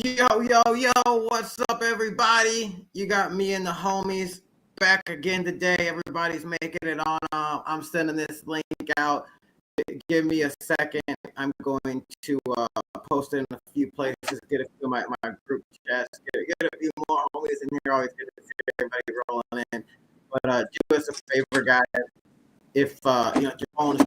Yo, what's up, everybody? You got me and the homies back again today. Everybody's making it on. I'm sending this link out. Give me a second. I'm going to post it in a few places, get a few of my group chats, get a few more homies in here. Always good to see everybody rolling in. But do us a favor, guys. If your phone is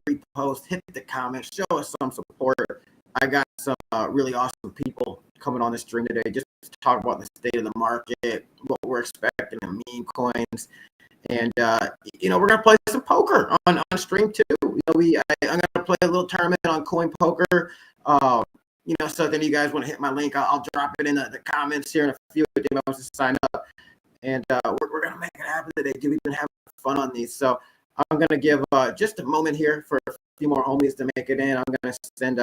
repost, hit the comments, show us some support. I got some really awesome people coming on the stream today just to talk about the state of the market, what we're expecting in meme coins, and we're gonna play some poker on stream too. I'm gonna play a little tournament on Coin Poker. So then you guys want to hit my link, I'll drop it in the comments here in a few days. To sign up, and we're gonna make it happen today. We've been having fun on these, so I'm gonna give just a moment here for a few more homies to make it in. I'm gonna send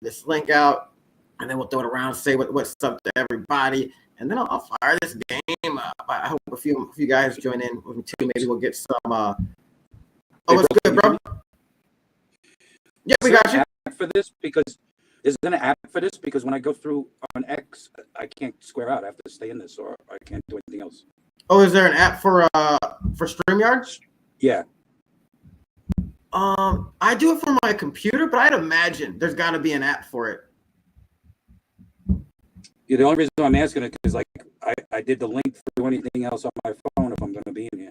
this link out, and then we'll throw it around, say what's up to everybody, and then I'll fire this game up. I hope a few guys join in with me too. Maybe we'll get some. What's good, bro? Yeah, we got you. For this, because is there an app for this? Because when I go through on X, I can't square out. I have to stay in this, or I can't do anything else. Oh, is there an app for StreamYard? Yeah. I do it from my computer, but I'd imagine there's got to be an app for it. Yeah, the only reason I'm asking it is like I did the link for anything else on my phone if I'm going to be in here.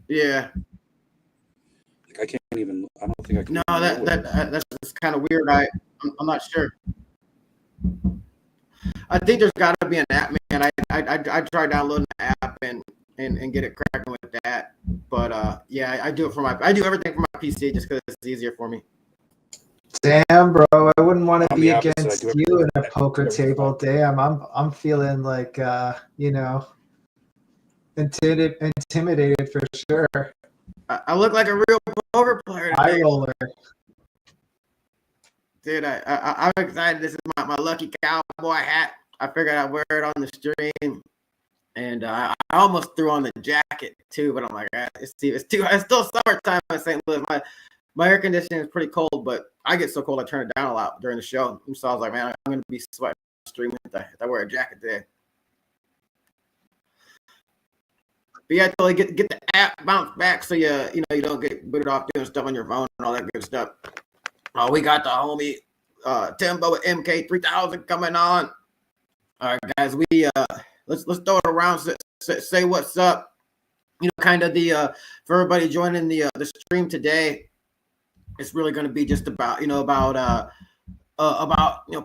Yeah. Like I can't even. I don't think I can. No, that's kind of weird. I'm not sure. I think there's got to be an app, man. I tried downloading the app and get it cracking with that. But yeah, I do everything from my PC just because it's easier for me. Damn, bro, I wouldn't want to be against you in a poker table. Damn, I'm feeling like intimidated for sure. I look like a real poker player today. High roller. Dude, I'm excited. This is my lucky cowboy hat. I figured I'd wear it on the stream. And I almost threw on the jacket too, but I'm like, it's still summertime in St. Louis. My air conditioning is pretty cold, but I get so cold I turn it down a lot during the show. So I was like, man, I'm gonna be sweating on the stream if I wear a jacket today. But yeah, totally get the app bounce back so you don't get booted off doing stuff on your phone and all that good stuff. We got the homie Timbo with MK3000 coming on. All right, guys, we let's throw it around. Say what's up. Kind of for everybody joining the stream today. It's really going to be just about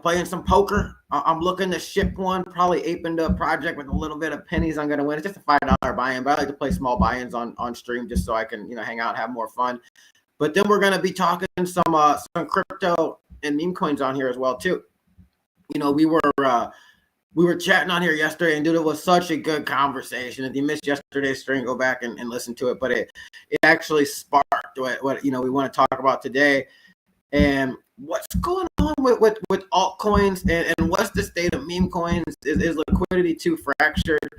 playing some poker. I'm looking to ship one, probably ape into a project with a little bit of pennies. I'm going to win. It's just a $5 buy-in, but I like to play small buy-ins on stream just so I can hang out and have more fun. But then we're going to be talking some crypto and meme coins on here as well too. We were chatting on here yesterday, and dude, it was such a good conversation. If you missed yesterday's stream, go back and listen to it. But it actually sparked what we want to talk about today, and what's going on with altcoins, and what's the state of meme coins? Is liquidity too fractured?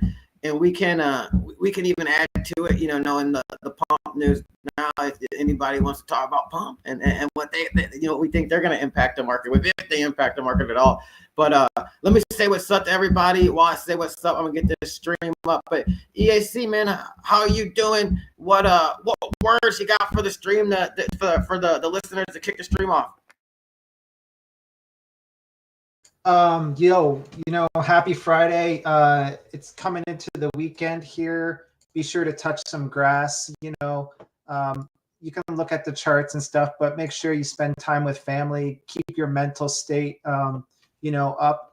And we can even add to it, knowing the pump news now. If anybody wants to talk about pump and what they we think they're going to impact the market with, if they impact the market at all. But let me say what's up to everybody. While I say what's up, I'm gonna get this stream up. But EAC, man, how are you doing? What words you got for the stream for the listeners to kick the stream off? Happy Friday. It's coming into the weekend here. Be sure to touch some grass. You can look at the charts and stuff, but make sure you spend time with family. Keep your mental state up.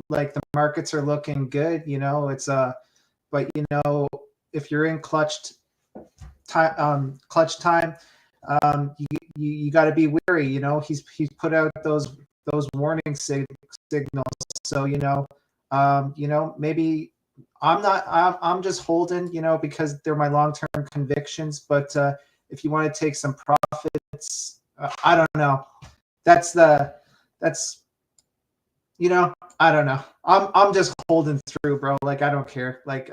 Like the markets are looking good, it's but if you're in clutch time, you got to be wary. He's put out those warning signals. So maybe I'm just holding, because they're my long-term convictions. But if you want to take some profits, I don't know. I don't know. I'm just holding through, bro. Like, I don't care. Like,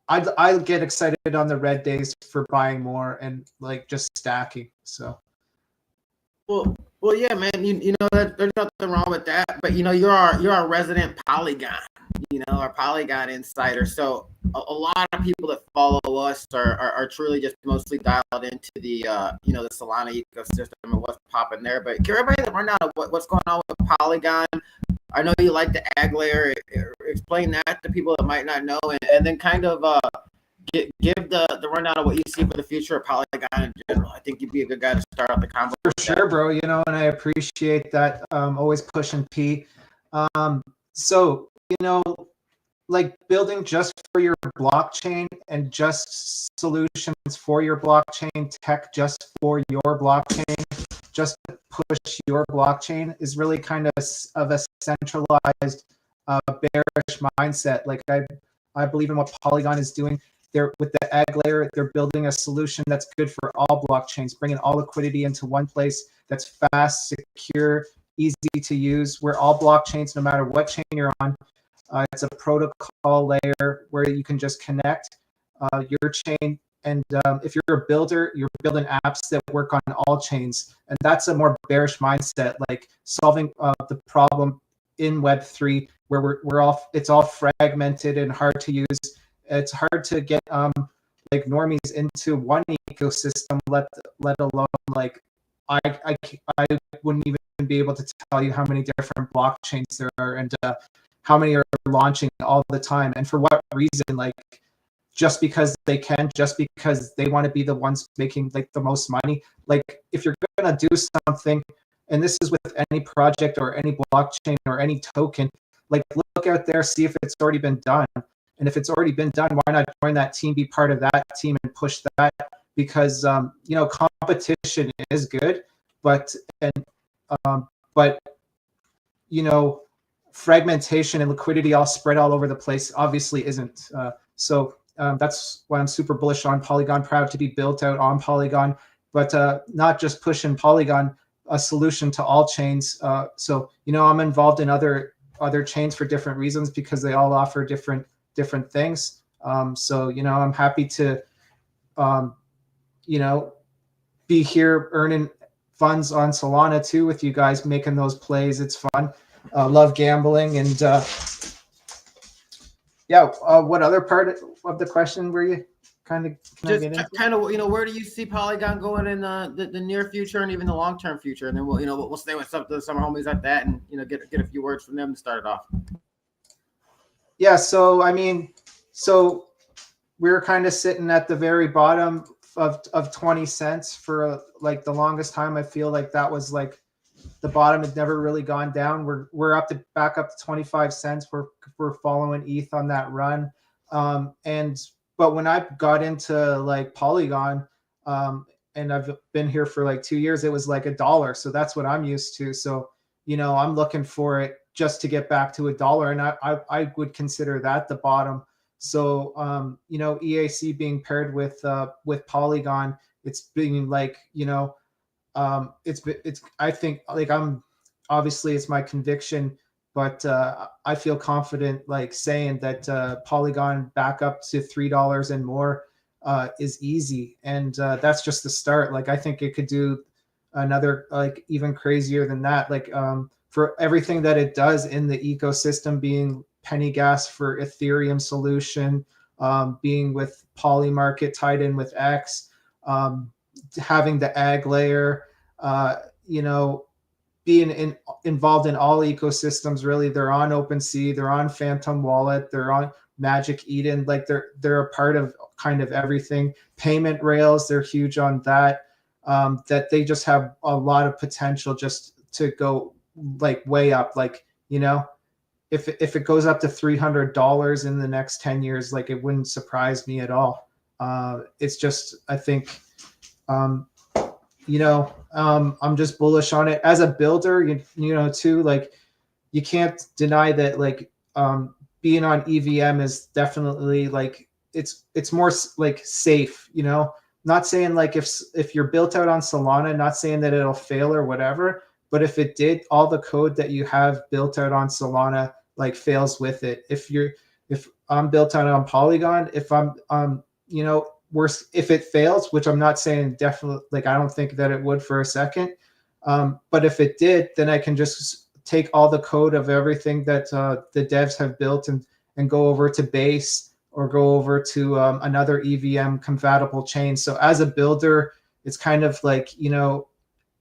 I get excited on the red days for buying more and like just stacking. So. Well, Well, yeah, man. You know that there's nothing wrong with that, but you know you're a resident Polygon, you know, our Polygon insider. So a lot of people that follow us are truly just mostly dialed into the you know the Solana ecosystem and what's popping there. But give everybody the rundown of what's going on with Polygon. I know you like the ag layer. Explain that to people that might not know, and then kind of give the rundown of what you see for the future of Polygon in general. I think you'd be a good guy to start out the convo. For sure, bro. You know, and I appreciate that. Always pushing P. So, you know, like building just for your blockchain and just solutions for your blockchain, tech just for your blockchain, just to push your blockchain is really kind of a centralized bearish mindset. Like I believe in what Polygon is doing. They're with the ag layer, they're building a solution that's good for all blockchains, bringing all liquidity into one place that's fast, secure, easy to use, where all blockchains, no matter what chain you're on, it's a protocol layer where you can just connect your chain. And if you're a builder, you're building apps that work on all chains. And that's a more bearish mindset, like solving the problem in Web3, where it's all fragmented and hard to use. It's hard to get like normies into one ecosystem, let alone like I wouldn't even be able to tell you how many different blockchains there are and how many are launching all the time and for what reason. Like just because they can, just because they want to be the ones making like the most money. Like if you're gonna do something, and this is with any project or any blockchain or any token, like look out there, see if it's already been done. And if it's already been done, why not join that team, be part of that team and push that? Because, you know, competition is good, but, you know, fragmentation and liquidity all spread all over the place obviously isn't. So that's why I'm super bullish on Polygon, proud to be built out on Polygon, but not just pushing Polygon, a solution to all chains. So, you know, I'm involved in other chains for different reasons because they all offer different things. So, you know, I'm happy to, you know, be here earning funds on Solana too with you guys, making those plays. It's fun. Love gambling. And yeah, what other part of the question were you kind of you know, where do you see Polygon going in the near future and even the long-term future? And then we'll stay with some of the summer homies at that and, you know, get a few words from them to start it off. Yeah, so I mean, so we're kind of sitting at the very bottom of 20 cents for like the longest time. I feel like that was like the bottom had never really gone down. We're back up to 25 cents. We're following ETH on that run. But when I got into like Polygon, and I've been here for like 2 years, it was like $1. So that's what I'm used to. So, you know, I'm looking for it just to get back to $1, and I would consider that the bottom. So you know, EAC being paired with Polygon, it's being like, you know, it's I think like obviously it's my conviction, but I feel confident like saying that Polygon back up to $3 and more is easy, and that's just the start. Like I think it could do another like even crazier than that. Like for everything that it does in the ecosystem, being penny gas for Ethereum solution, being with Polymarket tied in with X, having the ag layer, you know, being involved in all ecosystems. Really, they're on OpenSea, they're on Phantom Wallet, they're on Magic Eden. Like they're a part of kind of everything. Payment rails, they're huge on that. That they just have a lot of potential just to go like way up. Like, you know, if it goes up to $300 in the next 10 years, like it wouldn't surprise me at all. It's just, I think, you know, I'm just bullish on it as a builder. You know, too, like you can't deny that like being on EVM is definitely like it's more like safe. You know, not saying like if you're built out on Solana, not saying that it'll fail or whatever. But if it did, all the code that you have built out on Solana like fails with it. If I'm built out on Polygon, if I'm you know, worse, if it fails, which I'm not saying definitely, like I don't think that it would for a second, But if it did, then I can just take all the code of everything that the devs have built and go over to Base or go over to another EVM compatible chain. So as a builder, it's kind of like,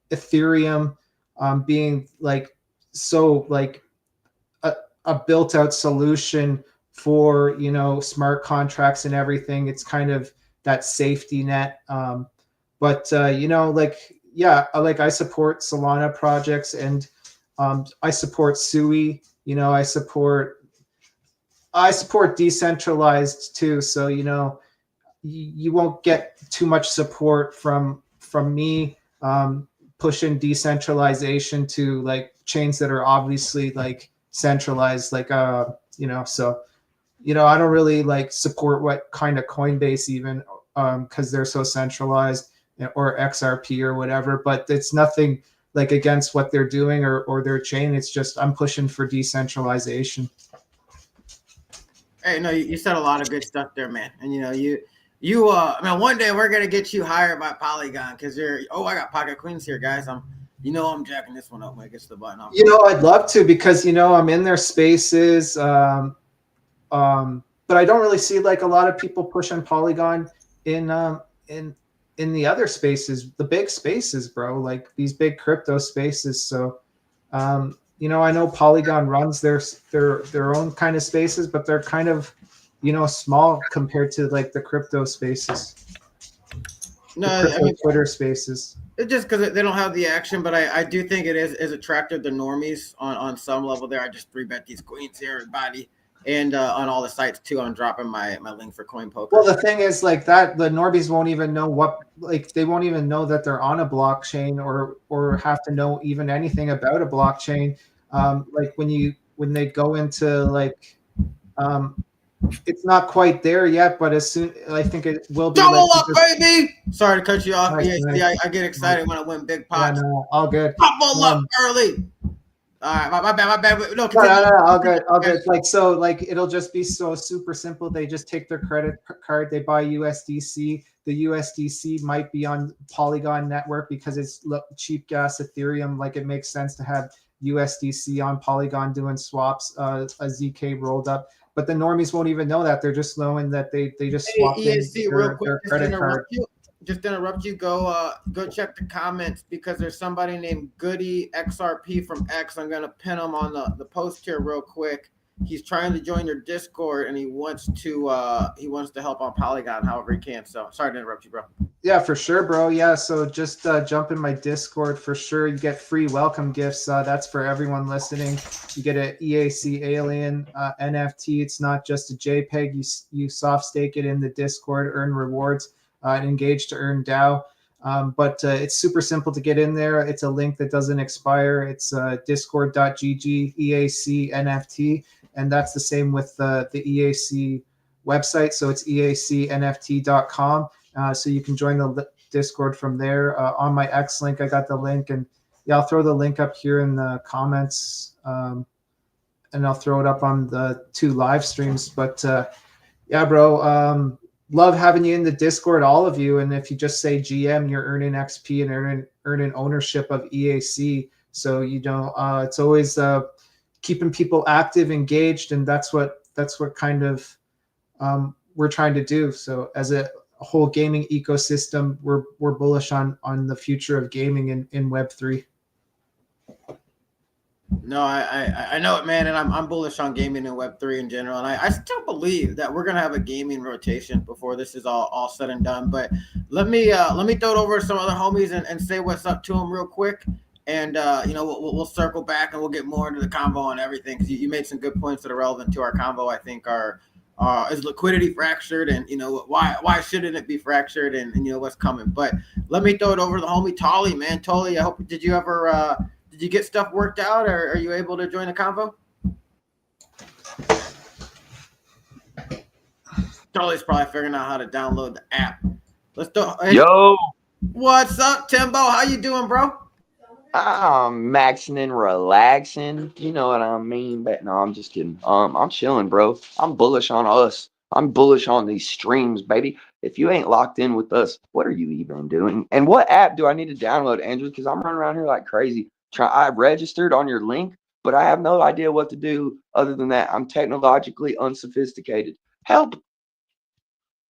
Ethereum being like so like a built out solution for smart contracts and everything. It's kind of that safety net. But I support Solana projects, and I support Sui. I support decentralized too. So you won't get too much support from me pushing decentralization to like chains that are obviously like centralized, like so I don't really like support what kind of Coinbase even because they're so centralized, or XRP or whatever, but it's nothing like against what they're doing or their chain. It's just I'm pushing for decentralization. Hey, no, you said a lot of good stuff there, man. And one day we're gonna get you hired by Polygon because I got Pocket Queens here, guys. I'm jacking this one up when it gets the button off. I'd love to, because I'm in their spaces, but I don't really see like a lot of people pushing Polygon in the other spaces, the big spaces, bro, like these big crypto spaces. So I know Polygon runs their own kind of spaces, but they're kind of small compared to like the crypto spaces. No, Twitter spaces. It's just because they don't have the action, but I do think it is attractive to normies on some level there. I just 3-bet these queens here, everybody. And on all the sites too, I'm dropping my link for CoinPoker. Well, the thing is like that, the normies won't even know they won't even know that they're on a blockchain or have to know even anything about a blockchain. Like when they go into like, it's not quite there yet, but as soon, I think it will be. Double up, baby! Sorry to cut you off. Nice, nice. I get excited when I win big pots. Yeah, no, all good. Double up early. All right, my bad. No, all good. Like, so like it'll just be so super simple. They just take their credit card, they buy USDC. The USDC might be on Polygon network because it's cheap gas Ethereum. Like it makes sense to have USDC on Polygon doing swaps, a ZK rolled up. But the normies won't even know that. They're just knowing that they just swapped in their credit card. Just interrupt you. Go check the comments because there's somebody named Goody XRP from X. I'm gonna pin him on the post here real quick. He's trying to join your Discord and he wants to help on Polygon however he can. So sorry to interrupt you, bro. Yeah, for sure, bro. Yeah, so just jump in my Discord for sure. You get free welcome gifts. That's for everyone listening. You get an EAC Alien NFT. It's not just a JPEG. You soft stake it in the Discord, earn rewards, and engage to earn DAO. But it's super simple to get in there. It's a link that doesn't expire. It's discord.gg EAC NFT. And that's the same with the EAC website. So it's eacnft.com. So you can join the Discord from there. On my X link, I got the link. And yeah, I'll throw the link up here in the comments. And I'll throw it up on the 2 live streams. But yeah, bro, love having you in the Discord, all of you. And if you just say GM, you're earning XP and earning ownership of EAC. So it's always keeping people active, engaged, and that's what kind of we're trying to do. So as a whole gaming ecosystem, we're bullish on the future of gaming in Web3. No, I know it, man, and I'm bullish on gaming and Web3 in general, and I still believe that we're gonna have a gaming rotation before this is all said and done. But let me throw it over to some other homies and say what's up to them real quick. And we'll circle back and we'll get more into the convo and everything because you made some good points that are relevant to our convo. I think is liquidity fractured, and why shouldn't it be fractured, and what's coming. But let me throw it over to the homie Tolly, man. Tolly, I hope did you get stuff worked out, or are you able to join the convo? Tolly's probably figuring out how to download the app. Let's do. Yo, what's up, Timbo? How you doing, bro? I'm maxing and relaxing. You know what I mean? But no, I'm just kidding. I'm chilling, bro. I'm bullish on us. I'm bullish on these streams, baby. If you ain't locked in with us, what are you even doing? And what app do I need to download, Andrew? Because I'm running around here like crazy. I registered on your link, but I have no idea what to do other than that. I'm technologically unsophisticated. Help.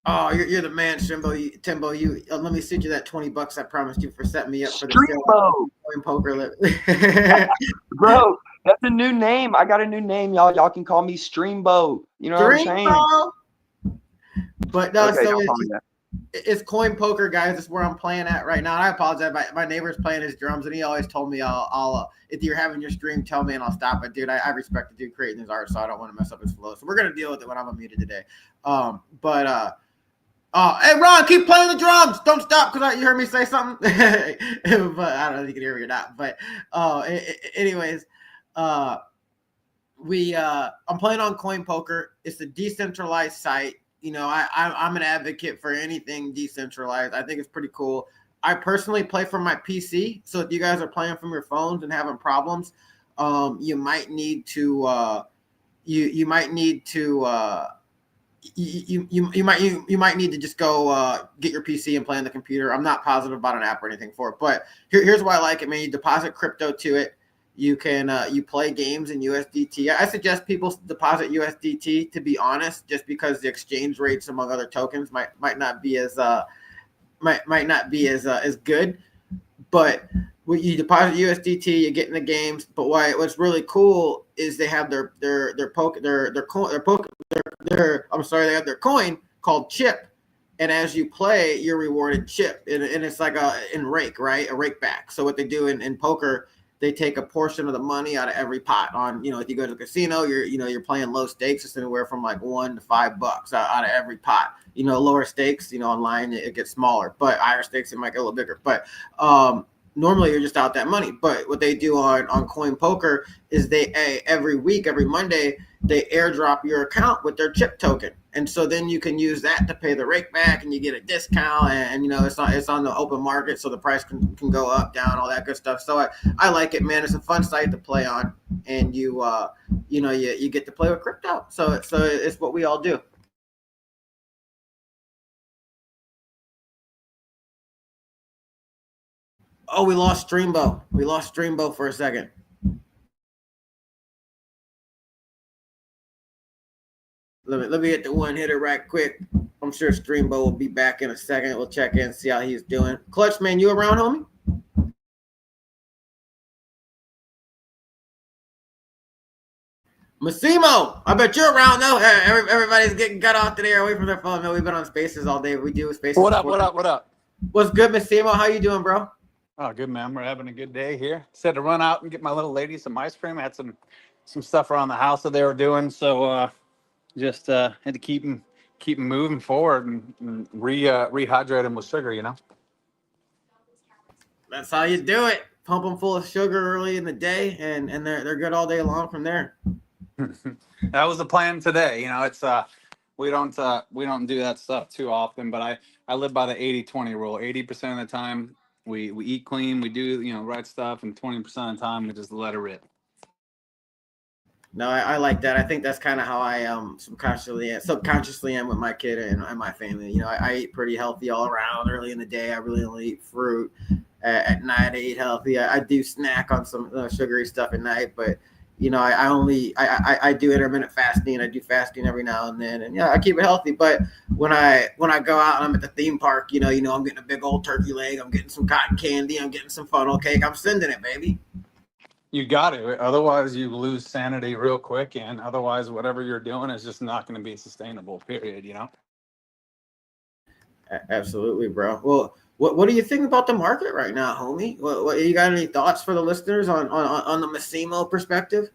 Oh, you're the man, Timbo. Let me send you that $20 I promised you for setting me up for the Streambo. Coin Poker. Bro, that's a new name. I got a new name, y'all. Y'all can call me Streambo. You know what I'm saying? Streambo. But no, Okay, so don't call me that. it's Coin Poker, guys. That's where I'm playing at right now. And I apologize. My neighbor's playing his drums, and he always told me, I'll if you're having your stream, tell me and I'll stop it, dude. I respect the dude creating his art, so I don't want to mess up his flow. So we're gonna deal with it when I'm unmuted today. Hey Ron, keep playing the drums. Don't stop because you heard me say something. But I don't know if you can hear me or not. But anyways, I'm playing on Coin Poker. It's a decentralized site. You know, I'm an advocate for anything decentralized. I think it's pretty cool. I personally play from my PC, so if you guys are playing from your phones and having problems, you might need to you might need to you might need to just go get your PC and play on the computer. I'm not positive about an app or anything for it, but here's why I like it, man. You deposit crypto to it. You can you play games in USDT. I suggest people deposit USDT, to be honest, just because the exchange rates among other tokens might not be as as good. But when you deposit USDT, you get in the games. But what's really cool is they have they have their coin called Chip, and as you play, you're rewarded Chip, and it's like a rake back. So what they do in poker, they take a portion of the money out of every pot. On, you know, if you go to the casino, you're playing low stakes. It's anywhere from like $1 to $5 out of every pot. You know, lower stakes, you know, online it gets smaller, but higher stakes it might get a little bigger. But normally you're just out that money. But what they do on Coin Poker is they every week, every Monday, they airdrop your account with their Chip token. And so then you can use that to pay the rake back, and you get a discount, and you know, it's on the open market, so the price can go up, down, all that good stuff. So I like it, man. It's a fun site to play on, and you get to play with crypto. So it's what we all do. Oh, we lost Streambo. We lost Streambo for a second. Let me hit the one hitter right quick. I'm sure Streambo will be back in a second. We'll check in, see how he's doing. Clutch, man, you around, homie? Massimo, I bet you're around though. Everybody's getting cut off today, away from their phone. Man, we've been on Spaces all day. We do Spaces. What up? What's good, Massimo? How you doing, bro? Oh, good, man. We're having a good day here. Said to run out and get my little lady some ice cream. I had some stuff around the house that they were doing, so just had to keep them moving forward and rehydrate them with sugar. You know. That's how you do it. Pump them full of sugar early in the day, and they're good all day long from there. That was the plan today. You know, it's we don't do that stuff too often, but I live by the 80-20 rule. 80% of the time we eat clean, we do, you know, right stuff, and 20% of the time we just let it rip. No, I like that. I think that's kind of how I subconsciously am with my kid and my family. You know, I eat pretty healthy all around. Early in the day, I really only eat fruit. At night, I eat healthy. I do snack on some sugary stuff at night, but you know, I do intermittent fasting. I do fasting every now and then, and yeah, I keep it healthy. But when I go out and I'm at the theme park, you know, I'm getting a big old turkey leg. I'm getting some cotton candy. I'm getting some funnel cake. I'm sending it, baby. You got it. Otherwise, you lose sanity real quick, and otherwise, whatever you're doing is just not going to be sustainable. Period. You know. Absolutely, bro. Well, what do you think about the market right now, homie? What you got any thoughts for the listeners on the Massimo perspective?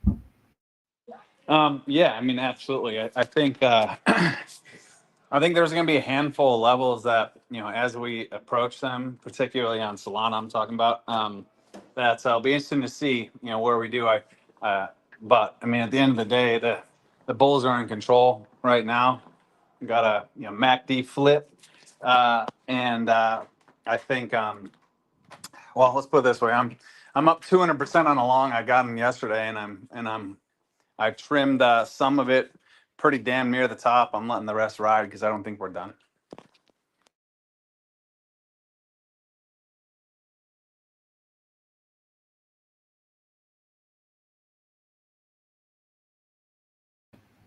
Yeah, I mean, absolutely. I think I think there's going to be a handful of levels that, you know, as we approach them, particularly on Solana, I'm talking about. That will be interesting to see, you know, where we do. But I mean, at the end of the day, the bulls are in control right now. We got a MACD flip, and I think well, let's put it this way: I'm up 200% on a long. I got them yesterday, and I trimmed some of it pretty damn near the top. I'm letting the rest ride because I don't think we're done.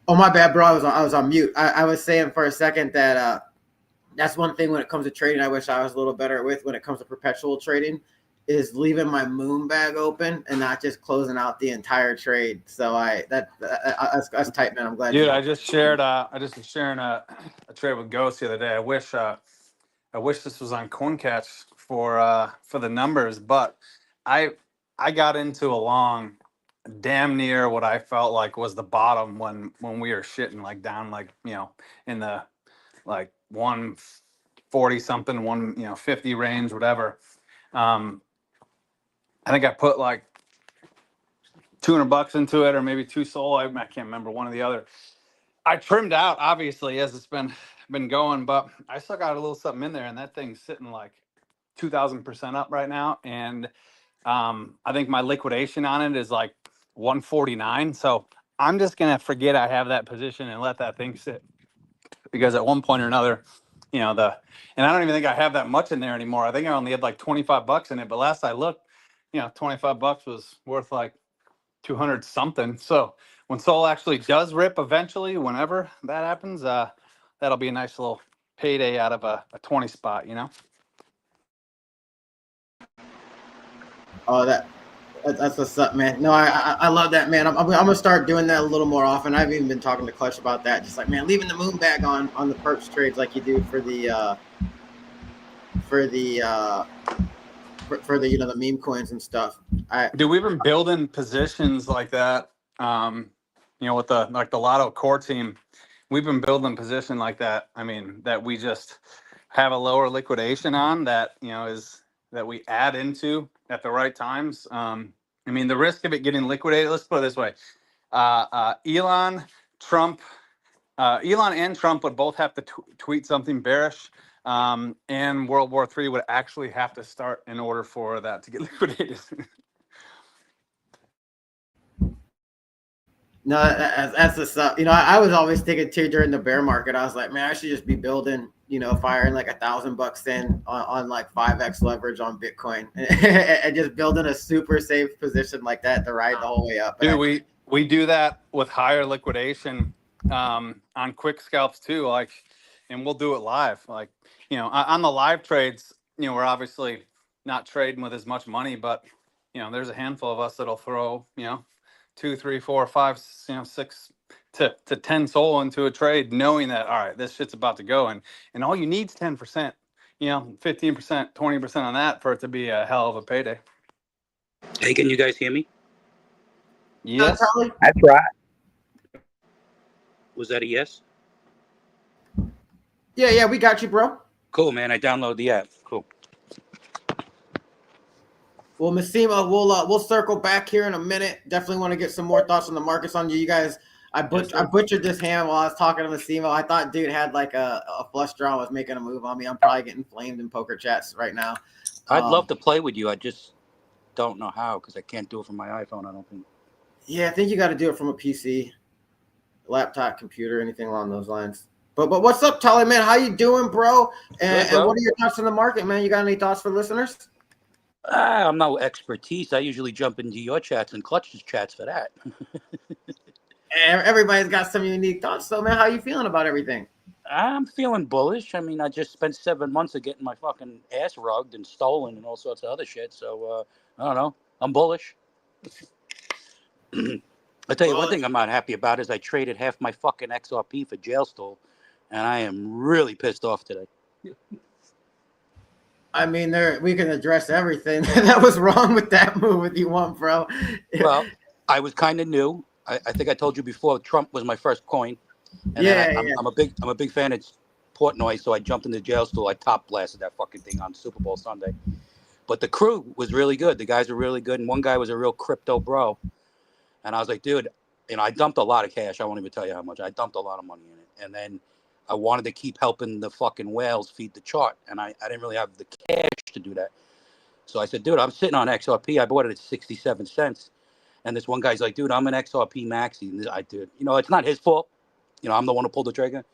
Oh, my bad, bro. I was on mute. I was saying for a second that that's one thing when it comes to trading. I wish I was a little better with when it comes to perpetual trading, is leaving my moon bag open and not just closing out the entire trade. So that's tight, man. I'm glad. Dude, I just was sharing a trade with Ghost the other day. I wish this was on CoinCatch for the numbers, but I I got into a long, damn near what I felt like was the bottom when we were shitting like down like in the like 140 something 150 range whatever. Um, I think I put like $200 into it or maybe two soul. I can't remember, one or the other. I trimmed out obviously as it's been going, but I still got a little something in there, and that thing's sitting like 2,000% up right now. And I think my liquidation on it is like 149. So I'm just gonna forget I have that position and let that thing sit, because at one point or another, and I don't even think I have that much in there anymore. I think I only had like $25 in it, but last I looked, $25 was worth like 200 something. So when Sol actually does rip eventually, whenever that happens, that'll be a nice little payday out of a 20 spot, Oh, that's what's up, man. No, I love that, man. I'm gonna start doing that a little more often. I've even been talking to Clutch about that. Just like, man, leaving the moon bag on the perps trades like you do for the the meme coins and stuff. Dude, we've been building positions like that. With the Lotto core team, we've been building position like that. I mean, that we just have a lower liquidation on that, is that we add into at the right times. I mean, the risk of it getting liquidated, let's put it this way. Elon and Trump would both have to tweet something bearish. And World War III would actually have to start in order for that to get liquidated. No, that's the stuff. I was always thinking too during the bear market. I was like, man, I should just be building, firing like $1,000 in on like 5x leverage on Bitcoin, and just building a super safe position like that to ride the whole way up. Dude, we do that with higher liquidation on quick scalps too. Like, and we'll do it live. Like, on the live trades, we're obviously not trading with as much money, but there's a handful of us that'll throw, 2, 3, 4, 5, 6 to 10 soul into a trade, knowing that, all right, this shit's about to go. And all you need is 10%, 15%, 20% on that for it to be a hell of a payday. Hey, can you guys hear me? Yes. That's right. Was that a yes? Yeah, we got you, bro. Cool, man. I downloaded the app. Cool. Well, Massimo, we'll circle back here in a minute. Definitely want to get some more thoughts on the markets on you. You guys, I butchered this hand while I was talking to Massimo. I thought dude had like a flush draw, was making a move on me. I'm probably getting flamed in poker chats right now. I'd love to play with you. I just don't know how, because I can't do it from my iPhone, I don't think. Yeah, I think you got to do it from a PC, laptop, computer, anything along those lines. But what's up, Tully, man? How you doing, bro? And what are your thoughts on the market, man? You got any thoughts for listeners? I'm no expertise. I usually jump into your chats and Clutch's chats for that. Everybody's got some unique thoughts, though, man. How you feeling about everything? I'm feeling bullish. I mean, I just spent 7 months of getting my fucking ass rugged and stolen and all sorts of other shit. So, I don't know. I'm bullish. I'll tell you one thing I'm not happy about is I traded half my fucking XRP for Jailstall, and I am really pissed off today. I mean, we can address everything that was wrong with that move if you want, bro. Well, I was kind of new. I think I told you before, Trump was my first coin. And yeah, I'm a big fan of Portnoy, so I jumped into Jailstall. I top blasted that fucking thing on Super Bowl Sunday. But the crew was really good. The guys were really good, and one guy was a real crypto bro. And I was like, dude, I dumped a lot of cash. I won't even tell you how much. I dumped a lot of money in it. And then I wanted to keep helping the fucking whales feed the chart. And I didn't really have the cash to do that. So I said, dude, I'm sitting on XRP. I bought it at 67 cents. And this one guy's like, dude, I'm an XRP maxi. And I did. It's not his fault. I'm the one who pulled the trigger.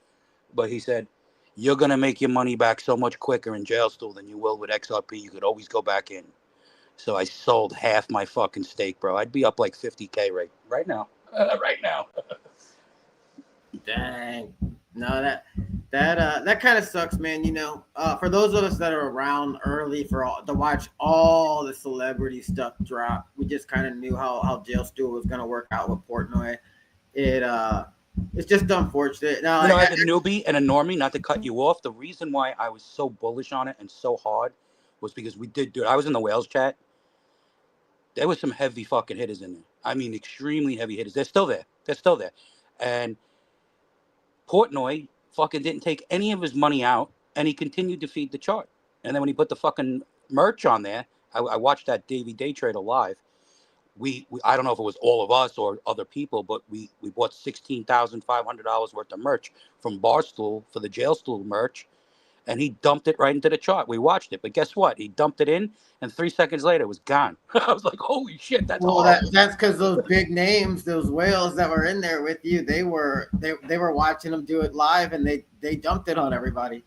But he said, you're going to make your money back so much quicker in Jailstall than you will with XRP. You could always go back in. So I sold half my fucking stake, bro. I'd be up like 50K right now. Right now. Dang. No, that kind of sucks, man. You know, for those of us that are around early to watch all the celebrity stuff drop, we just kind of knew how Jail Stool was gonna work out with Portnoy. It's just unfortunate. Now, You know, as a newbie and a normie, not to cut you off, the reason why I was so bullish on it and so hard was because we did do it. I was in the Wales chat. There was some heavy fucking hitters in there. I mean, extremely heavy hitters. They're still there. They're still there. And Portnoy fucking didn't take any of his money out, and he continued to feed the chart. And then when he put the fucking merch on there, I watched that Davey Day Trader live. We I don't know if it was all of us or other people, but we bought $16,500 worth of merch from Barstool for the Jail Stool merch, and he dumped it right into the chart. We watched it, but guess what? He dumped it in, and 3 seconds later, it was gone. I was like, "Holy shit, that's well, horrible." that's because those big names, those whales that were in there with you, they were watching them do it live, and they dumped it on everybody,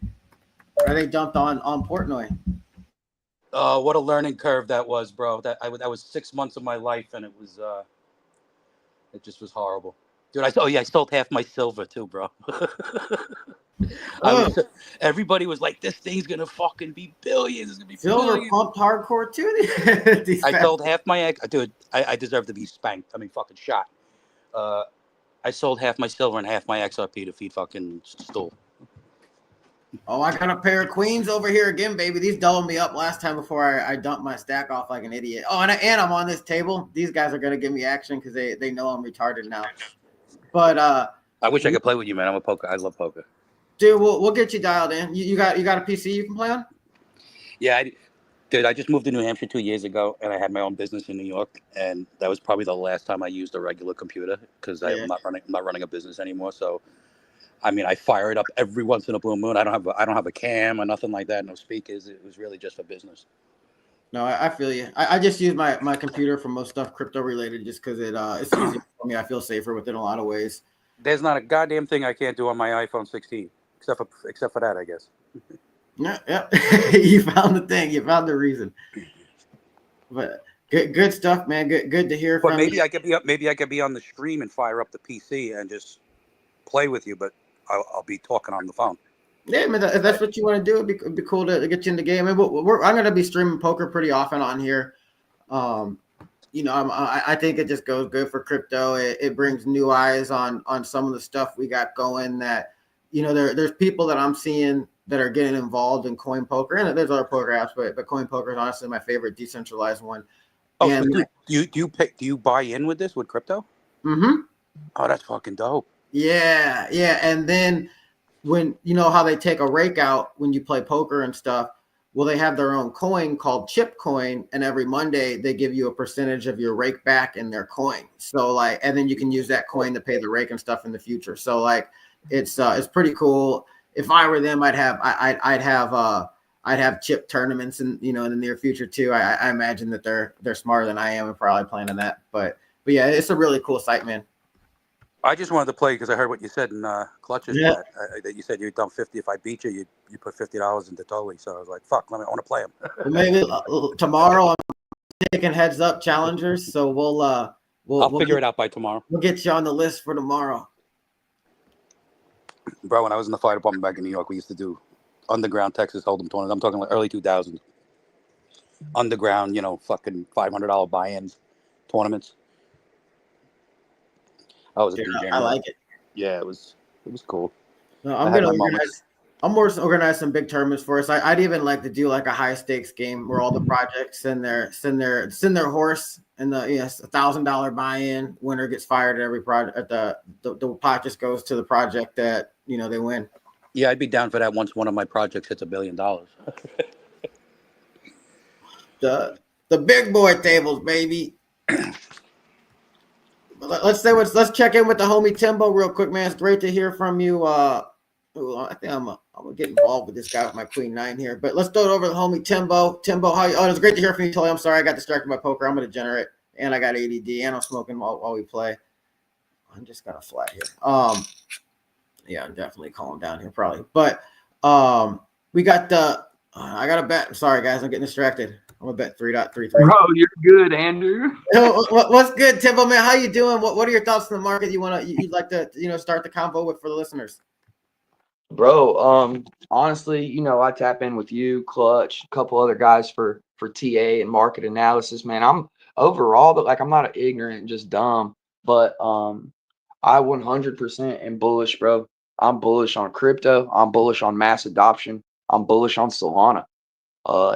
or they dumped on Portnoy. What a learning curve that was, bro. That was 6 months of my life, and it just was horrible, dude. I sold half my silver too, bro. Everybody was like, "This thing's gonna fucking be billions. It's gonna be Silver billions." pumped hardcore too. I sold half my egg, dude. I deserve to be spanked. I mean, fucking shot. I sold half my silver and half my XRP to feed fucking Stool. Oh, I got a pair of queens over here again, baby. These doubled me up last time before I dumped my stack off like an idiot. Oh, and I'm on this table. These guys are gonna give me action because they know I'm retarded now. But I wish I could play with you, man. I'm a poker. I love poker. dude, we'll get you dialed in. You got a PC you can play on? Yeah, dude. I just moved to New Hampshire 2 years ago, and I had my own business in New York, and that was probably the last time I used a regular computer because I'm not running a business anymore. So, I mean, I fire it up every once in a blue moon. I don't have a cam or nothing like that. No speakers. It was really just for business. No, I feel you. I just use my computer for most stuff crypto related, just because it's easier for me. I feel safer with it in a lot of ways. There's not a goddamn thing I can't do on my iPhone 16, except for that, I guess. Yeah. You found the thing. You found the reason. But good stuff, man. Good to hear But from maybe you. I could be on the stream and fire up the PC and just play with you, but I'll be talking on the phone. Yeah, man. If that's what you want to do, it'd be cool to get you in the game. And I'm gonna be streaming poker pretty often on here. You know, I think it just goes good for crypto. It brings new eyes on some of the stuff we got going. That, you know, there's people that I'm seeing that are getting involved in coin poker, and there's other poker apps, but coin poker is honestly my favorite decentralized one. Oh, And so do you buy in with this with crypto? mm-hmm. Oh, that's fucking dope. Yeah. And then when you know how they take a rake out when you play poker and stuff, well, they have their own coin called Chip Coin, and every Monday they give you a percentage of your rake back in their coin. So like, and then you can use that coin to pay the rake and stuff in the future. So like, it's pretty cool. If I were them, I'd have chip tournaments in in the near future too. I imagine that they're smarter than I am and probably planning that. But yeah, it's a really cool site, man. I just wanted to play because I heard what you said in Clutches. Yeah. That you said you'd dump 50 if I beat you. You put $50 into Totally. So I was like, fuck, I want to play him. Maybe tomorrow I'm taking heads up challengers, so I'll figure it out by tomorrow. We'll get you on the list for tomorrow. Bro, when I was in the fire department back in New York, we used to do underground Texas Hold'em tournaments. I'm talking like early 2000s. Underground, fucking $500 buy-ins tournaments. I like it. Yeah, it was cool. No, I'm gonna organize some big tournaments for us. I'd even like to do like a high stakes game where all the projects send their horse, and the $1,000 buy-in. Winner gets fired at every project. The pot just goes to the project that they win. Yeah, I'd be down for that once one of my projects hits $1 billion. The big boy tables, baby. Let's check in with the homie Timbo real quick, man. It's great to hear from you. I think I'm gonna get involved with this guy with my Queen 9 here, but let's throw it over to the homie Timbo. Timbo, how you? Oh, it's great to hear from you, Tully. I'm sorry I got distracted by poker. I'm a degenerate, and I got ADD, and I'm smoking while we play. I'm just gonna flat here. Yeah, I'm definitely calm down here, probably. But we got the. I got a bet. Sorry, guys, I'm getting distracted. I'm gonna bet 3.33. Bro, you're good, Andrew. What's good, Timbo man? How you doing? What are your thoughts on the market? You'd like to start the convo with for the listeners? Bro, honestly, I tap in with you, Clutch, a couple other guys for TA and market analysis, man. I'm overall, but like I'm not ignorant and just dumb, but I 100% am bullish, bro. I'm bullish on crypto. I'm bullish on mass adoption. I'm bullish on Solana.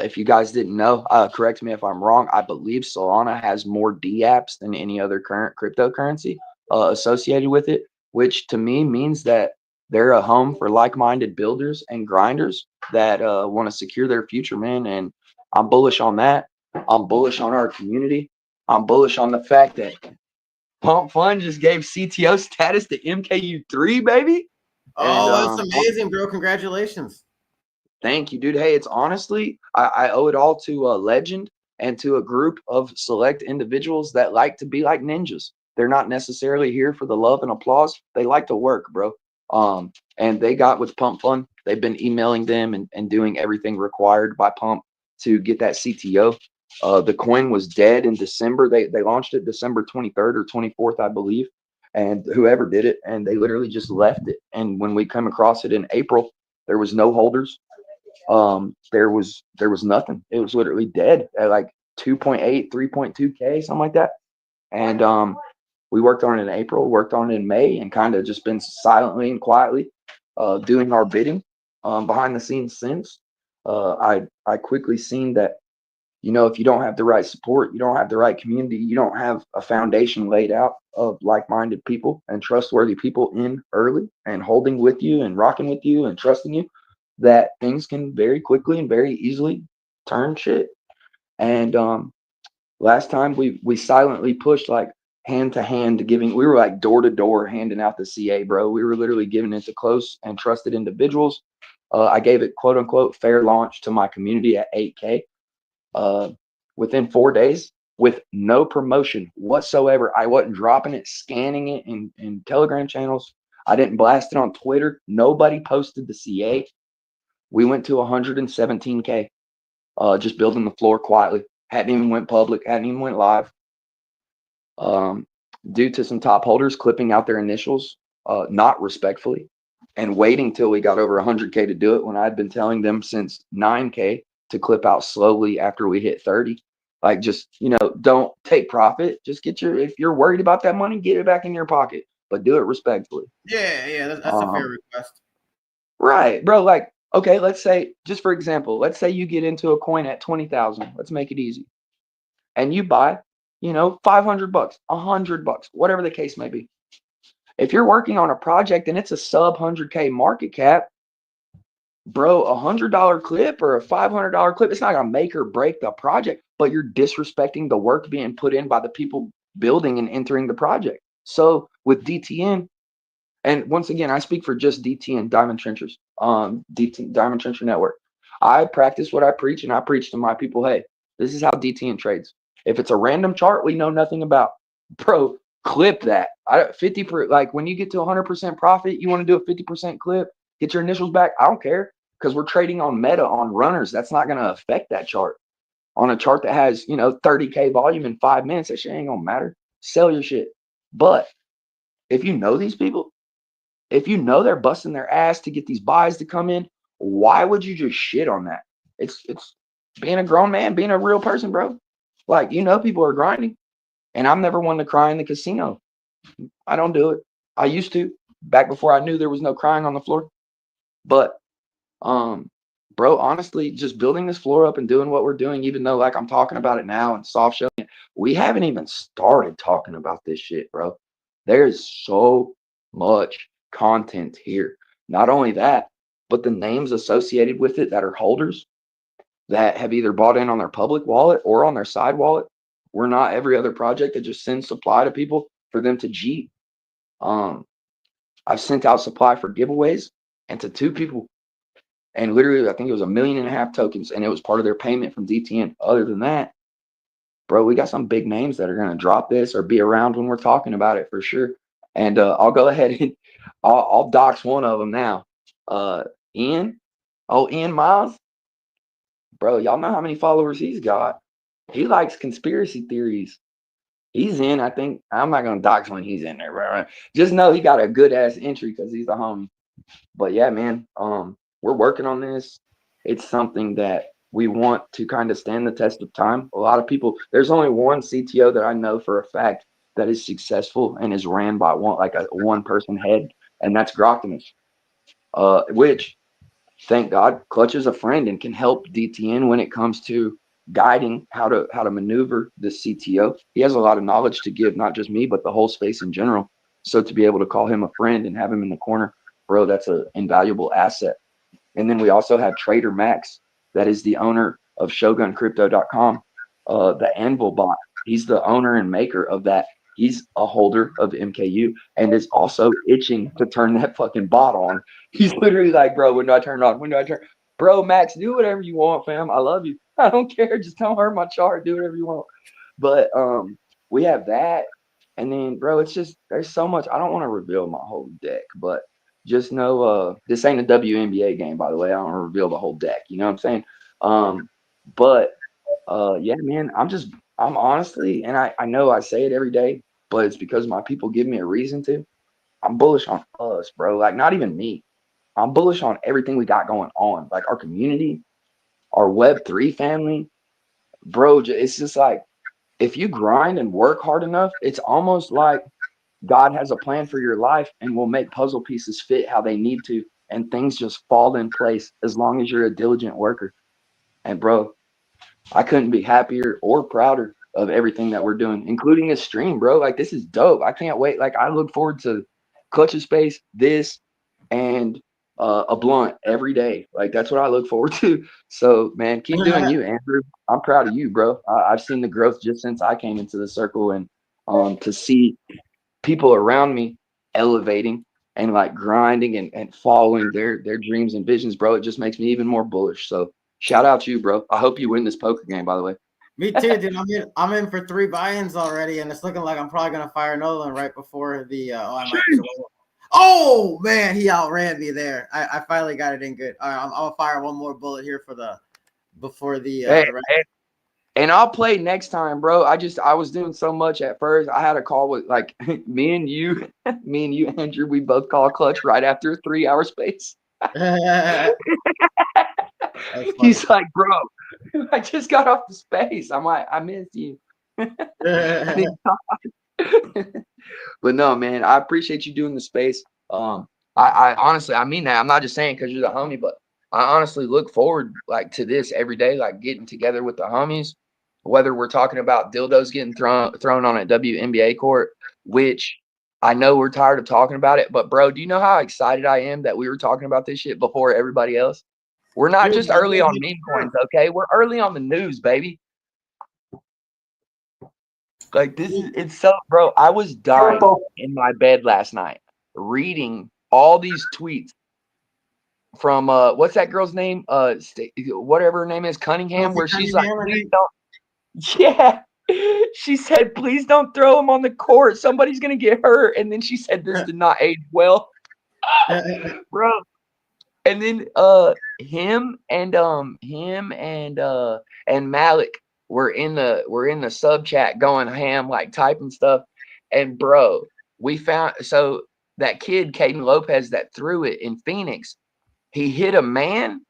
If you guys didn't know, correct me if I'm wrong. I believe Solana has more dApps than any other current cryptocurrency associated with it, which to me means that they're a home for like-minded builders and grinders that want to secure their future, man. And I'm bullish on that. I'm bullish on our community. I'm bullish on the fact that Pump Fun just gave CTO status to MKU3, baby. And Oh, that's amazing, bro! Congratulations. thank you, dude. Hey, it's honestly, I owe it all to a legend and to a group of select individuals that like to be like ninjas. They're not necessarily here for the love and applause. They like to work, bro. And they got with Pump Fun. They've been emailing them and doing everything required by Pump to get that CTO. The coin was dead in December. They launched it December 23rd or 24th, I believe. And whoever did it, and they literally just left it. And when we come across it in April, there was no holders. There was nothing. It was literally dead at like 2.8, 3.2K, something like that. And we worked on it in April, worked on it in May, and kind of just been silently and quietly doing our bidding behind the scenes since. I quickly seen that, if you don't have the right support, you don't have the right community, you don't have a foundation laid out of like-minded people and trustworthy people in early and holding with you and rocking with you and trusting you, that things can very quickly and very easily turn shit. And last time we silently pushed like hand to hand giving, we were like door to door handing out the CA, bro. We were literally giving it to close and trusted individuals. I gave it quote unquote fair launch to my community at 8K. Within 4 days, with no promotion whatsoever. I wasn't dropping it, scanning it in Telegram channels. I didn't blast it on Twitter. Nobody posted the CA. We went to 117K, just building the floor quietly. Hadn't even went public, hadn't even went live. Due to some top holders clipping out their initials, not respectfully, and waiting till we got over 100K to do it, when I'd been telling them since 9K to clip out slowly after we hit 30. Like, just, don't take profit. Just if you're worried about that money, get it back in your pocket, but do it respectfully. Yeah, that's a fair request. Right, bro. Like, okay, let's say, just for example, let's say you get into a coin at 20,000. Let's make it easy. And you buy, $500, $100, whatever the case may be. If you're working on a project and it's a sub 100K market cap, bro, $100 clip or a $500 clip, it's not going to make or break the project, but you're disrespecting the work being put in by the people building and entering the project. So with DTN, and once again, I speak for just DTN, Diamond Trenchers, Diamond Trencher Network. I practice what I preach, and I preach to my people, hey, this is how DTN trades. If it's a random chart we know nothing about, bro, clip that. 50 like when you get to 100% profit, you want to do a 50% clip, get your initials back. I don't care, because we're trading on meta on runners. That's not going to affect that chart. On a chart that has 30K volume in 5 minutes, that shit ain't gonna matter. Sell your shit. But if you know these people, if you know they're busting their ass to get these buys to come in, why would you just shit on that? It's being a grown man, being a real person, bro. Like, people are grinding, and I'm never one to cry in the casino. I don't do it. I used to, back before I knew there was no crying on the floor. But bro, honestly, just building this floor up and doing what we're doing, even though like I'm talking about it now and soft showing it, we haven't even started talking about this shit, bro. There's so much content here. Not only that, but the names associated with it that are holders that have either bought in on their public wallet or on their side wallet. We're not every other project that just sends supply to people for them to G. I've sent out supply for giveaways and to 2 people. And literally, I think it was 1.5 million tokens, and it was part of their payment from DTN. Other than that, bro, we got some big names that are going to drop this or be around when we're talking about it for sure. And I'll go ahead and I'll dox one of them now. Ian Miles, bro, y'all know how many followers he's got. He likes conspiracy theories. He's in. I think I'm not gonna dox when he's in there, bro. Just know he got a good ass entry because he's a homie. But yeah, man, we're working on this. It's something that we want to kind of stand the test of time. A lot of people, there's only one CTO that I know for a fact that is successful and is ran by one person head, and that's Groctimus. Which, thank God, Clutch is a friend and can help DTN when it comes to guiding how to maneuver the CTO. He has a lot of knowledge to give, not just me, but the whole space in general. So to be able to call him a friend and have him in the corner, bro, that's an invaluable asset. And then we also have Trader Max, that is the owner of ShogunCrypto.com, the Anvil bot. He's the owner and maker of that. He's a holder of MKU and is also itching to turn that fucking bot on. He's literally like, bro, when do I turn it on? When do I turn? Bro, Max, do whatever you want, fam. I love you. I don't care. Just don't hurt my chart. Do whatever you want. But we have that. And then, bro, it's just, there's so much. I don't want to reveal my whole deck, but just know this ain't a WNBA game, by the way. I don't want to reveal the whole deck. You know what I'm saying? But yeah, man, I'm honestly, and I know I say it every day, but it's because my people give me a reason to. I'm bullish on us, bro. Like, not even me. I'm bullish on everything we got going on. Like, our community, our Web3 family, bro. It's just like, if you grind and work hard enough, it's almost like God has a plan for your life and will make puzzle pieces fit how they need to. And things just fall in place as long as you're a diligent worker. And bro, I couldn't be happier or prouder of everything that we're doing, including this stream, bro. Like, this is dope. I can't wait. Like, I look forward to Clutch of Space, this, and a blunt every day. Like, that's what I look forward to. So, man, keep doing you, Andrew. I'm proud of you, bro. I've seen the growth just since I came into the circle, and to see people around me elevating and like grinding and following their dreams and visions, bro, it just makes me even more bullish. So shout out to you, bro. I hope you win this poker game, by the way. Me too, dude. I'm in for 3 buy-ins already, and it's looking like I'm probably gonna fire another one right before the. Oh man, he outran me there. I finally got it in good. All right, I'll fire one more bullet here for the before the. And I'll play next time, bro. I was doing so much at first. I had a call with like me and you, Andrew. We both call Clutch right after a 3-hour space. He's like, bro, I just got off the space. I'm like, I missed you. But no, man, I appreciate you doing the space. I honestly, I mean that. I'm not just saying because you're the homie, but I honestly look forward like to this every day, like getting together with the homies, whether we're talking about dildos getting thrown on a WNBA court, which I know we're tired of talking about it, but bro, do you know how excited I am that we were talking about this shit before everybody else? We're not just early on meme coins, okay? We're early on the news, baby. Like, this is, it's so, bro, I was dying in my bed last night reading all these tweets from what's that girl's name? Whatever her name is, Cunningham, where she's like, please don't. Yeah. She said, please don't throw him on the court. Somebody's gonna get hurt. And then she said, this did not age well. Bro. And then him and Malik were in the sub chat going ham, like typing stuff. And bro, we found, so that kid, Caden Lopez, that threw it in Phoenix, he hit a man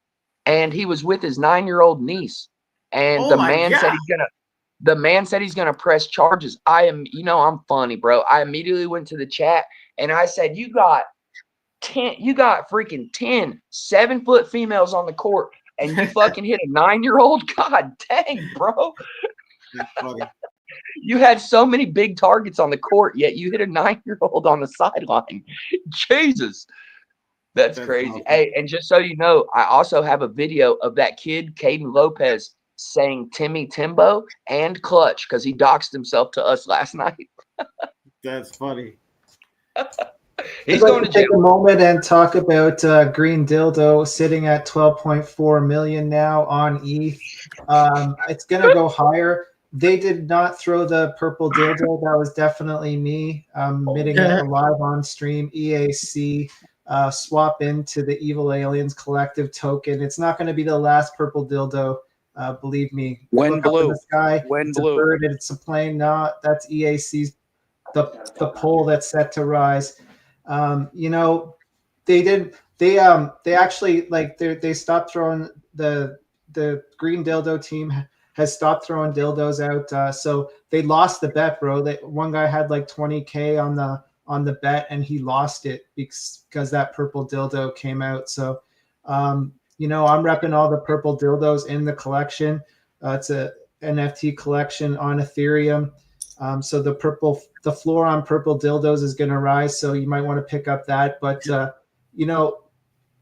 and he was with his 9-year-old niece. And the man said he's gonna press charges. I'm funny, bro. I immediately went to the chat and I said, you got freaking 10 7-foot females on the court and you fucking hit a 9-year-old. God dang, bro. You had so many big targets on the court, yet you hit a 9-year-old on the sideline. Jesus. That's crazy. Awesome. Hey, and just so you know, I also have a video of that kid, Caden Lopez, saying Timmy Timbo and Clutch because he doxed himself to us last night. That's funny. He's going to take a moment and talk about Green Dildo sitting at 12.4 million now on ETH. It's going to go higher. They did not throw the purple dildo. That was definitely me admitting it live on stream. EAC. Swap into the Evil Aliens collective token. It's not going to be the last purple dildo Believe me. Wind Look up in blew. the sky. Wind It's blew. a bird. It's a plane. No, that's EAC's the pole that's set to rise. You know, they did. They actually like they stopped throwing the green dildo team has stopped throwing dildos out. So they lost the bet, bro. One guy had like 20K on the bet and he lost it because that purple dildo came out. So, you know, I'm repping all the purple dildos in the collection. It's a NFT collection on Ethereum. So the floor on purple dildos is going to rise. So you might want to pick up that. But, you know,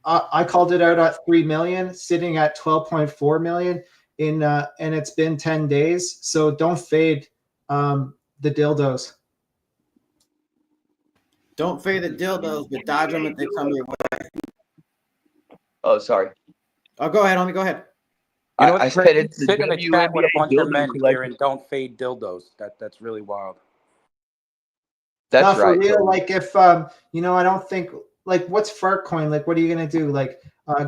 I called it out at 3 million, sitting at 12.4 million and it's been 10 days. So don't fade the dildos. Don't fade the dildos, but dodge them if they come your way. Oh, sorry. Oh, go ahead, homie. Go ahead. You know what's I said crazy? it's the Sit in the chat with a bunch WNBA of men dildo hearing "Don't fade dildos." That's really wild. That's No, right. for real. Toby. Like if you know, I don't think like what's Fartcoin? Like, what are you gonna do? Like,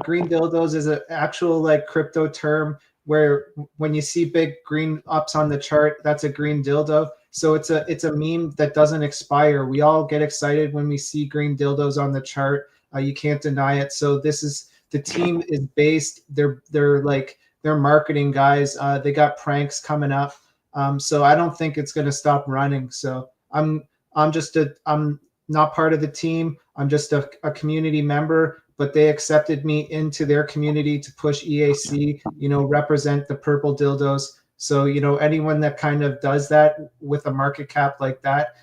green dildos is an actual like crypto term where when you see big green ups on the chart, that's a green dildo. So it's a meme that doesn't expire. We all get excited when we see green dildos on the chart. You can't deny it. So this is the team is based. They're like they're marketing guys. They got pranks coming up. So I don't think it's gonna stop running. So I'm not part of the team. I'm just a community member, but they accepted me into their community to push EAC, you know, represent the purple dildos. So, you know, anyone that kind of does that with a market cap like that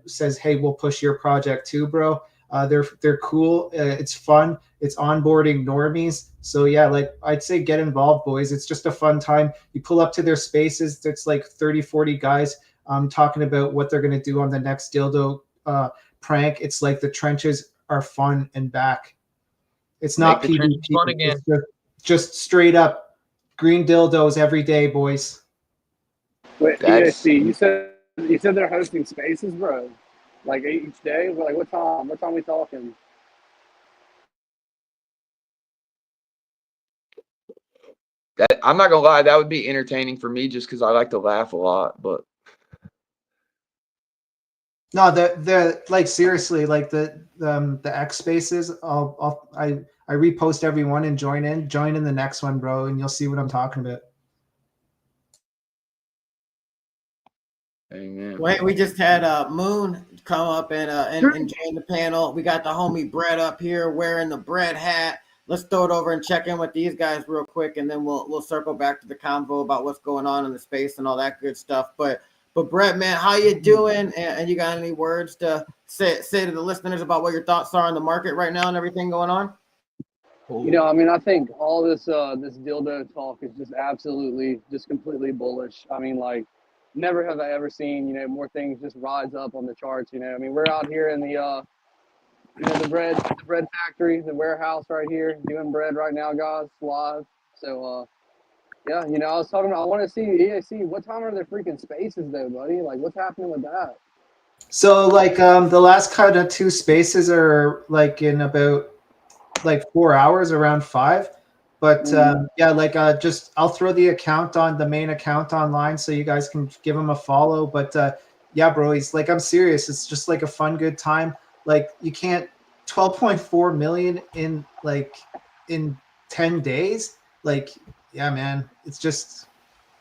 says, hey, we'll push your project too, bro. They're cool. It's fun. It's onboarding normies. So yeah, like I'd say get involved, boys. It's just a fun time. You pull up to their spaces. It's like 30, 40 guys talking about what they're going to do on the next dildo prank. It's like the trenches are fun and back. It's not Make the trenches PvP. fun again. It's just straight up green dildos every day, boys. Wait, That's- ESC, you said they're hosting spaces, bro. Like each day? Like what time? What time we talking? I'm not gonna lie, that would be entertaining for me just because I like to laugh a lot. But No, they're like seriously, like the X spaces. I repost everyone and join in the next one, bro, and you'll see what I'm talking about. amen. Wait, we just had Moon come up and join the panel. We got the homie Brett up here wearing the Brett hat. Let's throw it over and check in with these guys real quick, and then we'll circle back to the convo about what's going on in the space and all that good stuff. But Brett, man, how you doing? And you got any words to say to the listeners about what your thoughts are on the market right now and everything going on? You know, I mean, I think all this this dildo talk is just absolutely, just completely bullish. I mean, like, never have I ever seen, you know, more things just rise up on the charts. You know, I mean, we're out here in the, you know, the bread factory, the warehouse right here, doing bread right now, guys, live. So, yeah, you know, I was talking about, I want to see EAC. What time are their freaking spaces though, buddy? Like, what's happening with that? So like the last kind of two spaces are like in about like 4 hours, around 5. But yeah, like just I'll throw the account on the main account online so you guys can give them a follow. But yeah, bro, he's like, I'm serious. It's just like a fun, good time. Like you can't 12.4 million in 10 days. Like, yeah, man, it's just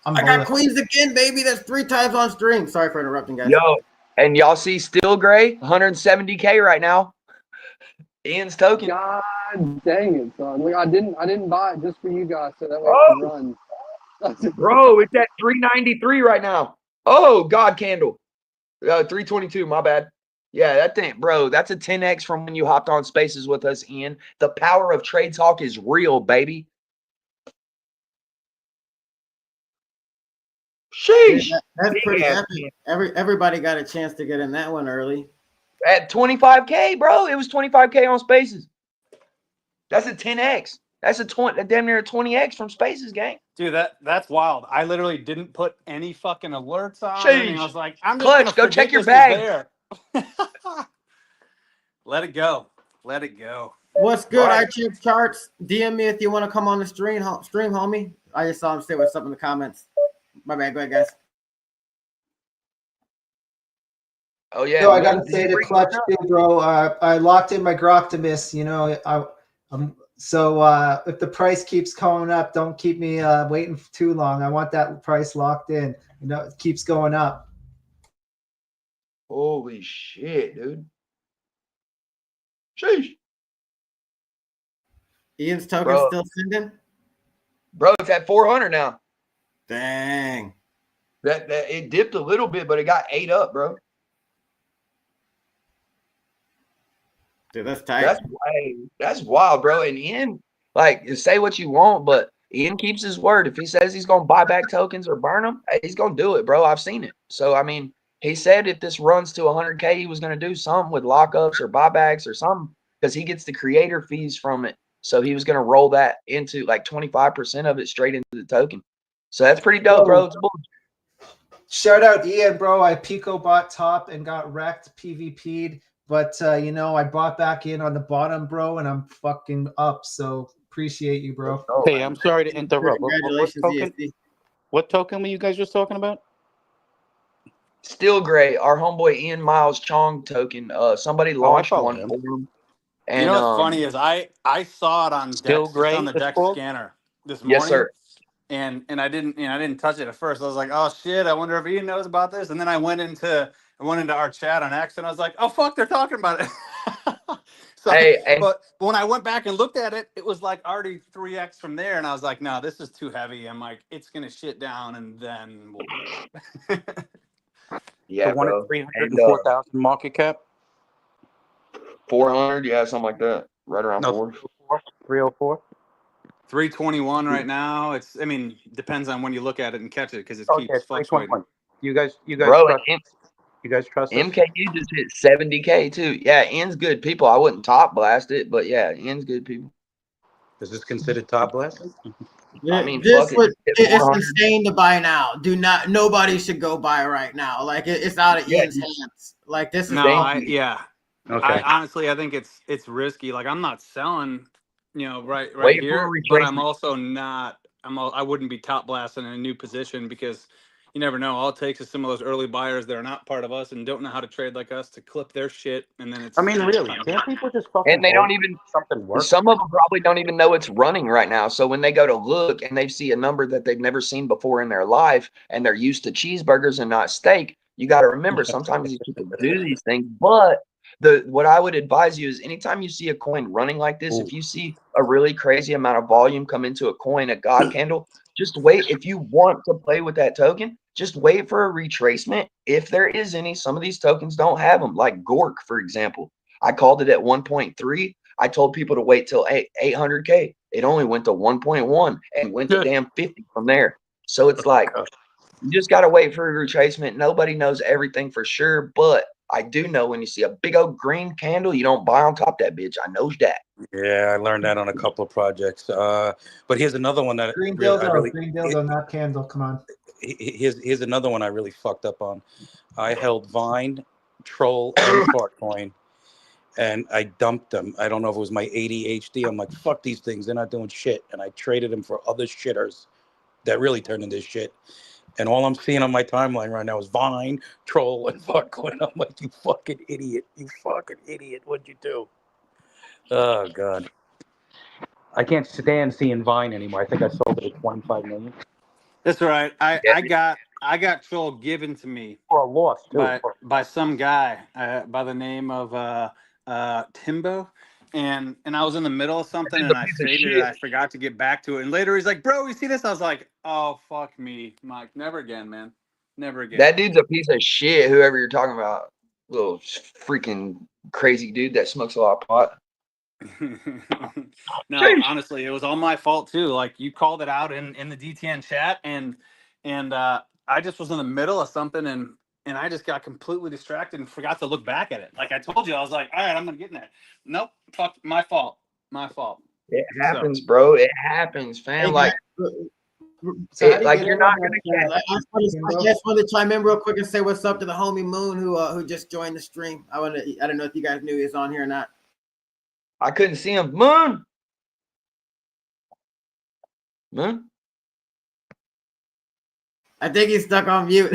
I'm I got bullish. Queens again, baby. That's 3 times on stream. Sorry for interrupting, guys. Yo, and y'all see Still Gray, 170K right now. Ian's token. God dang it, son. Like, I didn't buy it just for you guys so that way I can run. Bro, it's at 393 right now. Oh, God, candle. 322, my bad. Yeah, that thing, bro, that's a 10x from when you hopped on Spaces with us, Ian. The power of Trade Talk is real, baby. Sheesh. That's pretty Yeah. epic. Everybody got a chance to get in that one early. At 25K, bro. It was 25K on Spaces. That's a 10x. That's a damn near a 20x from Spaces, gang. Dude, that's wild. I literally didn't put any fucking alerts on. Sheesh. I was like, I'm just Clutch, gonna go forget check your this was bag. there. Let it go. Let it go. What's good? Right. I check charts. DM me if you want to come on the stream, homie. I just saw him say what's up in the comments. My bad. Go ahead, guys. Oh yeah. So I what gotta did say you the bring clutch up? too, bro. I locked in my Groctimus. You know, if the price keeps going up, don't keep me waiting for too long. I want that price locked in. You know, it keeps going up. Holy shit, dude. Sheesh. Ian's token Bro. still sending. Bro, it's at 400 now. Dang. That it dipped a little bit, but it got 8 up, bro. Dude, that's tight. That's wild, bro. And Ian, like, say what you want, but Ian keeps his word. If he says he's gonna buy back tokens or burn them, he's gonna do it, bro. I've seen it. So I mean, he said if this runs to 100K, he was gonna do something with lockups or buybacks or something because he gets the creator fees from it. So he was gonna roll that into like 25% of it straight into the token. So that's pretty dope, bro. It's bullshit. Shout out Ian, bro. I Pico bought top and got wrecked, PvP'd. But you know, I bought back in on the bottom, bro, and I'm fucking up. So appreciate you, bro. Hey, I'm sorry to interrupt. Congratulations, ESD. What token were you guys just talking about? Still great. Our homeboy Ian Miles Chong token. Somebody launched follow one him. for him. And You know what's funny is I saw it on Still Dex, Gray, just on the it's Dex called? scanner this morning. yes, sir. And I didn't touch it at first. I was like, oh shit, I wonder if Ian knows about this. And then I went into our chat on X and I was like, oh fuck, they're talking about it. So Hey, but when I went back and looked at it, it was like already 3x from there. And I was like, no, this is too heavy. I'm like, it's gonna shit down and then we'll yeah, The one bro. at 304,000 market cap? 400, yeah, something like that. Right around No, 4. 304. 321 right now. It's, I mean, depends on when you look at it and catch it because it Oh, keeps yeah, fluctuating. 321. You guys Bro, trust? You guys trust us? MKU just hit 70K too. Yeah, Ian's good people. I wouldn't top blast it, but yeah, Ian's good people. Is this considered top blast? I mean, This fuck it. would Hit it's 400. insane to buy now. Nobody should go buy right now. Like it's out of Yeah, Ian's hands. Like this is No, Thank you. Okay. I honestly, I think it's risky. Like I'm not selling, right Wait for here, a but I'm retracement. also not. I wouldn't be top blasting in a new position because you never know. All it takes is some of those early buyers that are not part of us and don't know how to trade like us to clip their shit, and then it's. I mean, really, can't people just fucking And they don't hold even, something works? some of them probably don't even know it's running right now. So when they go to look and they see a number that they've never seen before in their life and they're used to cheeseburgers and not steak, you got to remember sometimes these people do these things. But what I would advise you is anytime you see a coin running like this, if you see a really crazy amount of volume come into a coin, a God candle, just wait. If you want to play with that token, just wait for a retracement. If there is any, some of these tokens don't have them, like Gork, for example. I called it at 1.3. I told people to wait till 800K. It only went to 1.1 and went to damn 50 from there. So it's like, you just got to wait for a retracement. Nobody knows everything for sure, but I do know when you see a big old green candle, you don't buy on top of that bitch. I knows that. Yeah, I learned that on a couple of projects. But here's another one that Green really, dildo, not candle. Come on. here's another one I really fucked up on. I held Vine, Troll, and Fartcoin, and I dumped them. I don't know if it was my ADHD. I'm like, fuck these things. They're not doing shit. And I traded them for other shitters that really turned into shit. And all I'm seeing on my timeline right now is Vine, Troll, and Fartcoin. I'm like, you fucking idiot. You fucking idiot. What'd you do? Oh, God. I can't stand seeing Vine anymore. I think I sold it at 25 million. That's right. I got Troll given to me For a loss, too. by some guy by the name of Timbo. And I was in the middle of something and I faded it. I forgot to get back to it. And later he's like, bro, you see this? I was like, oh, fuck me, Mike. Never again, man. Never again. That dude's a piece of shit, whoever you're talking about. Little freaking crazy dude that smokes a lot of pot. No, honestly, it was all my fault too. Like you called it out in the DTN chat and I just was in the middle of something and I just got completely distracted and forgot to look back at it. Like I told you, I was like, all right, I'm gonna get in there. Nope, fuck, my fault. It happens, bro. It happens, fam. Like, like you're not gonna catch. I just wanted to chime in real quick and say what's up to the homie Moon who just joined the stream. I don't know if you guys knew he was on here or not. I couldn't see him. Moon. Moon. I think he's stuck on mute.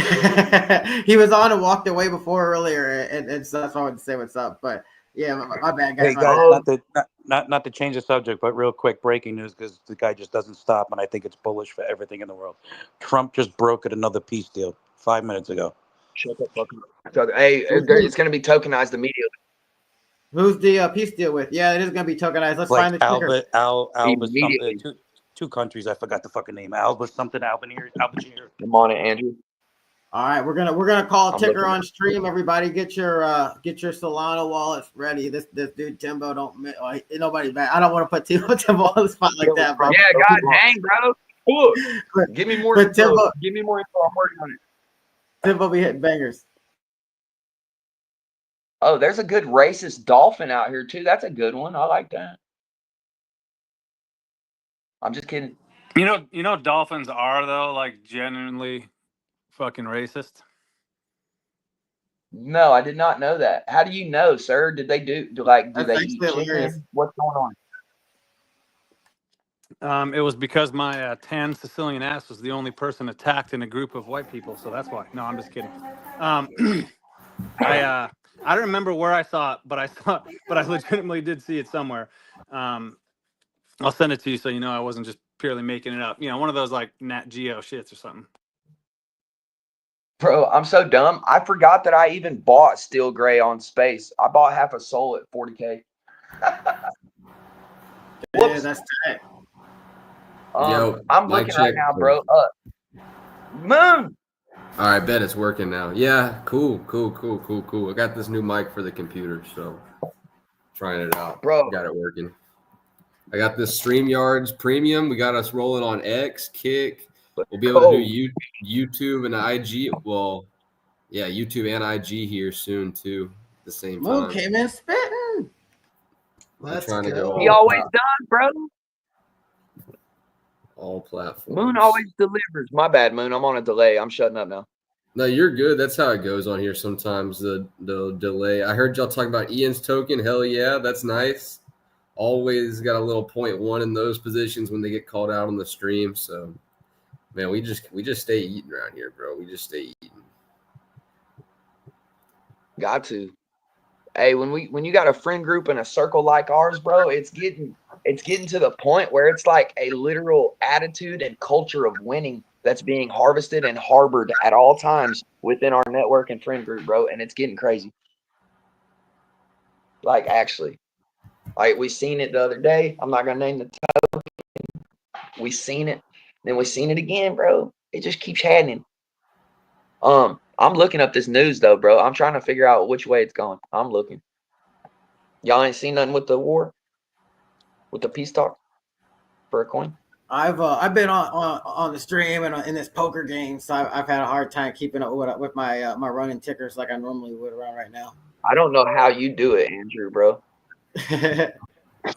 He was on and walked away before earlier, and so that's why I wanted to say what's up. But yeah, my bad, guys. Hey My guys, bad. not to change the subject, but real quick, breaking news because the guy just doesn't stop, and I think it's bullish for everything in the world. Trump just brokered another peace deal 5 minutes ago. Shut the fuck up. Hey, it's going to be tokenized immediately. Who's the peace deal with? Yeah, it is gonna be tokenized. Let's Like find the ticker. Alba something. Immediately. Two countries. I forgot the fucking name. Alba something. Albanese. Come on it, Andrew. All right, we're gonna call I'm ticker looking on stream. Everybody, get your Solana wallets ready. This dude Timbo nobody bad. I don't want to put Timbo on the spot like that, bro. Yeah, God dang, bro. Cool. Give me more But info. Timbo, Give me more info. I'm working on it. Timbo be hitting bangers. Oh, there's a good racist dolphin out here too. That's a good one. I like that. I'm just kidding. You know, dolphins are though like genuinely fucking racist. No, I did not know that. How do you know, sir? Did they do they That's eat actually hilarious. chicken? What's going on? It was because my tan Sicilian ass was the only person attacked in a group of white people, so that's why. No, I'm just kidding. I don't remember where I saw it, but I legitimately did see it somewhere. I'll send it to you so you know I wasn't just purely making it up. You know, one of those like Nat Geo shits or something. Bro, I'm so dumb. I forgot that I even bought Steel Gray on Space. I bought half a soul at 40K. Yeah, that's tight. Yo, I'm mic looking right check. now, bro. Moon. All right, bet it's working now. Yeah, cool. I got this new mic for the computer, so trying it out. Bro. Got it working. I got this StreamYards Premium. We got us rolling on X, Kick. We'll be able to do YouTube and IG. Well, yeah, YouTube and IG here soon too. At the same time. Moon came in spitting. Let's go. He always does, bro. All platforms. Moon always delivers. My bad, Moon. I'm on a delay. I'm shutting up now. No, you're good. That's how it goes on here sometimes, the delay. I heard y'all talking about Ian's token. Hell yeah, that's nice. Always got a little 0.1 in those positions when they get called out on the stream. So, man, we just stay eating around here, bro. We just stay eating. Got to. Hey, when you got a friend group in a circle like ours, bro, it's getting to the point where it's like a literal attitude and culture of winning that's being harvested and harbored at all times within our network and friend group, bro. And it's getting crazy. Like, actually. Like, we seen it the other day. I'm not going to name the token. We seen it. Then we seen it again, bro. It just keeps happening. I'm looking up this news, though, bro. I'm trying to figure out which way it's going. I'm looking. Y'all ain't seen nothing with the war? With the peace talk? For a coin? I've been on the stream and in this poker game, so I've had a hard time keeping up with my my running tickers like I normally would around right now. I don't know how you do it, Andrew, bro.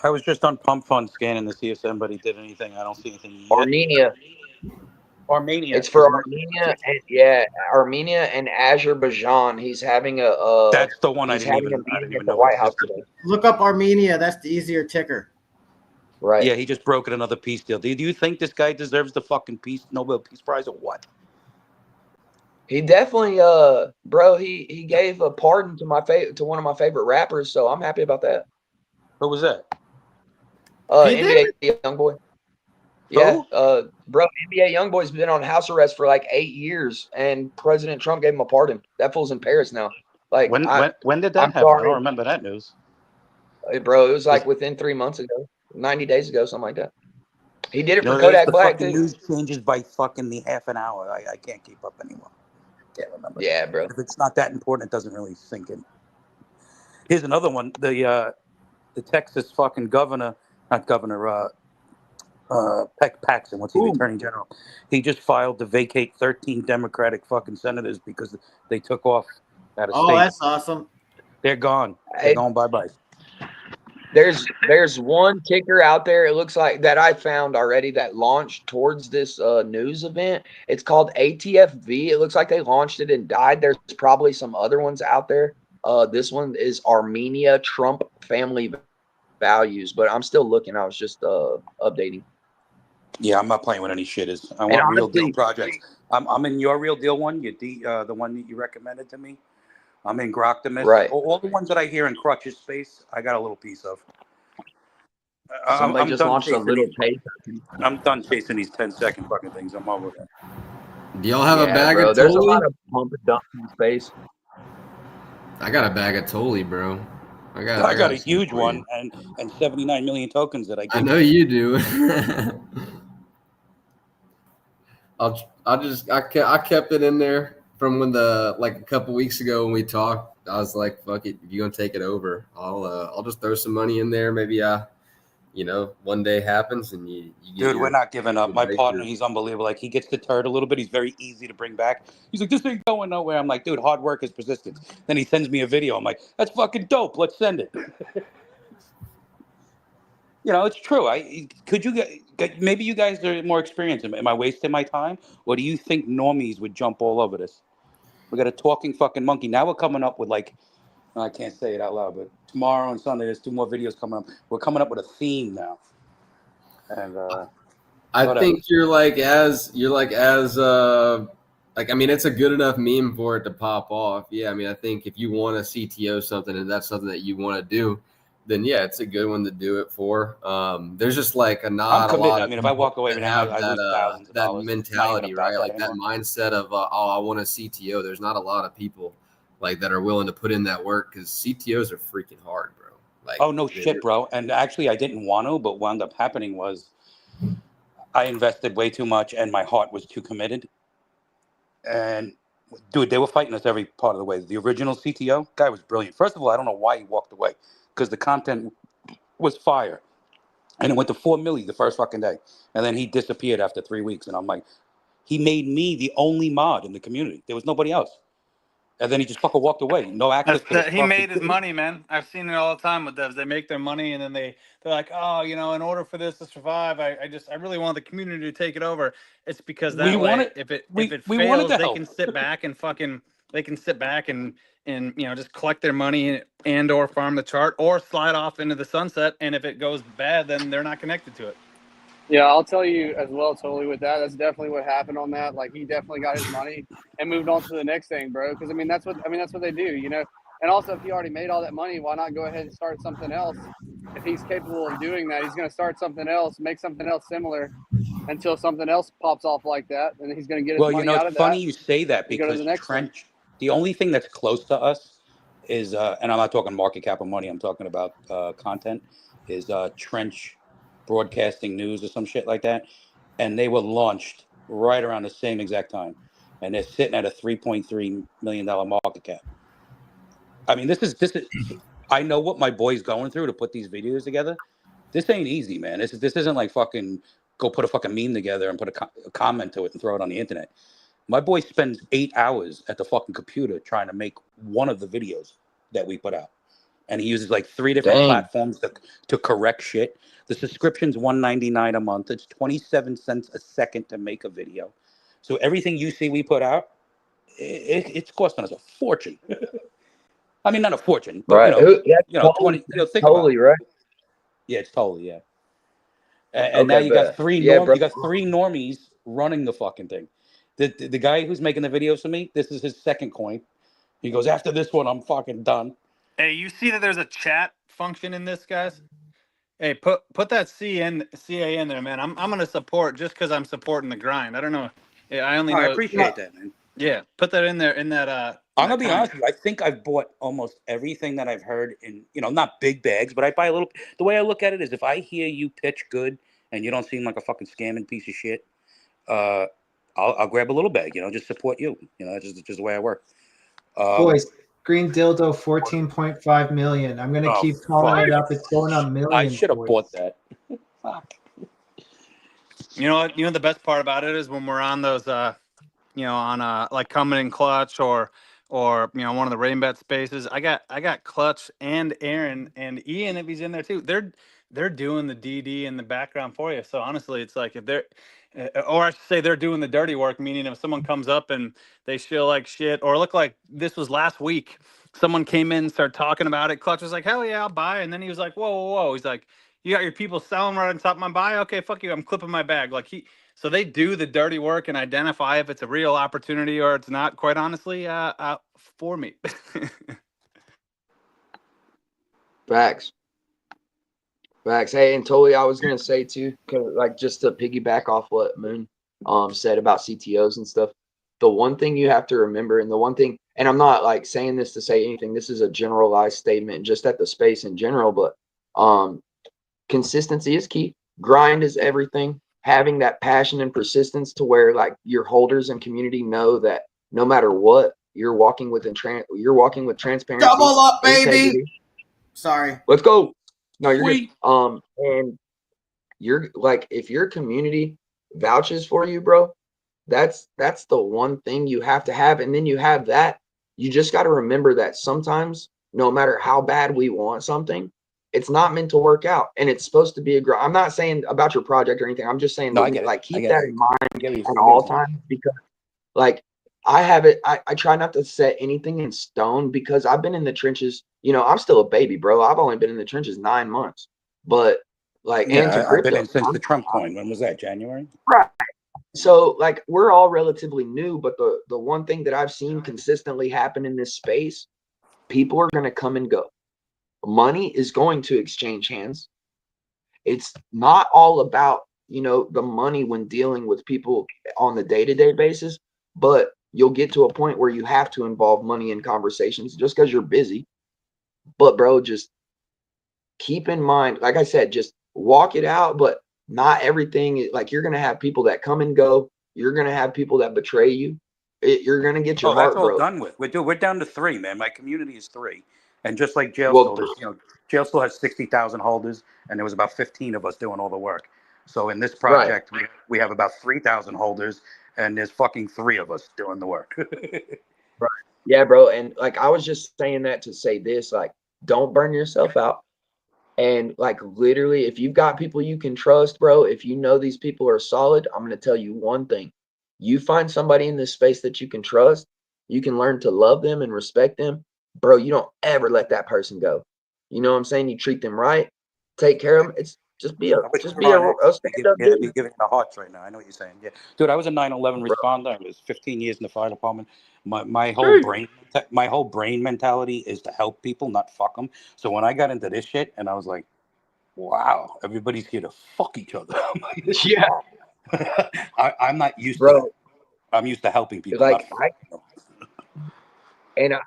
I was just on Pump Fund scanning to see if somebody did anything. I don't see anything yet. Armenia. It's for Armenia, and Armenia and Azerbaijan. He's having a. That's the one I didn't even know. White House today. Look up Armenia. That's the easier ticker. Right. Yeah, he just broke another peace deal. Do you think this guy deserves the fucking Nobel Peace Prize or what? He definitely, bro. He gave a pardon to one of my favorite rappers, so I'm happy about that. Who was that? NBA YoungBoy. Yeah, bro. NBA YoungBoy's been on house arrest for like 8 years, and President Trump gave him a pardon. That fool's in Paris now. Like, when did that happen? Sorry. I don't remember that news. Bro, it was like within 3 months ago, 90 days ago, something like that. He did it for Kodak Kodak the Black. fucking news changes by fucking the half an hour. I can't keep up anymore. Can't remember. Yeah, bro. If it's not that important, it doesn't really sink in. Here's another one. The Texas fucking governor, not governor, Paxton, what's he, the attorney general? He just filed to vacate 13 Democratic fucking senators because they took off out of state. Oh, that's awesome. They're gone. They're going bye-bye. There's one ticker out there, it looks like, that I found already that launched towards this news event. It's called ATFV. It looks like they launched it and died. There's probably some other ones out there. This one is Armenia Trump Family values, but I'm still looking. I was just updating. Yeah, I'm not playing with any shitters. I And want real deal honestly, projects. I'm in your real deal one. The one that you recommended to me. I'm in Groctimus. right. All the ones that I hear in Crutch's space, I got a little piece of. Somebody I'm just done launched a chasing little these. pay. I'm done chasing these 10-second fucking things. I'm over that. Do y'all have a Yeah, bag bro. of There's a Tolly? lot of pump and dump in space. I got a bag of Tolly, bro. I got I got a some huge for you. one and 79 million tokens that I I gave know you. you do. I kept it in there from when a couple weeks ago when we talked. I was like, fuck it, if you're gonna take it over, I'll just throw some money in there. Maybe one day happens and you get Dude, we're not giving up. My partner, your he's unbelievable. Like, he gets deterred a little bit. He's very easy to bring back. He's like, this ain't going nowhere. I'm like, dude, hard work is persistence. Then he sends me a video. I'm like, that's fucking dope. Let's send it. It's true. Maybe you guys are more experienced. Am I wasting my time? Or do you think normies would jump all over this? We got a talking fucking monkey. Now we're coming up with I can't say it out loud, but tomorrow and Sunday, there's 2 more videos coming up. We're coming up with a theme now. And, I whatever. think I mean, it's a good enough meme for it to pop off. Yeah, I mean, I think if you want to CTO something and that's something that you want to do, then yeah, it's a good one to do it for. There's just like I'm not a committed. lot I of mean, if I people walk away that with him, have I lose thousands of that dollars. It's not even mentality, about right? that Like that anymore. mindset of I want a CTO. There's not a lot of people like that are willing to put in that work because CTOs are freaking hard, bro. Like, Oh, no shit, bro. And actually, I didn't want to, but what wound up happening was I invested way too much and my heart was too committed. And, dude, they were fighting us every part of the way. The original CTO guy was brilliant. First of all, I don't know why he walked away because the content was fire. And it went to 4 million the first fucking day. And then he disappeared after 3 weeks. And I'm like, he made me the only mod in the community. There was nobody else. And then he just fucking walked away. No access to the He fucking made his money, man. I've seen it all the time with devs. They make their money and then they're like, oh, in order for this to survive, I really want the community to take it over. It's because We that way, wanted if it we wanted fails, to they help. can sit back and just collect their money and or farm the chart or slide off into the sunset. And if it goes bad, then they're not connected to it. Yeah, I'll tell you as well, totally with that. That's definitely what happened on that. Like, he definitely got his money and moved on to the next thing, bro. Because that's what they do. And also, if he already made all that money, why not go ahead and start something else? If he's capable of doing that, he's going to start something else, make something else similar, until something else pops off like that, and he's going to get his Well, money out it's of funny that you say that and go to because the next one. Trench, the only thing that's close to us is, and I'm not talking market cap or money, I'm talking about content, is Trench Broadcasting News or some shit like that. And they were launched right around the same exact time. And they're sitting at a $3.3 million market cap. I mean, this is, I know what my boy's going through to put these videos together. This ain't easy, man. This isn't like fucking go put a fucking meme together and put a comment to it and throw it on the internet. My boy spends 8 hours at the fucking computer trying to make one of the videos that we put out. And he uses like 3 different Dang. platforms to correct shit. The subscription's $1.99 a month. It's 27 cents a second to make a video. So everything you see we put out, it's costing us a fortune. I mean, not a fortune, but Right. That's 20. Think about totally it. right. Yeah, it's totally, yeah. And now Okay, you got bet. three Yeah, bro. you got 3 normies running the fucking thing. The guy who's making the videos for me, this is his second coin. He goes, after this one, I'm fucking done. Hey, you see that there's a chat function in this, guys? Hey, put that CA in there, man. I'm gonna support just because I'm supporting the grind. I don't know. Yeah, I only know. I appreciate that, man. Yeah, put that in there in that. I'm gonna be honest with you. I think I've bought almost everything that I've heard in, not big bags, but I buy a little. The way I look at it is, if I hear you pitch good and you don't seem like a fucking scamming piece of shit, I'll grab a little bag. Just support you. That's just the way I work. Boys, Green Dildo 14.5 million. I'm gonna keep calling it up. It's going up millions. I should have boys. bought that. Fuck. You know what? The best part about it is when we're on those, on like coming in clutch or one of the rain bet spaces. I got Clutch and Aaron and Ian if he's in there too. They're doing the DD in the background for you. So honestly, it's like if they're, or I should say they're doing the dirty work. Meaning if someone comes up and they feel like shit or look like this was last week, someone came in and started talking about it. Clutch was like, hell yeah, I'll buy. And then he was like, whoa, whoa, whoa. He's like, you got your people selling right on top of my buy? Okay, fuck you. I'm clipping my bag. Like so they do the dirty work and identify if it's a real opportunity or it's not, quite honestly, for me. Facts. Facts. Hey, and totally, I was gonna say too, 'cause, like, just to piggyback off what Moon said about CTOs and stuff. The one thing you have to remember, and the one thing, and I'm not like saying this to say anything. This is a generalized statement, just at the space in general. But consistency is key. Grind is everything. Having that passion and persistence to where like your holders and community know that no matter what, you're walking with transparency. Double up, baby. integrity. Sorry. Let's go. No, you're good. And you're like, if your community vouches for you, bro, that's the one thing you have to have. And then you have that. You just got to remember that sometimes, no matter how bad we want something, it's not meant to work out, and it's supposed to be a grind. I'm not saying about your project or anything. I'm just saying, like, keep that in mind at all times, because, like, I have it. I try not to set anything in stone, because I've been in the trenches. You know, I'm still a baby, bro. I've only been in the trenches 9 months, but like, Yeah, I've been in since the Trump coin. When was that? January? Right. So like, we're all relatively new, but the one thing that I've seen consistently happen in this space, people are going to come and go. Money is going to exchange hands. It's not all about, you know, the money when dealing with people on the day-to-day basis, but you'll get to a point where you have to involve money in conversations just because you're busy. But bro, just keep in mind, like I said, just walk it out, but not everything. Like, you're going to have people that come and go. You're going to have people that betray you. You're going to get your heart that's all broke. done with. We're down to 3, man. My community is 3. And just like Jail Still, you know, Jail Still has 60,000 holders, and there was about 15 of us doing all the work. So in this project, we have about 3,000 holders, and there's fucking 3 of us doing the work. Right. Yeah, bro. And like, I was just saying that to say this, like, don't burn yourself out. And like, literally, if you've got people you can trust, bro, if you know these people are solid, I'm going to tell you one thing. You find somebody in this space that you can trust, you can learn to love them and respect them, bro. You don't ever let that person go. You know what I'm saying? You treat them right, take care of them. It's just be a stand-up dude. Be giving the hearts right now. I know what you're saying. Yeah, dude, I was a 9/11 responder. I was 15 years in the fire department. My whole brain mentality is to help people, not fuck them. So when I got into this shit, and I was like, wow, everybody's here to fuck each other. Yeah. I'm not used to that. I'm used to helping people. Like,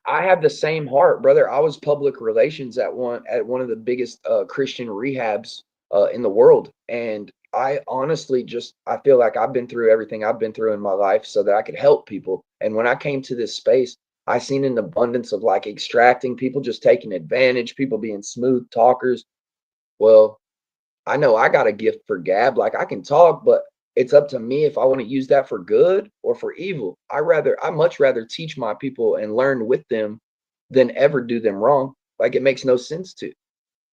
I have the same heart, brother. I was public relations at one of the biggest Christian rehabs in the world, and I honestly I feel like I've been through everything I've been through in my life so that I could help people. And when I came to this space, I seen an abundance of like extracting, people just taking advantage, people being smooth talkers. Well, I know I got a gift for gab. Like, I can talk, but it's up to me if I want to use that for good or for evil. I much rather teach my people and learn with them than ever do them wrong. Like, it makes no sense to.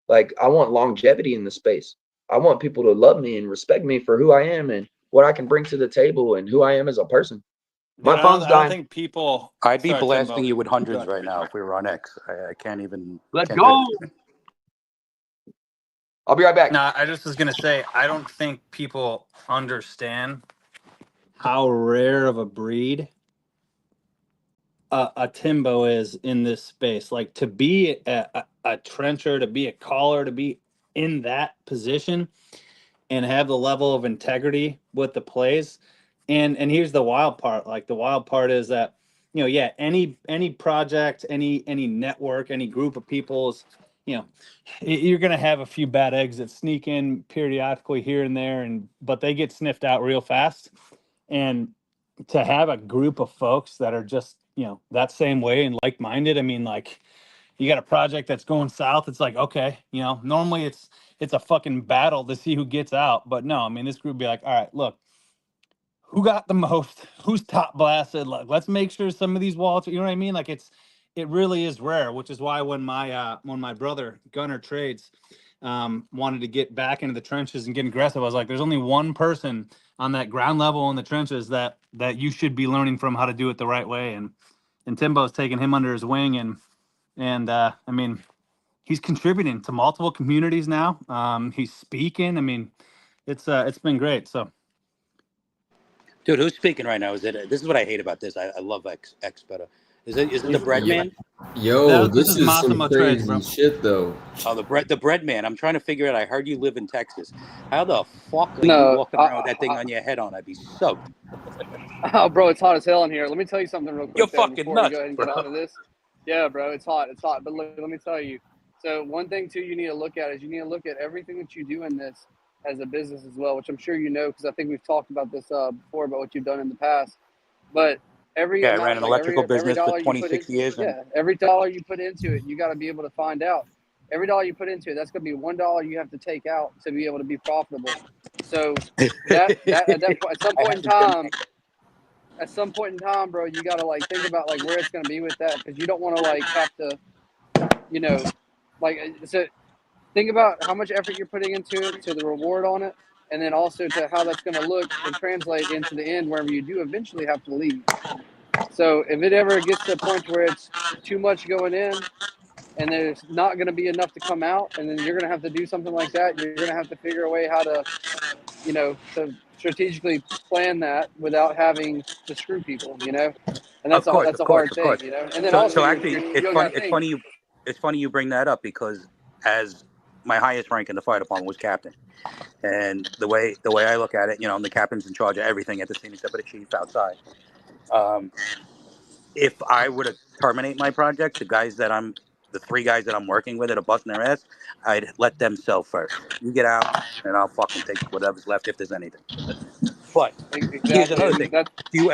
Like, I want longevity in the space. I want people to love me and respect me for who I am and what I can bring to the table and who I am as a person. My phone's dying. I don't think people. I'd be blasting you with hundreds right now if we were on X. I can't even. Let's go. I'll be right back. No, I just was gonna say, I don't think people understand how rare of a breed a Timbo is in this space. Like, to be a trencher, to be a caller, to be in that position and have the level of integrity with the plays. And here's the wild part. Like, the wild part is that, you know, yeah, any project, any network, any group of people's, you know, you're going to have a few bad eggs that sneak in periodically here and there, but they get sniffed out real fast. And to have a group of folks that are just, you know, that same way and like-minded, I mean, like, you got a project that's going south, it's like, okay, you know, normally it's a fucking battle to see who gets out. But no, I mean, this group be like, all right, look, who got the most, who's top blasted, like, let's make sure some of these wallets, you know what I mean? Like, it really is rare, which is why when my brother Gunner Trades wanted to get back into the trenches and get aggressive, I was like, there's only one person on that ground level in the trenches that you should be learning from how to do it the right way. And Timbo's taking him under his wing, and And I mean, he's contributing to multiple communities now. He's speaking. I mean, it's been great. So Dude, who's speaking right now? Is it? This is what I hate about this. I love X better. Is it the bread man? Yo, this this is is some Massimo Trades, crazy bro. shit though. Oh, the bread man. I'm trying to figure out. I heard you live in Texas. How the fuck are you No, walking around with that thing on your head on? I'd be soaked. oh, bro, it's hot as hell in here. Let me tell you something real You're quick though fucking before we go nuts, ahead and bro. get onto this. Yeah, bro, it's hot. It's hot. But look, let me tell you. So one thing too you need to look at is you need to look at everything that you do in this as a business as well, which I'm sure you know because I think we've talked about this before about what you've done in the past. But every Yeah, I amount, ran an like electrical every business for dollar you put 26 into years, and yeah, every dollar you put into it, you got to be able to find out. Every dollar you put into it, that's going to be $1 you have to take out to be able to be profitable. So that at that point, I haven't done that. at some point in time, bro, you got to like think about like where it's going to be with that because you don't want to like have to, you know, like so think about how much effort you're putting into it to the reward on it, and then also to how that's going to look and translate into the end wherever you do eventually have to leave. So if it ever gets to a point where it's too much going in and there's not going to be enough to come out, and then you're going to have to do something like that, you're going to have to figure a way how to, to strategically plan that without having to screw people, and Of course, that's of a course, hard of course. thing. And then So also actually, it's you funny. got to It's think. funny you. It's funny you bring that up because as my highest rank in the fire department was captain, and the way I look at it, I'm the captain's in charge of everything at the scene except for the chief outside. Um, if I were to terminate my project, the 3 guys that I'm working with that are busting their ass, I'd let them sell first. You get out, and I'll fucking take whatever's left if there's anything. But here's Exactly, another and thing: do you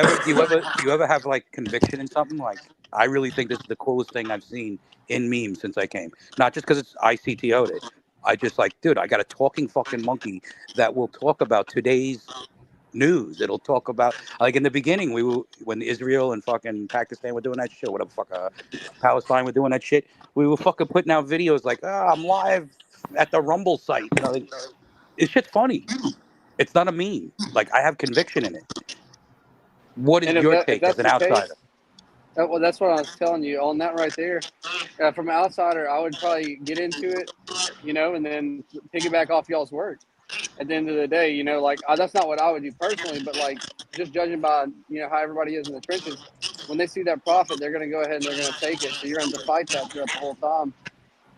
ever have like conviction in something? Like, I really think this is the coolest thing I've seen in memes since I came. Not just because it's ICTO'd it. I just like, dude, I got a talking fucking monkey that will talk about today's news. It'll talk about like in the beginning when Israel and fucking Pakistan were doing that shit, whatever fuck Palestine were doing that shit. We were fucking putting out videos like, I'm live at the Rumble site. Like, it's shit's funny. It's not a meme. Like, I have conviction in it. What is and your if take as that's an the case, outsider? well, that's what I was telling you on that right there. From an outsider, I would probably get into it, and then piggyback off y'all's work. At the end of the day, like that's not what I would do personally, but like just judging by how everybody is in the trenches, when they see that profit, they're going to go ahead and they're going to take it. So you're going to fight that throughout the whole time.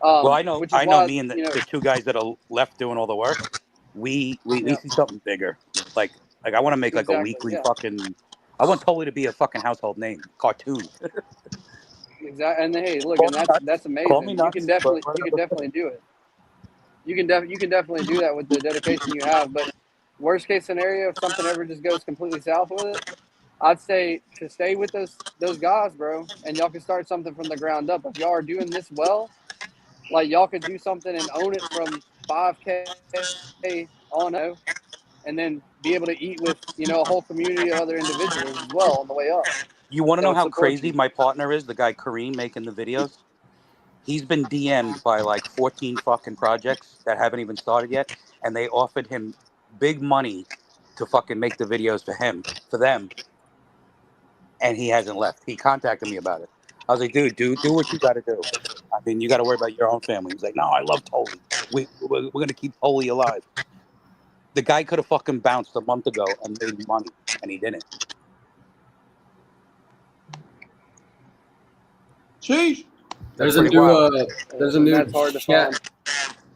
Well, Which is I know why me and the 2 guys that are left doing all the work. We yeah, see something bigger. Like I want to make like a exactly, weekly yeah, fucking. I want Tully to be a fucking household name cartoon. exactly. And hey, look, Call and me that's nuts. Call me amazing. nuts. But You can definitely do it. You can definitely do that with the dedication you have. But worst case scenario, if something ever just goes completely south with it, I'd say to stay with those guys, bro, and y'all can start something from the ground up. If y'all are doing this well, like y'all could do something and own it from 5K on out, and then be able to eat with a whole community of other individuals as well on the way up you want to that know would how support crazy you. my partner is? The guy Kareem making the videos. He's been DM'd by like 14 fucking projects that haven't even started yet, and they offered him big money to fucking make the videos for them, and he hasn't left. He contacted me about it. I was like, dude, do what you got to do. I mean, you got to worry about your own family. He's like, no, I love Tully. We're gonna keep Tully alive. The guy could have fucking bounced a month ago and made money, and he didn't. Sheesh. There's That's a pretty new wild. there's a And new that's hard to chat find.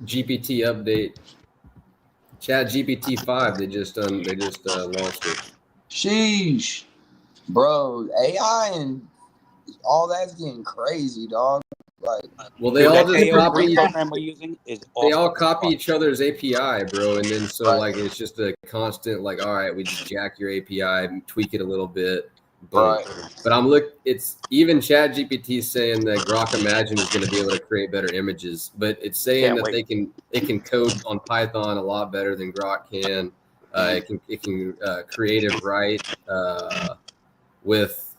GPT update. Chat GPT 5. They just launched it. Sheesh. Bro, AI and all that's getting crazy, dog. Like, Well, they Dude, all that just AO3 copy. program we're using is They awesome. all copy each other's API, bro, and then so Right. like it's just a constant like, all right, we just jack your API, tweak it a little bit, boom. right. But it's even ChatGPT saying that Grok Imagine is going to be able to create better images, but it's saying Can't that wait. it can code on Python a lot better than Grok can. It can creative write with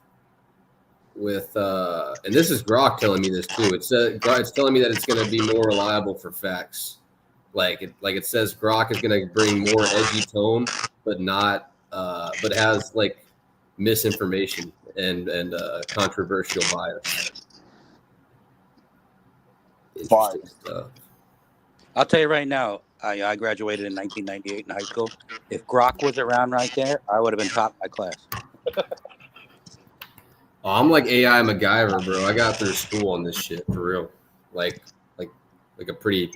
and this is Grok telling me this too. It's telling me that it's going to be more reliable for facts. Like it says Grok is going to bring more edgy tone, but not but has like misinformation and controversial bias. Fire. interesting stuff. I'll tell you right now, I graduated in 1998 in high school. If Grok was around right there, I would have been top of my class. Oh, I'm like AI MacGyver, bro. I got through school on this shit for real. Like a pretty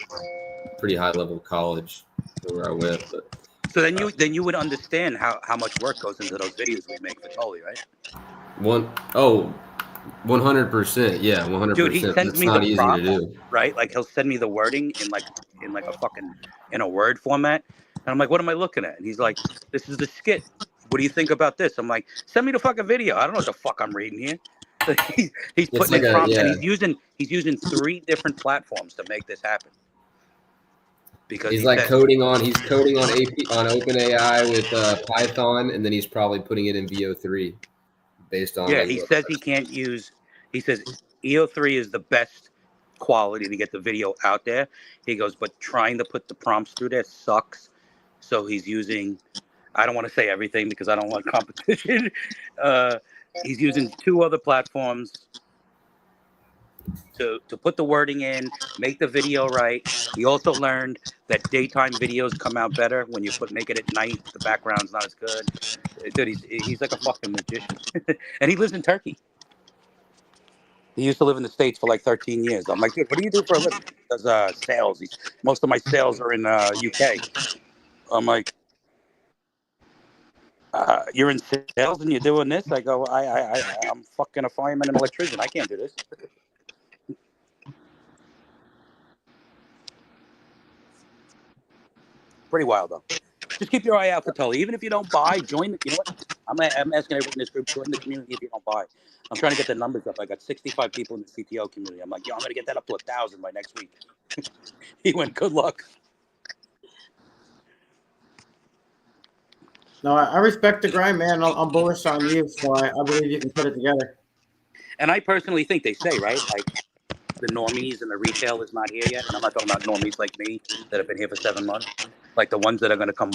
high level college where I went. But So then you would understand how much work goes into those videos we make for Tully, right? 100%. Yeah, 100%. Dude, he sends That's me not the easy prompt, to do. right? Like he'll send me the wording in a fucking in a Word format, and I'm like, what am I looking at? And he's like, this is the skit. What do you think about this? I'm like, send me the fucking video. I don't know what the fuck I'm reading here. So he's It's putting like in prompts, and yeah. he's using 3 different platforms to make this happen. Because He's he like says, coding on OpenAI with Python, and then he's probably putting it in VO3 based on. yeah, Like, he says he can't use. He says EO3 is the best quality to get the video out there. He goes, but trying to put the prompts through there sucks. So he's using. I don't want to say everything because I don't want competition. He's using 2 other platforms to put the wording in, make the video right. He also learned that daytime videos come out better when you make it at night. The background's not as good. Dude, he's like a fucking magician, and he lives in Turkey. He used to live in the States for like 13 years. I'm like, dude, what do you do for a living? He does sales. Most of my sales are in UK. I'm like, you're in sales and you're doing this? I go, I'm fucking a fireman and electrician. I can't do this. Pretty wild though. Just keep your eye out for Tully. Even if you don't buy, join. You know what? I'm asking everyone in this group, join the community if you don't buy. I'm trying to get the numbers up. I got 65 people in the CTO community. I'm like, yo, I'm gonna get that up to 1,000 by next week. He went, good luck. No, I respect the grind, man. I'm bullish on you, so I believe you can put it together. And I personally think they say, right, like the normies and the retail is not here yet. And I'm not talking about normies like me that have been here for 7 months. Like the ones that are going to come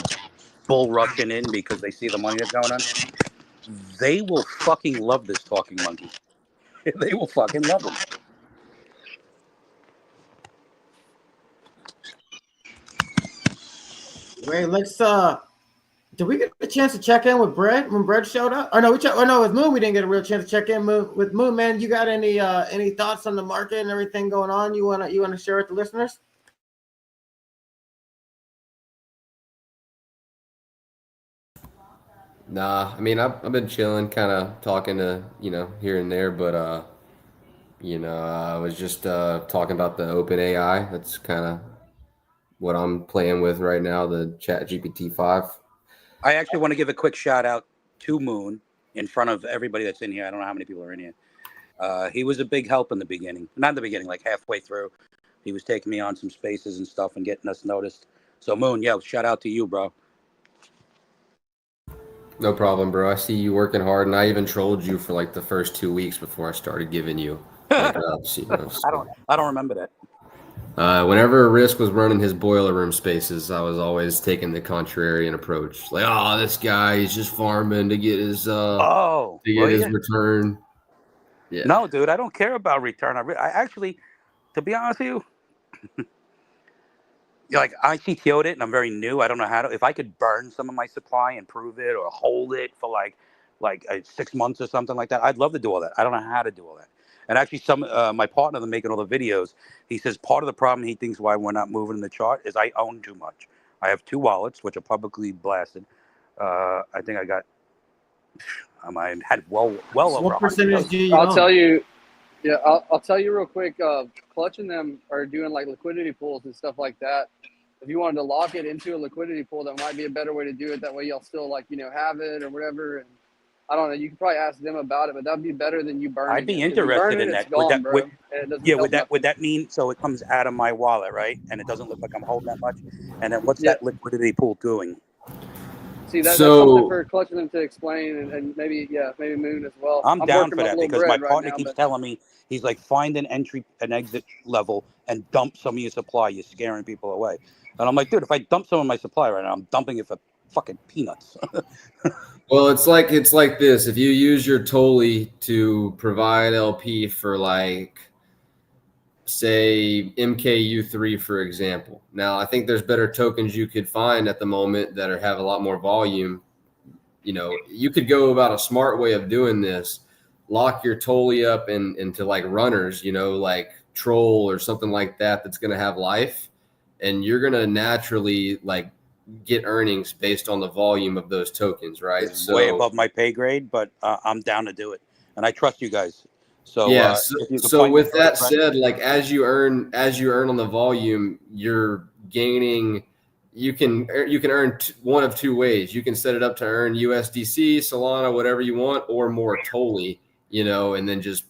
bull rushing in because they see the money that's going on. They will fucking love this talking monkey. They will fucking love him. Wait, let's did we get a chance to check in with Brett when Brett showed up? Or no, with Moon we didn't get a real chance to check in with Moon, man. You got any thoughts on the market and everything going on you wanna share with the listeners? Nah, I mean, I've been chilling, kind of talking to, here and there, but, I was just talking about the OpenAI. That's kind of what I'm playing with right now, the ChatGPT 5. I actually want to give a quick shout out to Moon in front of everybody that's in here. I don't know how many people are in here. He was a big help in the beginning. Not in the beginning, like halfway through. He was taking me on some spaces and stuff and getting us noticed. So, Moon, yeah, shout out to you, bro. No problem, bro. I see you working hard, and I even trolled you for like the first 2 weeks before I started giving you ups, so. I don't remember that. Whenever Risk was running his boiler room spaces, I was always taking the contrarian approach. Like, oh, this guy, he's just farming to get his return. Yeah. No, dude, I don't care about return. I actually, to be honest with you, like I CTO'd it and I'm very new. I don't know how to. If I could burn some of my supply and prove it or hold it for like 6 months or something like that, I'd love to do all that. I don't know how to do all that. And actually, my partner that's making all the videos, he says part of the problem he thinks why we're not moving in the chart is I own too much. I have 2 wallets which are publicly blasted. I think I had well over. What percentage do you I'll own? tell you. Yeah, I'll tell you real quick. Clutch and them are doing like liquidity pools and stuff like that. If you wanted to lock it into a liquidity pool, that might be a better way to do it. That way, y'all still have it or whatever. And I don't know. You could probably ask them about it, but that'd be better than you burning. I'd be it. interested in that. Gone, would that mean so it comes out of my wallet, right? And it doesn't look like I'm holding that much. And then what's that liquidity pool doing? See, that's something for Clutch and them to explain, and maybe Moon as well. I'm down for that because my partner keeps telling me, he's like, find an exit level and dump some of your supply. You're scaring people away. And I'm like, dude, if I dump some of my supply right now, I'm dumping it for fucking peanuts. Well, it's like this. If you use your Tolly to provide LP for like say MKU3, for example. Now, I think there's better tokens you could find at the moment that have a lot more volume. You know, you could go about a smart way of doing this, lock your Toli up into like runners, you know, like Troll or something like that that's going to have life, and you're going to naturally like get earnings based on the volume of those tokens, right? It's way above my pay grade, but I'm down to do it, and I trust you guys. So yeah. if you could So point me with in the right that said, like as you earn on the volume, you're gaining. You can earn one of two ways. You can set it up to earn USDC, Solana, whatever you want, or more Toli, you know, and then just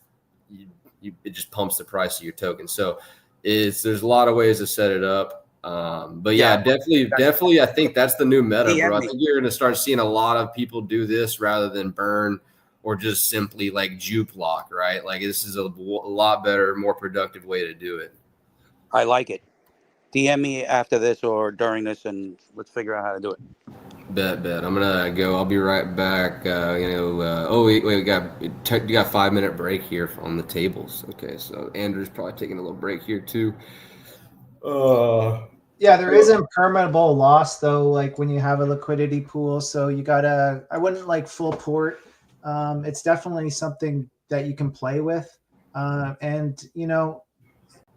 it just pumps the price of your token. So there's a lot of ways to set it up. But yeah, definitely, I think that's the new meta, bro. I think you're going to start seeing a lot of people do this rather than burn or just simply like juke lock, right? Like this is a lot better, more productive way to do it. I like it. DM me after this or during this, and let's figure out how to do it. Bet. I'm gonna go. I'll be right back. Wait, we got you got 5-minute break here on the tables. Okay, so Andrew's probably taking a little break here too. Yeah, there is impermeable loss though, like when you have a liquidity pool. So you gotta. I wouldn't like full port. It's definitely something that you can play with, and you know,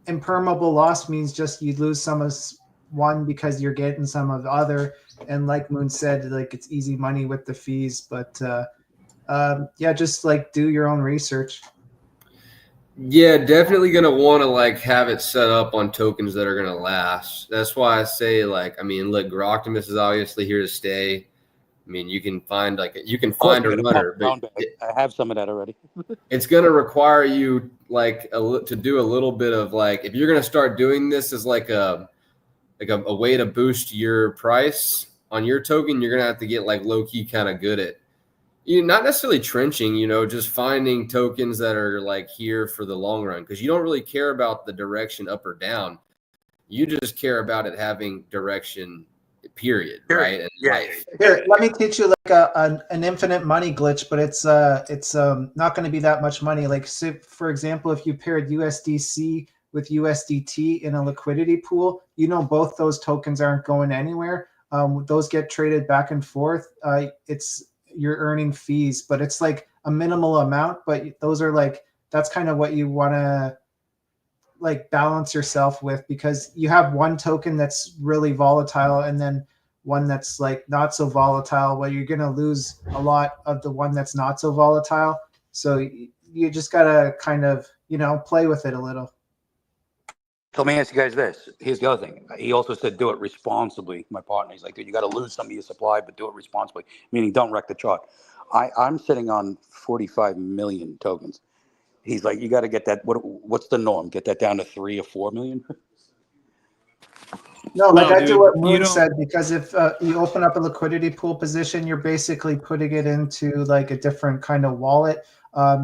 impermeable loss means just you lose some of one because you're getting some of the other. And like Moon said, like it's easy money with the fees, but yeah, just like do your own research. Yeah, definitely gonna want to like have it set up on tokens that are gonna last. That's why I say like, I mean, look, Groctimus is obviously here to stay. I mean, you can find a runner, but I have some of that already. It's going to require you like to do a little bit of like, if you're going to start doing this as like a way to boost your price on your token, you're going to have to get like low key kind of good at not necessarily trenching, you know, just finding tokens that are like here for the long run, because you don't really care about the direction up or down. You just care about it having direction. Period. Right. And Here, let me teach you like an infinite money glitch, but it's not going to be that much money. Like, for example, if you paired USDC with USDT in a liquidity pool, you know both those tokens aren't going anywhere. Those get traded back and forth. You're earning fees, but it's like a minimal amount. But those are like, that's kind of what you want to like balance yourself with, because you have one token that's really volatile and then one that's like not so volatile, where you're going to lose a lot of the one that's not so volatile. So you just got to kind of, you know, play with it a little. So let me ask you guys this. Here's the other thing. He also said do it responsibly. My partner, he's like, dude, you got to lose some of your supply, but do it responsibly, meaning don't wreck the chart. I'm sitting on 45 million tokens. He's like, you got to get that. What's the norm? Get that down to 3 or 4 million? No, like I do what Moon said, because if you open up a liquidity pool position, you're basically putting it into like a different kind of wallet.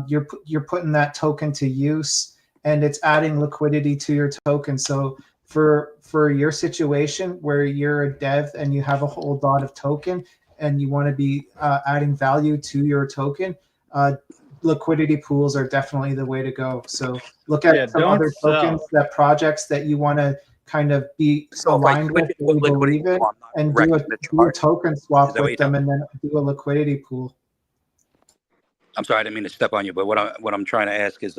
You're putting that token to use, and it's adding liquidity to your token. So for your situation where you're a dev and you have a whole lot of token and you want to be adding value to your token, liquidity pools are definitely the way to go. So look at some other tokens, that projects that you want to kind of be aligned with, believe in, and do a token swap with them, and then do a liquidity pool. I'm sorry, I didn't mean to step on you, but what I'm trying to ask is,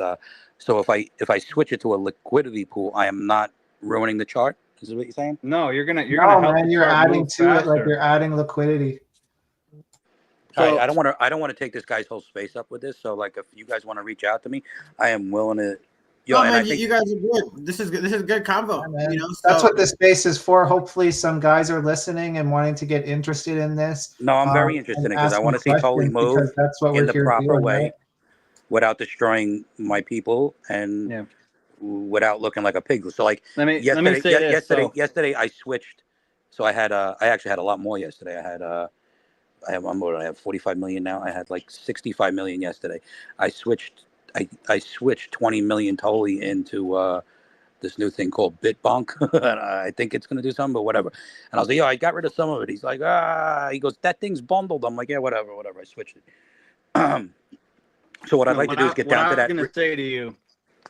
so if I switch it to a liquidity pool, I am not ruining the chart. Is that what you're saying? No, you're gonna you're adding to it, like you're adding liquidity. So, I don't want to take this guy's whole space up with this. So, like, if you guys want to reach out to me, I am willing to. You guys are good. This is good. This is good convo. Yeah, you know, that's what this space is for. Hopefully, some guys are listening and wanting to get interested in this. No, I'm very interested in it because I want to see Toli move in the proper way, right? Without destroying my people and without looking like a pig. So, like, yesterday I switched. So I actually had a lot more yesterday. I have 45 million now. I had like 65 million yesterday. I switched 20 million Toli into this new thing called Bitbonk. And I think it's going to do something, but whatever. And I was like, I got rid of some of it. He's like, he goes, that thing's bundled. I'm like, yeah, whatever. I switched it. So what I'd like to do is get down to that. What I was going to say to you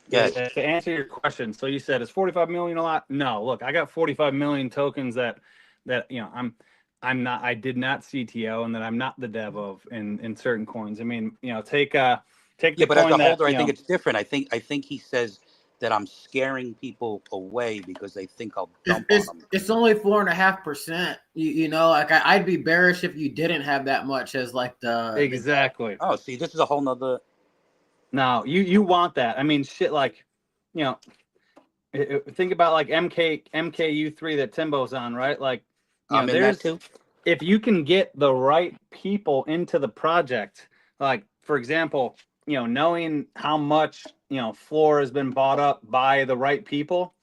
Yeah. To answer your question, so you said is 45 million a lot? No, look, I got 45 million tokens that I did not CTO and that I'm not the dev of in certain coins. I mean, take the Yeah, but as coin a that holder, I think it's different. I think he says that I'm scaring people away because they think I'll dump on them. It's only 4.5%. You know, like I'd be bearish if you didn't have that much as like the exactly. Oh, see, this is a whole nother. No, you want that. I mean, shit, like, think about like MKU3 that Timbo's on, right? Like, I'm in that too. If you can get the right people into the project, like for example, knowing how much floor has been bought up by the right people,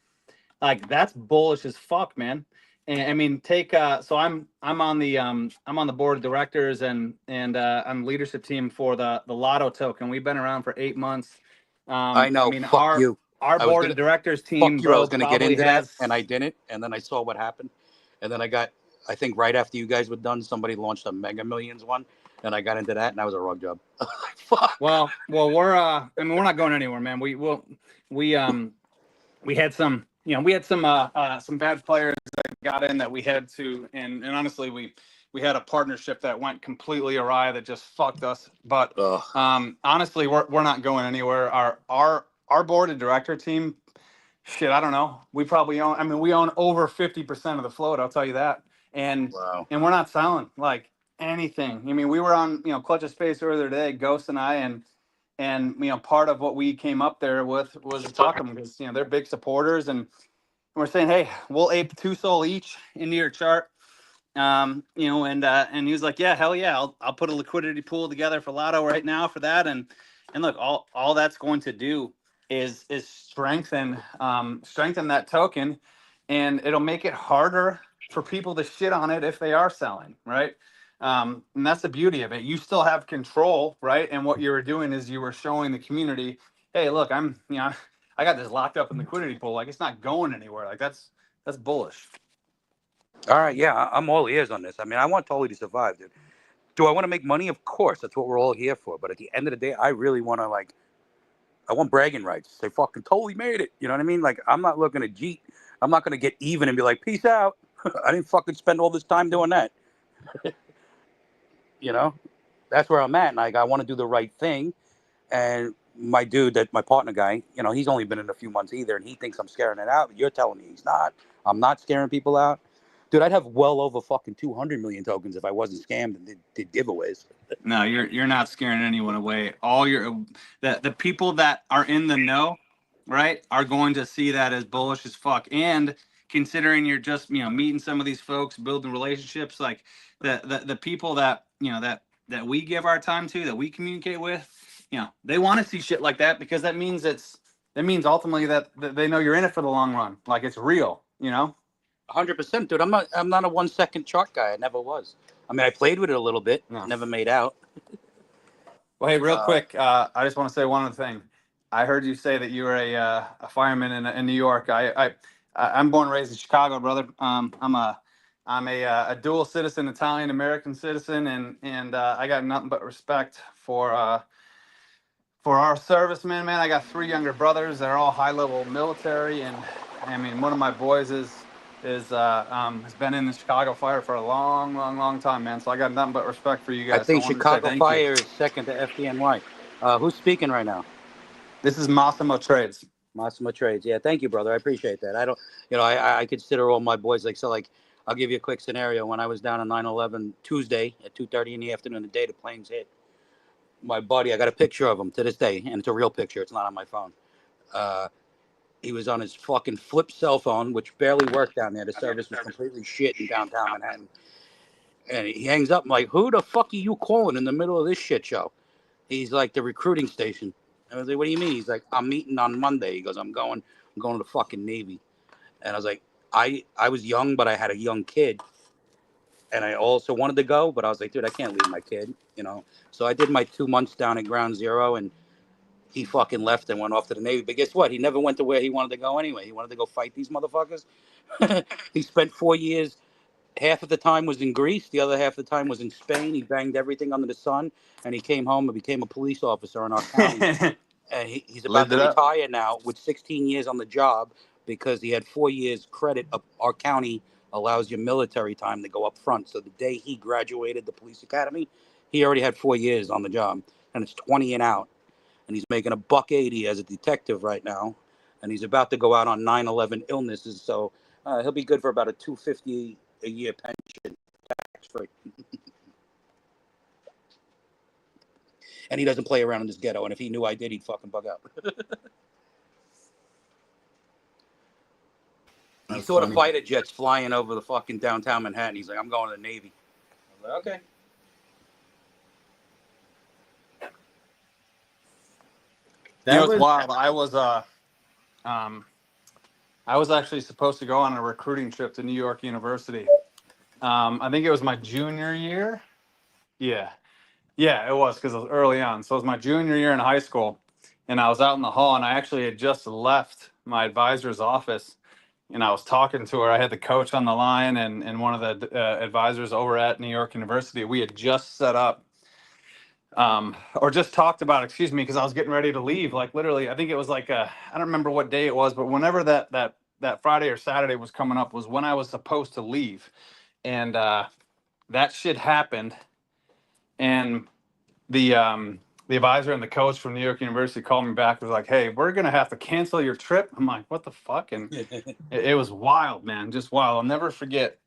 like that's bullish as fuck, man. And I mean, so I'm on the board of directors and on the leadership team for the Lotto token. We've been around for 8 months. I know. I mean, Fuck you. our I was board gonna- of directors team, Fuck you. I bro, was going to get probably into has. that, and I didn't. And then I saw what happened. And then I think right after you guys were done, somebody launched a Mega Millions one, and I got into that, and that was a rug job. Fuck. Well, we're I mean, we're not going anywhere, man. We had some bad players that got in that we had to, and honestly, we had a partnership that went completely awry that just fucked us. But Ugh. honestly, we're not going anywhere. Our board of director team, shit, I don't know. We probably own. I mean, we own over 50% of the float. I'll tell you that. And Wow. we're not selling like anything. I mean, we were on Clutch of Space earlier today, Ghost and I, and part of what we came up there with was to talk to them because they're big supporters, and we're saying, hey, we'll ape 2 SOL each into your chart. And he was like, yeah, hell yeah, I'll put a liquidity pool together for Lotto right now for that. And look, all that's going to do is strengthen that token, and it'll make it harder for people to shit on it if they are selling, right? And that's the beauty of it. You still have control, right? And what you were doing is you were showing the community, hey, look, I got this locked up in liquidity pool. Like, it's not going anywhere. Like, that's bullish. All right, yeah, I'm all ears on this. I mean, I want Tully to survive, dude. Do I want to make money? Of course, that's what we're all here for. But at the end of the day, I really want to I want bragging rights. Say fucking Tully made it. You know what I mean? Like, I'm not looking to cheat. I'm not going to get even and be like, peace out. I didn't fucking spend all this time doing that. That's where I'm at. Like, I want to do the right thing. And my dude, my partner guy, he's only been in a few months either, and he thinks I'm scaring it out. You're telling me he's not. I'm not scaring people out. Dude, I'd have well over fucking 200 million tokens if I wasn't scammed and did giveaways. No, you're not scaring anyone away. The people that are in the know, right, are going to see that as bullish as fuck. And considering you're just meeting some of these folks, building relationships, like the people that that we give our time to, that we communicate with, they want to see shit like that because that means ultimately that they know you're in it for the long run. Like, it's real, 100%, dude. I'm not a 1 second chart guy. I never was. I mean, I played with it a little bit. No. Never made out. Well, hey, real quick, I just want to say one other thing. I heard you say that you were a fireman in New York. I'm born and raised in Chicago, brother. I'm a dual citizen, Italian American citizen, and I got nothing but respect for our servicemen, man. I got 3 younger brothers that are all high level military, and I mean, one of my boys has been in the Chicago Fire for a long time, man. So I got nothing but respect for you guys. I think So wanted to say Chicago thank Fire you. is second to FDNY. Who's speaking right now? This is Massimo Trades. Massimo Trades. Yeah, thank you, brother. I appreciate that. I don't, I consider all my boys I'll give you a quick scenario. When I was down on 9/11 Tuesday at 2:30 in the afternoon, the day the planes hit, my buddy, I got a picture of him to this day, and it's a real picture. It's not on my phone. He was on his fucking flip cell phone, which barely worked down there. The service was completely shit in downtown Manhattan. And he hangs up. I'm like, who the fuck are you calling in the middle of this shit show? He's like, the recruiting station. I was like, what do you mean? He's like, I'm meeting on Monday. He goes, I'm going to the fucking Navy. And I was like, I was young, but I had a young kid. And I also wanted to go, but I was like, dude, I can't leave my kid, So I did my 2 months down at Ground Zero, and he fucking left and went off to the Navy. But guess what? He never went to where he wanted to go anyway. He wanted to go fight these motherfuckers. He spent 4 years. Half of the time was in Greece. The other half of the time was in Spain. He banged everything under the sun. And he came home and became a police officer in our county. and he's about Lived to it up. retire now with 16 years on the job because he had 4 years credit. Our county allows your military time to go up front. So the day he graduated the police academy, he already had 4 years on the job, and it's 20 and out. And he's making $180 as a detective right now, and he's about to go out on 9/11 illnesses. So he'll be good for about a $250 a year pension, tax free. And he doesn't play around in this ghetto. And if he knew I did, he'd fucking bug out. He That's saw the funny. fighter jets flying over the fucking downtown Manhattan. He's like, I'm going to the Navy. I was like, okay. You know, That it's was wild. I was actually supposed to go on a recruiting trip to New York University. I think it was my junior year. Yeah, it was because it was early on. So it was my junior year in high school, and I was out in the hall, and I actually had just left my advisor's office, and I was talking to her. I had the coach on the line and one of the advisors over at New York University. We had just set up, or just talked about, excuse me, because I was getting ready to leave. Like literally, I think it was like I don't remember what day it was, but whenever that Friday or Saturday was coming up was when I was supposed to leave, and that shit happened. And the advisor and the coach from New York University called me back. Was like, "Hey, we're gonna have to cancel your trip." I'm like, "What the fuck?" And it was wild, man, just wild. I'll never forget,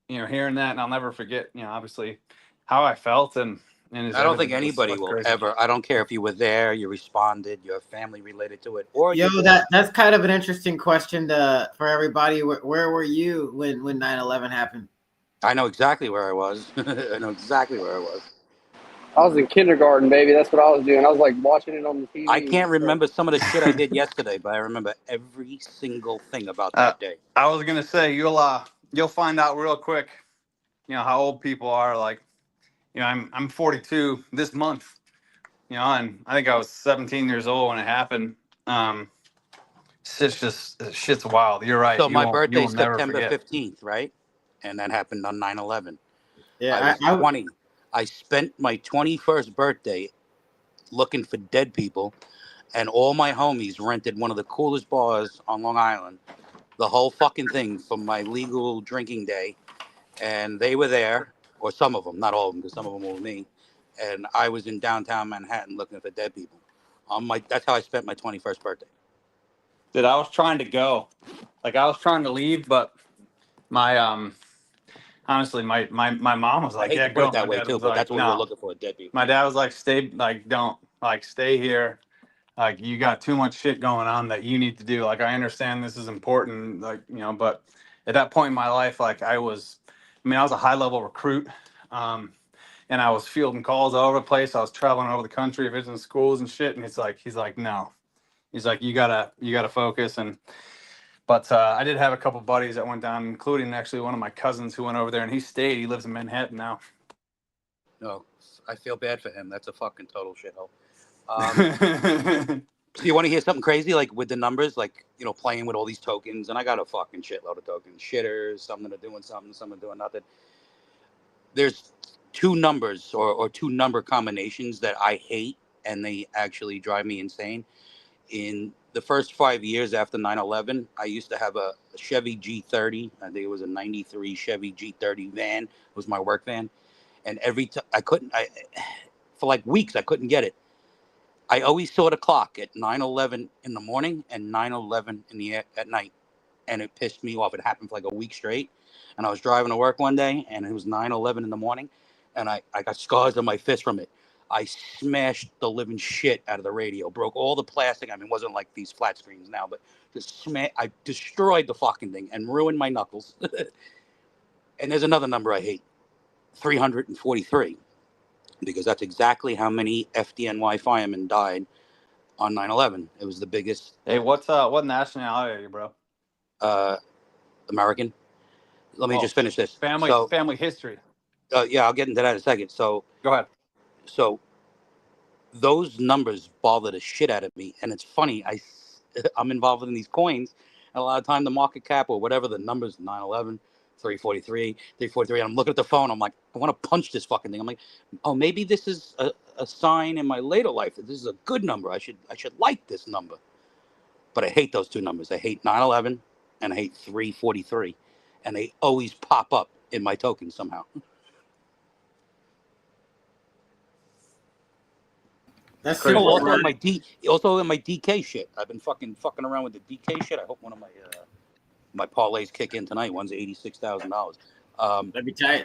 hearing that, and I'll never forget, obviously, how I felt and his I don't think everything. It anybody was will crazy. ever. I don't care if you were there, you responded, your family related to it, or Yo, you. that's kind of an interesting question for everybody. Where were you when 9/11 happened? I know exactly where I was. I know exactly where I was. I was in kindergarten, baby. That's what I was doing. I was like watching it on the TV. I can't remember some of the shit I did yesterday, but I remember every single thing about Uh, that day. I was gonna say you'll find out real quick, how old people are. Like, I'm 42 this month, and I think I was 17 years old when it happened. Shit's wild. You're right. So my You will birthday's never September forget. 15th, right? And that happened on 9/11. I Yeah, was 20. I spent my 21st birthday looking for dead people, and all my homies rented one of the coolest bars on Long Island, the whole fucking thing for my legal drinking day. And they were there, or some of them, not all of them, because some of them were with me. And I was in downtown Manhattan looking for dead people. That's how I spent my 21st birthday. Dude, I was trying to go. Like, I was trying to leave, but my honestly, my mom was I like, hate "Yeah, to put go." it that My way dad too, was but that's like, what we were "No." looking for, dead people. My dad was like, "Stay, like, don't, like, stay here. Like, you got too much shit going on that you need to do. Like, I understand this is important, like, but at that point in my life, like, I was a high level recruit, and I was fielding calls all over the place. I was traveling over the country, visiting schools and shit. And he's like, no, he's like, you gotta focus. But I did have a couple buddies that went down, including actually one of my cousins who went over there, and he stayed. He lives in Manhattan now. No, I feel bad for him. That's a fucking total shithole. So you want to hear something crazy, like with the numbers, like, playing with all these tokens, and I got a fucking shitload of tokens. Shitters, some that are doing something, some are doing nothing. There's two numbers or two number combinations that I hate, and they actually drive me insane. In the first 5 years after 9/11, I used to have a Chevy G30. I think it was a 93 Chevy G30 van. It was my work van. And every time for like weeks, I couldn't get it. I always saw the clock at 9:11 in the morning and 9:11 at night, and it pissed me off. It happened for like a week straight, and I was driving to work one day, and it was 9:11 in the morning, and I got scars on my fist from it. I smashed the living shit out of the radio, broke all the plastic. I mean, it wasn't like these flat screens now, but I destroyed the fucking thing and ruined my knuckles. And there's another number I hate, 343. Because that's exactly how many FDNY firemen died on 9/11. It was the biggest Hey, what nationality are you, bro? American. Let me just finish this. Family history. Yeah, I'll get into that in a second. So Go ahead. those numbers bother the shit out of me, and it's funny. I'm involved in these coins, and a lot of time the market cap or whatever the numbers 9/11, 343, 343. And I'm looking at the phone. I'm like, I want to punch this fucking thing. I'm like, oh, maybe this is a sign in my later life that this is a good number. I should like this number. But I hate those two numbers. I hate 911 and I hate 343. And they always pop up in my token somehow. That's Crazy. super Also weird. in my DK shit. I've been fucking around with the DK shit. I hope one of my parlays kick in tonight. One's $86,000. Let me tell you.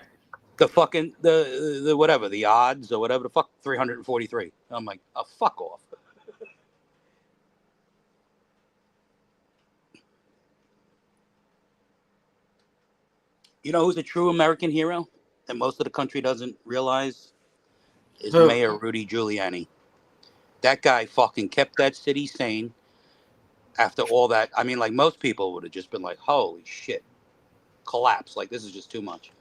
The fucking the whatever, the odds or whatever the fuck, 343. I'm like, oh, fuck off. You know who's a true American hero that most of the country doesn't realize? Is Who? Mayor Rudy Giuliani. That guy fucking kept that city sane after all that. I mean, like, most people would have just been like, holy shit, collapse. Like, this is just too much.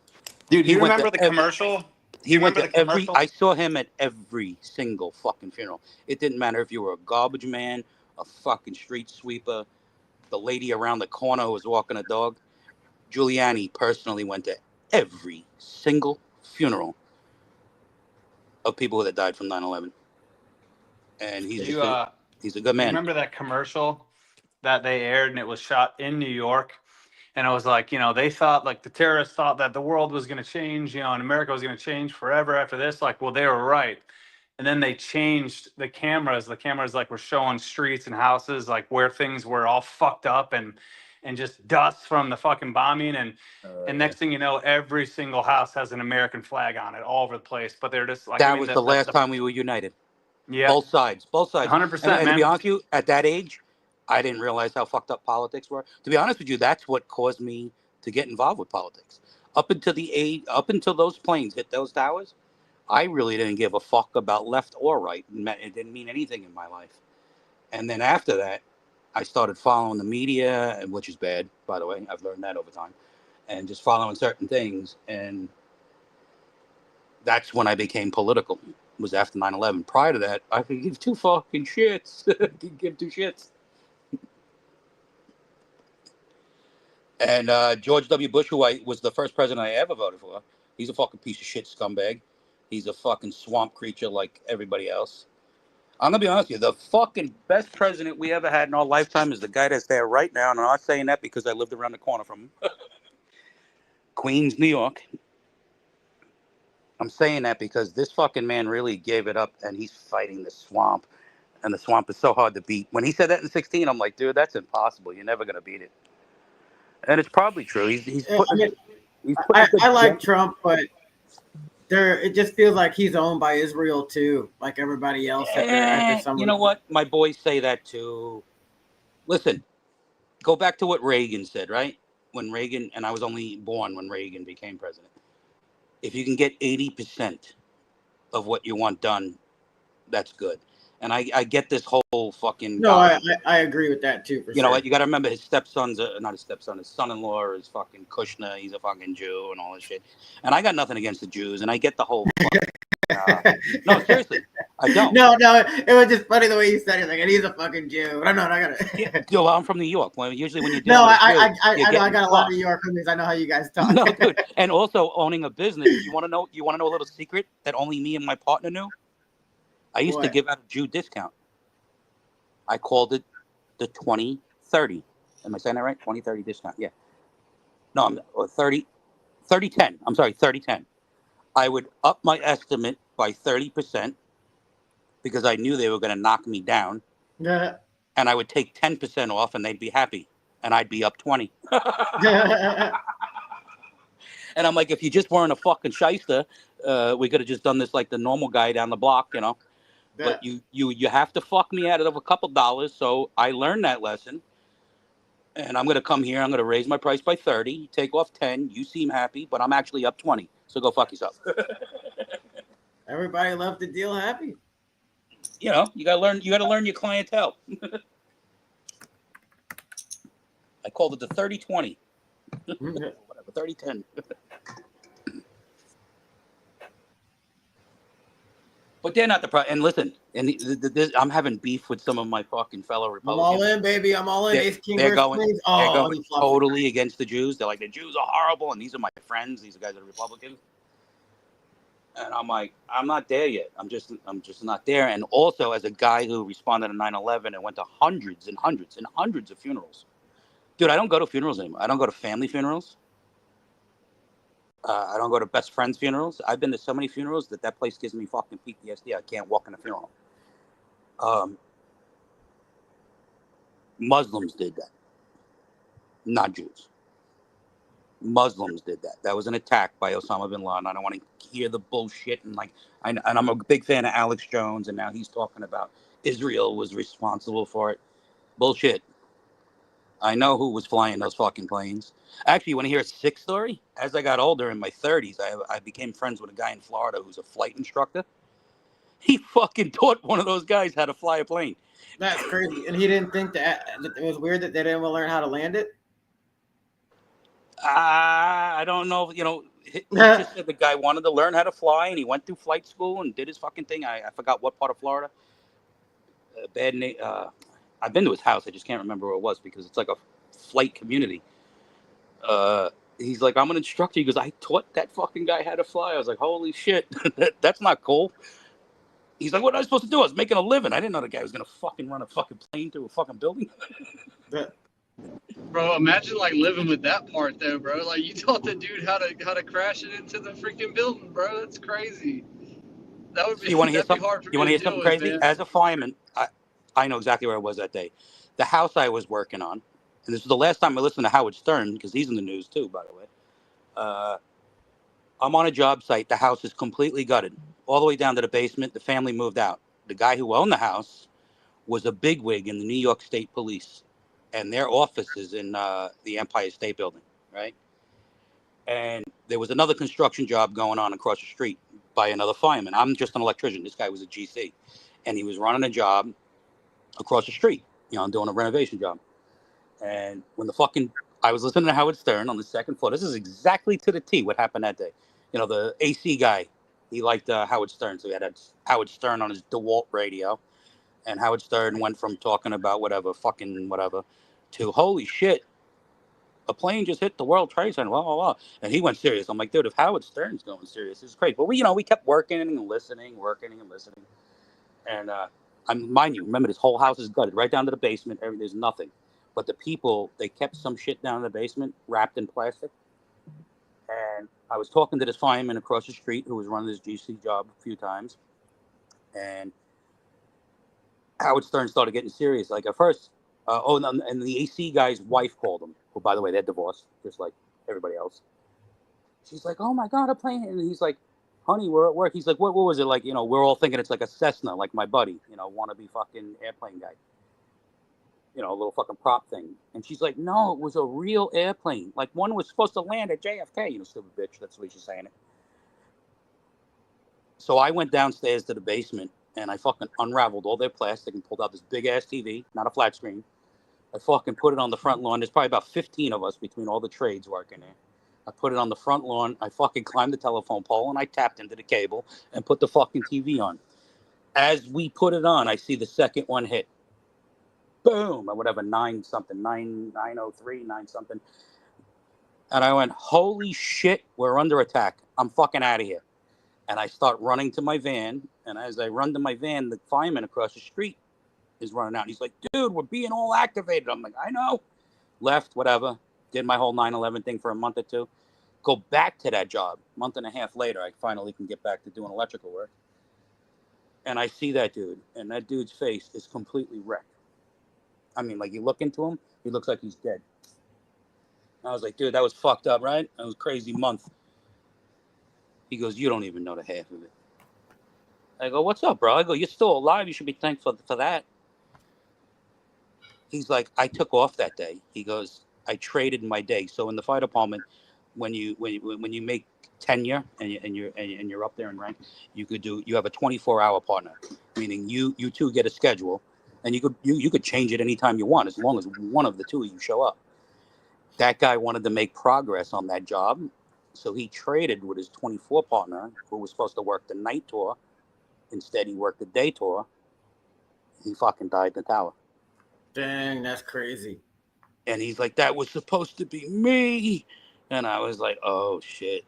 Dude, He you went remember to the commercial? He went remember to the every. commercial? I saw him at every single fucking funeral. It didn't matter if you were a garbage man, a fucking street sweeper, the lady around the corner who was walking a dog. Giuliani personally went to every single funeral of people that died from 9/11, and he's You just he's a good you man. remember that commercial that they aired and it was shot in New York? And it was like, they thought, like, the terrorists thought that the world was going to change, and America was going to change forever after this. Like, well, they were right. And then they changed the cameras. The cameras, like, were showing streets and houses, like, where things were all fucked up and just dust from the fucking bombing. And next thing you know, every single house has an American flag on it all over the place. But they're just like, That was the last time we were united. Yeah, Both sides. 100%, And to man. be honest with you, at that age, I didn't realize how fucked up politics were. To be honest with you, that's what caused me to get involved with politics. Up until those planes hit those towers, I really didn't give a fuck about left or right. It didn't mean anything in my life. And then after that, I started following the media, which is bad, by the way. I've learned that over time. And just following certain things. And that's when I became political. It was after 9/11. Prior to that, I could give two fucking shits. I could give two shits. And George W. Bush, who was the first president I ever voted for, he's a fucking piece of shit scumbag. He's a fucking swamp creature like everybody else. I'm going to be honest with you. The fucking best president we ever had in our lifetime is the guy that's there right now. And I'm not saying that because I lived around the corner from him. Queens, New York. I'm saying that because this fucking man really gave it up and he's fighting the swamp. And the swamp is so hard to beat. When he said that in 2016, I'm like, dude, that's impossible. You're never going to beat it. And it's probably true. He's putting. I like Trump, but it just feels like he's owned by Israel too, like everybody else. You know what? My boys say that too. Listen, go back to what Reagan said, right? When Reagan, and I was only born when Reagan became president. If you can get 80% of what you want done, that's good. And I get this whole fucking. No, I agree with that too. You know what? You got to remember his stepson's not his stepson. His son-in-law is fucking Kushner. He's a fucking Jew and all this shit. And I got nothing against the Jews. And I get the whole. No, seriously, I don't. No, it was just funny the way you said it. Like, and he's a fucking Jew. I gotta. Yo, well, I'm from New York. Well, usually when you do. No, I got a lot of New York homies. I know how you guys talk. No, dude. And also owning a business. You want to know a little secret that only me and my partner knew? I used to give out a Jew discount. I called it the 20/30. Am I saying that right? 20/30 discount. Yeah. No, I'm 30/10. I'm sorry, 30/10. I would up my estimate by 30% because I knew they were going to knock me down. Yeah. And I would take 10% off and they'd be happy. And I'd be up 20. And I'm like, if you just weren't a fucking shyster, we could have just done this like the normal guy down the block, you know. But you have to fuck me out of a couple dollars. So I learned that lesson. And I'm going to come here. I'm going to raise my price by 30, take off 10. You seem happy, but I'm actually up 20. So go fuck yourself. Everybody loves the deal happy. You know, you got to learn your clientele. I called it the 30/20. Whatever, 30/10. But they're not the problem. And listen, and I'm having beef with some of my fucking fellow I'm all Republicans. in, baby. I'm all in. Ace King They're versus going, Queens. they're Oh, going he fluffed it. totally against the Jews. They're like, the Jews are horrible, and these are my friends. These are guys that are Republicans. And I'm like, I'm not there yet. I'm just not there. And also, as a guy who responded to 9/11 and went to hundreds and hundreds and hundreds of funerals, dude, I don't go to funerals anymore. I don't go to family funerals. I don't go to best friends' funerals. I've been to so many funerals that place gives me fucking PTSD. I can't walk in a funeral. Muslims did that, not Jews. Muslims did that. That was an attack by Osama bin Laden. I don't want to hear the bullshit. And I'm a big fan of Alex Jones, and now he's talking about Israel was responsible for it. Bullshit. I know who was flying those fucking planes. Actually, you want to hear a sick story? As I got older in my 30s, I became friends with a guy in Florida who's a flight instructor. He fucking taught one of those guys how to fly a plane. That's crazy. And he didn't think that it was weird that they didn't want to learn how to land it? I don't know. He just said the guy wanted to learn how to fly, and he went through flight school and did his fucking thing. I forgot what part of Florida. I've been to his house. I just can't remember where it was because it's like a flight community. He's like, I'm an instructor. He goes, I taught that fucking guy how to fly. I was like, holy shit, that's not cool. He's like, what was I supposed to do? I was making a living. I didn't know the guy was gonna fucking run a fucking plane through a fucking building. Bro, imagine like living with that part though, bro. Like you taught the dude how to crash it into the freaking building, bro. That's crazy. That would be. You want to hear something? Hard for You want to me hear something deal with, crazy? man. As a fireman, I know exactly where I was that day. The house I was working on, and this is the last time I listened to Howard Stern because he's in the news too, by the way. I'm on a job site. The house is completely gutted, all the way down to the basement. The family moved out. The guy who owned the house was a bigwig in the New York State Police, and their office is in the Empire State Building, right? And there was another construction job going on across the street by another fireman. I'm just an electrician. This guy was a GC, and he was running a job across the street, doing a renovation job. And when I was listening to Howard Stern on the second floor. This is exactly to the T what happened that day. The AC guy, he liked Howard Stern, so he had Howard Stern on his DeWalt radio. And Howard Stern went from talking about whatever to holy shit, a plane just hit the World Trade Center, blah, blah, blah. And he went serious. I'm like, dude, if Howard Stern's going serious, it's crazy. But we kept working and listening. And mind you, remember this whole house is gutted right down to the basement. There's nothing. But the people, they kept some shit down in the basement wrapped in plastic. And I was talking to this fireman across the street who was running his GC job a few times. And Howard Stern started getting serious. Like at first, and the AC guy's wife called him. Who, by the way, they're divorced, just like everybody else. She's like, "Oh my God, a plane!" And he's like, "Honey, we're at work." He's like, "What was it like?" We're all thinking it's like a Cessna, like my buddy, wannabe fucking airplane guy. A little fucking prop thing. And she's like, "No, it was a real airplane. Like one was supposed to land at JFK." Stupid bitch. That's the way she's saying it. So I went downstairs to the basement and I fucking unraveled all their plastic and pulled out this big ass TV, not a flat screen. I fucking put it on the front lawn. There's probably about 15 of us between all the trades working there. I put it on the front lawn. I fucking climbed the telephone pole and I tapped into the cable and put the fucking TV on. As we put it on, I see the second one hit. Boom, or whatever, 9 something, 903, 9 something. And I went, holy shit, we're under attack. I'm fucking out of here. And I start running to my van. And as I run to my van, the fireman across the street is running out. He's like, dude, we're being all activated. I'm like, I know. Left, whatever. Did my whole 9/11 thing for a month or two. Go back to that job. A month and a half later, I finally can get back to doing electrical work. And I see that dude. And that dude's face is completely wrecked. I mean, like, you look into him, he looks like he's dead. I was like, dude, that was fucked up, right? That was a crazy month. He goes, you don't even know the half of it. I go, what's up, bro? I go, you're still alive. You should be thankful for that. He's like, I took off that day. He goes, I traded my day. So in the fire department, when you make tenure and you're up there in rank, you have a 24-hour partner, meaning you two get a schedule, and you could change it anytime you want as long as one of the two of you show up. That guy wanted to make progress on that job, so he traded with his 24 partner, who was supposed to work the night tour, Instead, he worked the day tour. He fucking died in the tower. Dang, that's crazy. And he's like, that was supposed to be me. And I was like, oh, shit.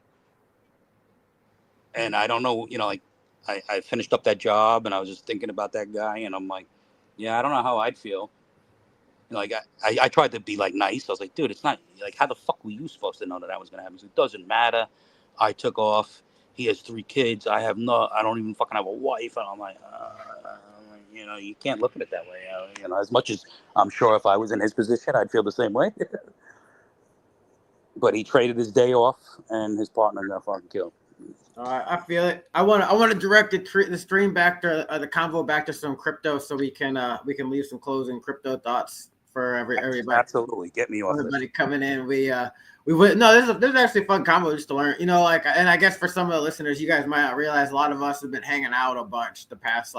And I don't know, like, I finished up that job and I was just thinking about that guy. And I'm like, yeah, I don't know how I'd feel. Like, I tried to be, like, nice. I was like, dude, it's not, like, how the fuck were you supposed to know that was going to happen? So it doesn't matter. I took off. He has 3 kids. I don't even fucking have a wife. And I'm like, you can't look at it that way. As much as I'm sure if I was in his position, I'd feel the same way. But he traded his day off, and his partner got fucking killed. I feel it. I want to direct the stream back to the convo back to some crypto, so we can leave some closing crypto thoughts for everybody. Absolutely, get me off. Everybody this. Coming in, we went. No, this is actually a fun convo just to learn. And I guess for some of the listeners, you guys might not realize a lot of us have been hanging out a bunch the past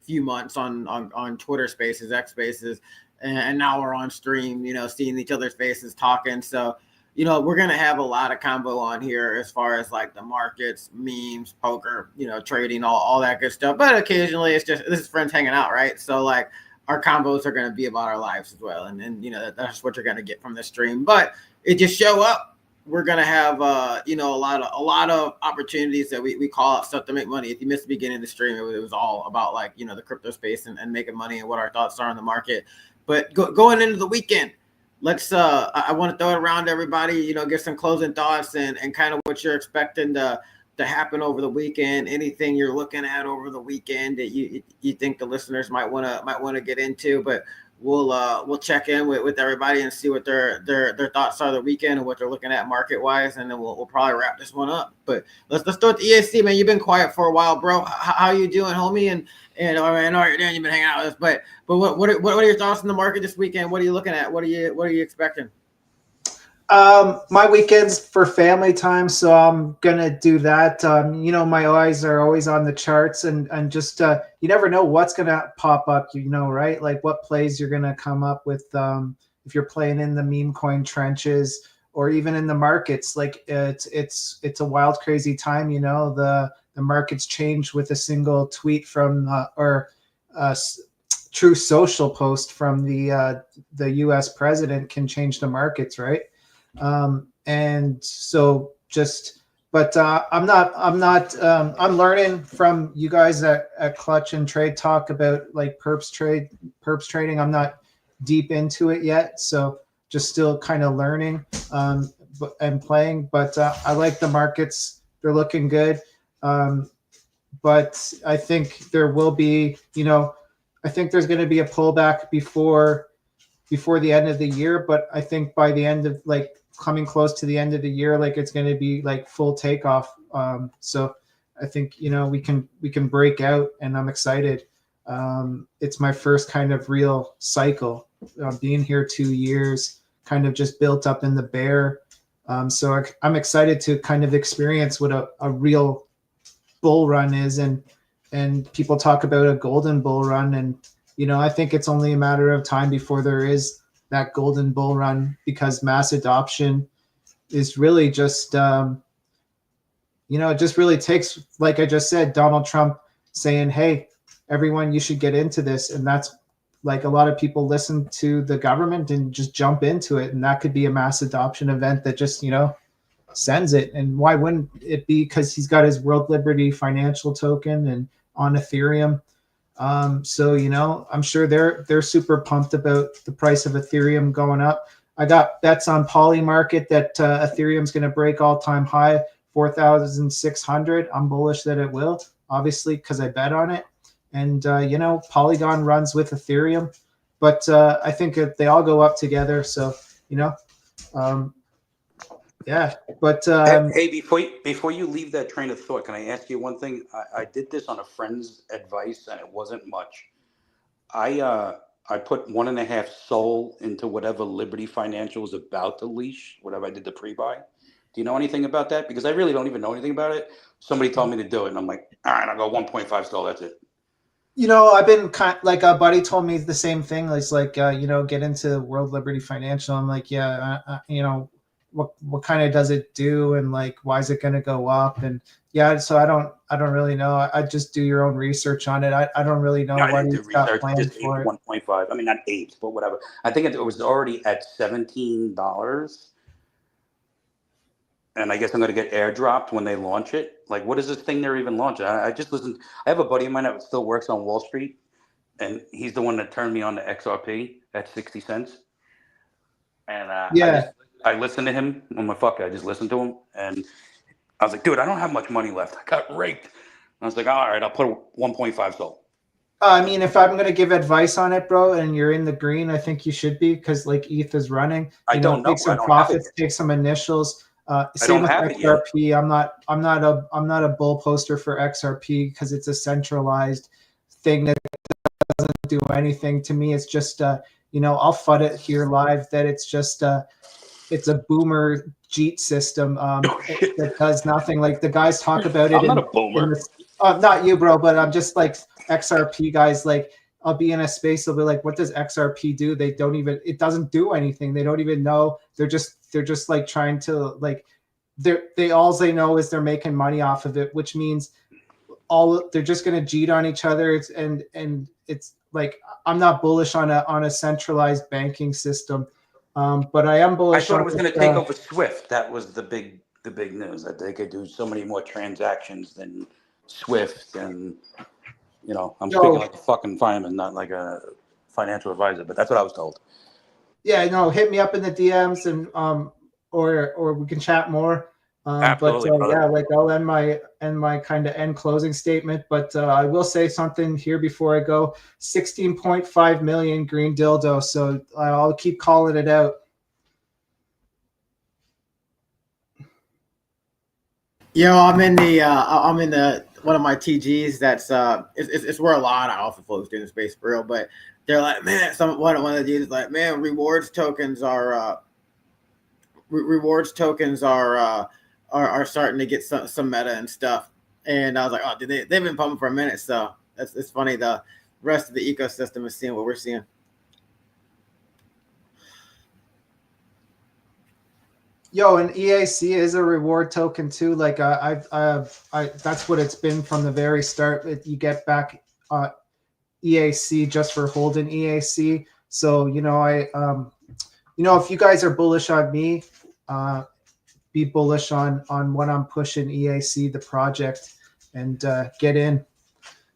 few months on Twitter Spaces, X Spaces, and now we're on stream. Seeing each other's faces, talking. So. We're going to have a lot of combo on here as far as the markets, memes, poker, trading, all that good stuff. But occasionally this is friends hanging out, right? So our combos are going to be about our lives as well. And that's what you're going to get from this stream. But it just show up. We're going to have, a lot of opportunities that we call out stuff to make money. If you missed the beginning of the stream, it was all about the crypto space and making money and what our thoughts are on the market. But going into the weekend, let's I want to throw it around to everybody, get some closing thoughts and kind of what you're expecting to happen over the weekend. Anything you're looking at over the weekend that you think the listeners might want to get into, but we'll check in with everybody and see what their thoughts are the weekend and what they're looking at market wise, and then we'll probably wrap this one up. But let's start with the EAC, man. You've been quiet for a while, bro. How you doing, homie? And I know you're there. You've been hanging out with us, but what are your thoughts on the market this weekend? What are you looking at? What are you expecting? My weekend's for family time, so I'm gonna do that. My eyes are always on the charts, and just you never know what's gonna pop up. Right? Like what plays you're gonna come up with. If you're playing in the meme coin trenches or even in the markets, it's a wild, crazy time. The markets change with a single tweet from True Social post from the U.S. president can change the markets, right? And so I'm learning from you guys at Clutch and Trade Talk about perps trading. I'm not deep into it yet, so just still kind of learning and playing. But I like the markets; they're looking good. But I think there will be, I think there's going to be a pullback before the end of the year. But I think by the end of coming close to the end of the year, it's going to be full takeoff. So I think, we can break out, and I'm excited. It's my first kind of real cycle, being here 2 years, kind of just built up in the bear. So I'm excited to kind of experience what a real bull run is. And people talk about a golden bull run. And, I think it's only a matter of time before there is that golden bull run, because mass adoption is really just, it just really takes, like I just said, Donald Trump saying, hey, everyone, you should get into this. And that's a lot of people listen to the government and just jump into it. And that could be a mass adoption event that just, sends it. And why wouldn't it be? Because he's got his World Liberty financial token and on Ethereum. So, I'm sure they're super pumped about the price of Ethereum going up. I got bets on Polymarket that Ethereum's going to break all-time high, 4,600. I'm bullish that it will, obviously, because I bet on it. And, Polygon runs with Ethereum. But I think they all go up together. So, yeah. But hey, before you leave that train of thought, can I ask you one thing? I did this on a friend's advice, and it wasn't much. I put 1.5 SOL into whatever Liberty Financial was about to leash, whatever I did the pre-buy. Do you know anything about that? Because I really don't even know anything about it. Somebody told me to do it, and I'm like, all right, I'll go 1.5 SOL. That's it. I've been a buddy told me the same thing. It's get into World Liberty Financial. I'm like, yeah, what kind of does it do, and like why is it going to go up? And yeah, so I don't really know. I just do your own research on it. I don't really know I what didn't do he's got research. planned Just ate for it. 1.5. I mean, not 8, but whatever. I think it was already at $17. And I guess I'm going to get airdropped when they launch it. Like, what is this thing they're even launching? I just listened. I have a buddy of mine that still works on Wall Street, and he's the one that turned me on to XRP at 60 cents. And Yeah. I listened to him. Oh my fuck! I just listened to him, and I was like, dude, I don't have much money left. I got raped. I was like, all right, I'll put 1.5 sold. I mean, if I'm going to give advice on it, bro, and you're in the green, I think you should be, because like ETH is running. I don't know. Take some profits, take some initials. Same with XRP. I'm not a bull poster for XRP because it's a centralized thing that doesn't do anything. To me, it's just I'll FUD it here live that it's just it's a boomer Jeet system that does nothing. Like the guys talk about it. I'm not a boomer. Not you, bro, but I'm just like XRP guys. Like I'll be in a space, they'll be like, what does XRP do? They don't even, it doesn't do anything. They don't even know. They're just like trying to like, all they know is they're making money off of it, which means they're just going to cheat on each other. And it's like, I'm not bullish on a centralized banking system. But I am bullish. I thought it was going to take over SWIFT. That was the big news, that they could do so many more transactions than SWIFT. And I'm speaking like a fucking fireman, not like a financial advisor, but that's what I was told. Yeah, no, hit me up in the DMs and or we can chat more. Absolutely, but yeah, like I'll end my kind of end closing statement. But I will say something here before I go. 16.5 million green dildo. So I'll keep calling it out. Yo, I'm in the one of my TGs that's it's where a lot of alpha flows do in the space for real, but they're like, man, one of the dudes is like, man, rewards tokens are starting to get some meta and stuff. And I was like, oh, dude, they've been pumping for a minute, so it's funny the rest of the ecosystem is seeing what we're seeing. Yo, and EAC is a reward token too. Like that's what it's been from the very start. You get back EAC just for holding EAC. So if you guys are bullish on me, be bullish on when I'm pushing EAC, the project, and get in,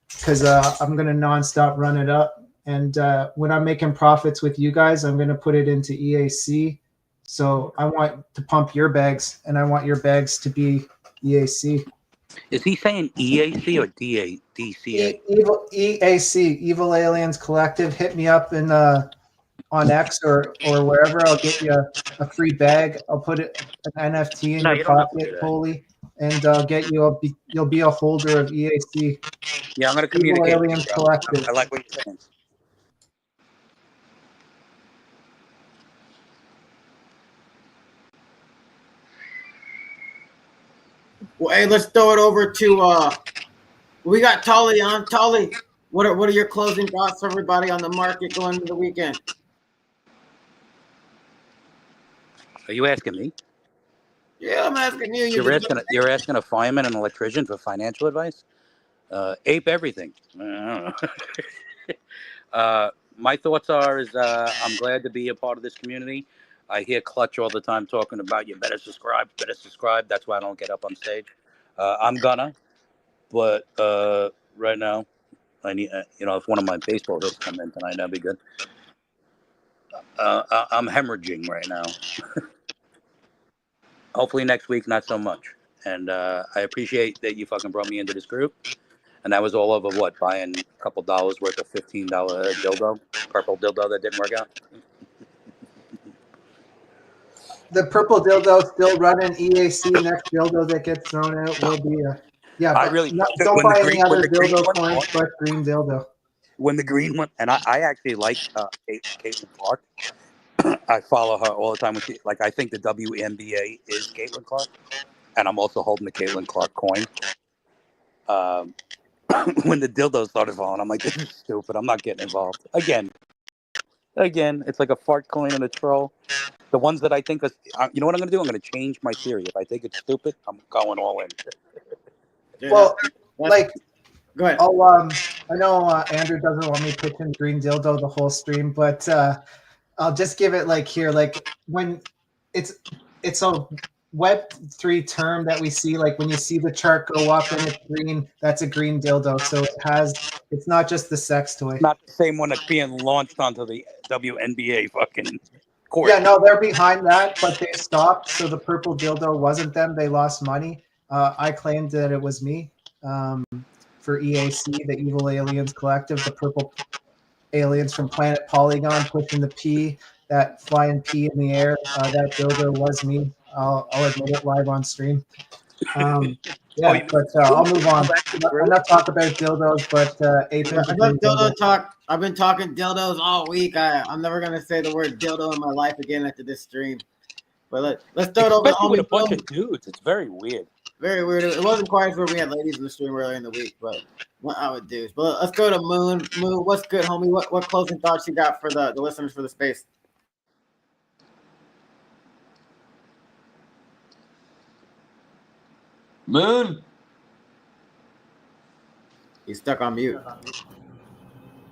because I'm gonna nonstop run it up. And when I'm making profits with you guys, I'm gonna put it into EAC. So I want to pump your bags, and I want your bags to be EAC. Is he saying EAC or DCA? EAC, Evil Aliens Collective. Hit me up in on X or wherever. I'll get you a free bag. I'll put it an NFT in your pocket, Holy, and I'll get you. You'll be a holder of EAC. Yeah, I'm gonna communicate. Evil Aliens Collective. I like what you're saying. Well, hey, let's throw it over to we got Tully on. Tully, what are your closing thoughts for everybody on the market going into the weekend? Are you asking me? Yeah, I'm asking you. You're asking a fireman and electrician for financial advice? Ape everything. My thoughts are I'm glad to be a part of this community. I hear Clutch all the time talking about you better subscribe. That's why I don't get up on stage. I'm gonna, but right now I need if one of my baseball hits come in tonight, that'd be good. I'm hemorrhaging right now. Hopefully next week, not so much. And I appreciate that you fucking brought me into this group. And that was all over buying a couple dollars worth of $15 dildo, purple dildo that didn't work out. The purple dildo still running. EAC. Next dildo that gets thrown out will be don't buy any other dildo coins but green dildo. When the green one, and I actually like Caitlin Clark. I follow her all the time. I think the WNBA is Caitlin Clark, and I'm also holding the Caitlin Clark coin. When the dildo started falling, I'm like, this is stupid. I'm not getting involved. Again, Again, it's like a fart coin and a troll. The ones that I think are, you know what I'm going to do? I'm going to change my theory. If I think it's stupid, I'm going all in. Dude, Well, that's- like, go ahead. I know Andrew doesn't want me pitching green dildo the whole stream, but I'll just give it like here, like when it's a Web3 term that we see, like when you see the chart go up and it's green, that's a green dildo. So it's not just the sex toy. Not the same one that's being launched onto the WNBA fucking court. Yeah, no, they're behind that, but they stopped. So the purple dildo wasn't them. They lost money. I claimed that it was me for EAC, the Evil Aliens Collective, the purple aliens from Planet Polygon pushing the P, that flying P in the air. That dildo was me. I'll admit it live on stream. Yeah, but I'll move on. Enough talk about dildos, but Enough dildo talk. I've been talking dildos all week. I'm never gonna say the word dildo in my life again after this stream. But let's throw it over to Especially with a bunch Homie. of dudes. It's very weird. Very weird. It wasn't quiet where we had ladies in the stream earlier in the week, but what I would do. But let's go to Moon. Moon, what's good, homie? What closing thoughts you got for the listeners for the space? Moon. He's stuck on mute.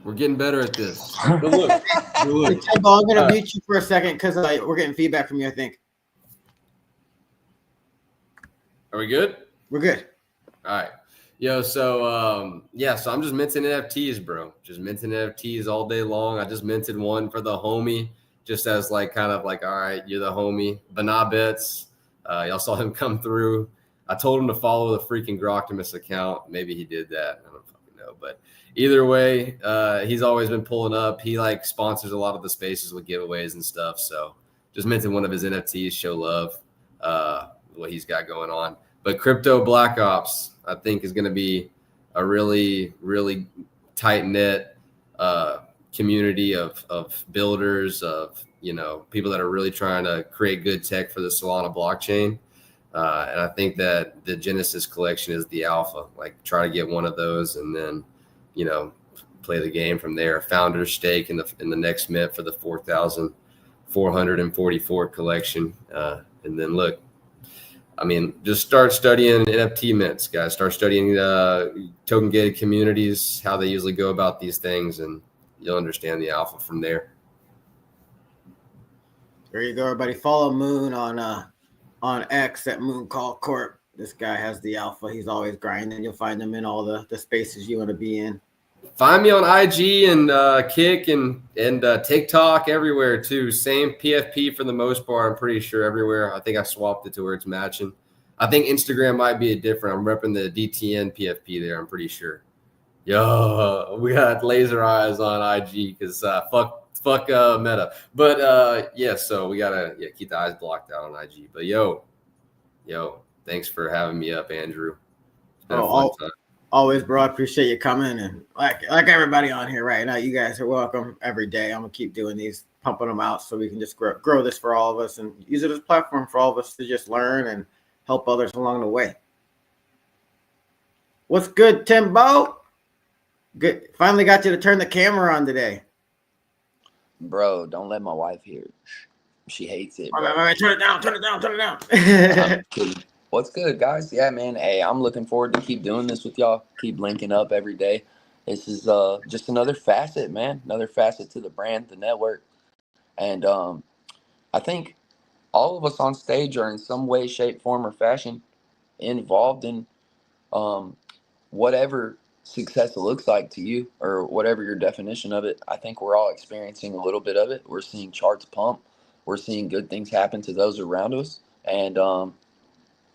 We're getting better at this. Good look. Good look. Timbo, I'm gonna mute you for a second because we're getting feedback from you. I think Are we good? we're good. All right. Yo, so so I'm just minting NFTs, bro. Just minting NFTs all day long. I just minted one for the homie, just as like kind of like, all right, you're the homie. Banabets. Y'all saw him come through. I told him to follow the freaking Groctimus account. Maybe he did that. I don't fucking know. But either way, he's always been pulling up. He like sponsors a lot of the spaces with giveaways and stuff. So just minted one of his NFTs, show love, what he's got going on. But Crypto Black Ops, I think, is going to be a really, really tight-knit community of builders, of, you know, people that are really trying to create good tech for the Solana blockchain. And I think that the Genesis collection is the alpha. Like, try to get one of those and then, you know, play the game from there. Founder's stake in the next mint for the 4,444 collection. And then look, I mean, just start studying NFT mints, guys. Start studying token gated communities, how they usually go about these things, and you'll understand the alpha from there. There you go, everybody. Follow Moon on X at Moon Call Corp. This guy has the alpha. He's always grinding. You'll find him in all the spaces you want to be in. Find me on IG and Kick and TikTok, everywhere too. Same PFP for the most part. I'm pretty sure everywhere. I think I swapped it to where it's matching. I think Instagram might be different. I'm repping the DTN PFP there. I'm pretty sure. Yo, we got laser eyes on IG because fuck Meta. But so we gotta keep the eyes blocked out on IG. But yo, thanks for having me up, Andrew. It's been a fun time. Always, bro. I appreciate you coming, and like everybody on here right now, you guys are welcome every day. I'm gonna keep doing these, pumping them out, so we can just grow this for all of us and use it as a platform for all of us to just learn and help others along the way. What's good, Timbo? Good. Finally got you to turn the camera on today. Bro, don't let my wife hear it. She hates it, bro. All right, turn it down. Turn it down. Turn it down. I'm kidding. What's good, guys? Yeah, man. Hey, I'm looking forward to keep doing this with y'all. Keep linking up every day. This is just another facet, man. Another facet to the brand, the network. And I think all of us on stage are in some way, shape, form, or fashion involved in whatever success looks like to you or whatever your definition of it. I think we're all experiencing a little bit of it. We're seeing charts pump. We're seeing good things happen to those around us. And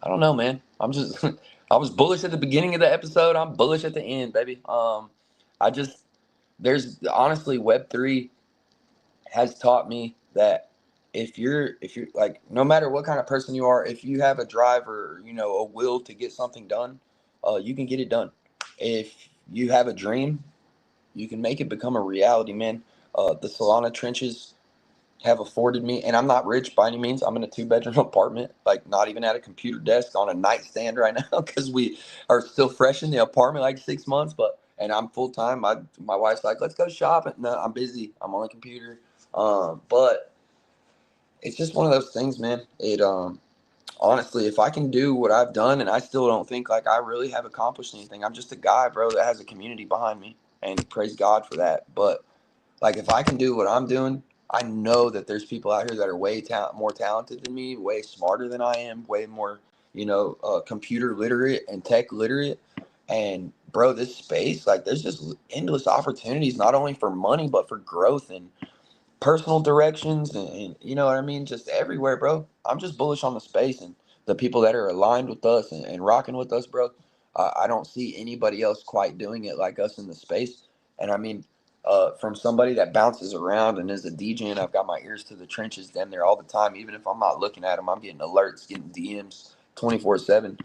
I don't know, man. I'm just, I was bullish at the beginning of the episode. I'm bullish at the end, baby. There's honestly, Web3 has taught me that if you're like, no matter what kind of person you are, if you have a drive or, you know, a will to get something done, you can get it done. If you have a dream, you can make it become a reality, man. The Solana trenches have afforded me, and I'm not rich by any means. I'm in a 2-bedroom apartment, like not even at a computer desk, on a nightstand right now because we are still fresh in the apartment, like 6 months. And I'm full time. My wife's like, let's go shopping. No, I'm busy. I'm on the computer. But it's just one of those things, man. It honestly, if I can do what I've done, and I still don't think like I really have accomplished anything, I'm just a guy, bro, that has a community behind me, and praise God for that. But like, if I can do what I'm doing, I know that there's people out here that are way more talented than me, way smarter than I am, way more, computer literate and tech literate. And bro, this space, like, there's just endless opportunities, not only for money but for growth and personal directions, and you know what I mean, just everywhere, bro. I'm just bullish on the space and the people that are aligned with us and rocking with us, bro. I don't see anybody else quite doing it like us in the space. And I mean, from somebody that bounces around and is a DJ, and I've got my ears to the trenches down there all the time. Even if I'm not looking at them, I'm getting alerts, getting DMs 24/7.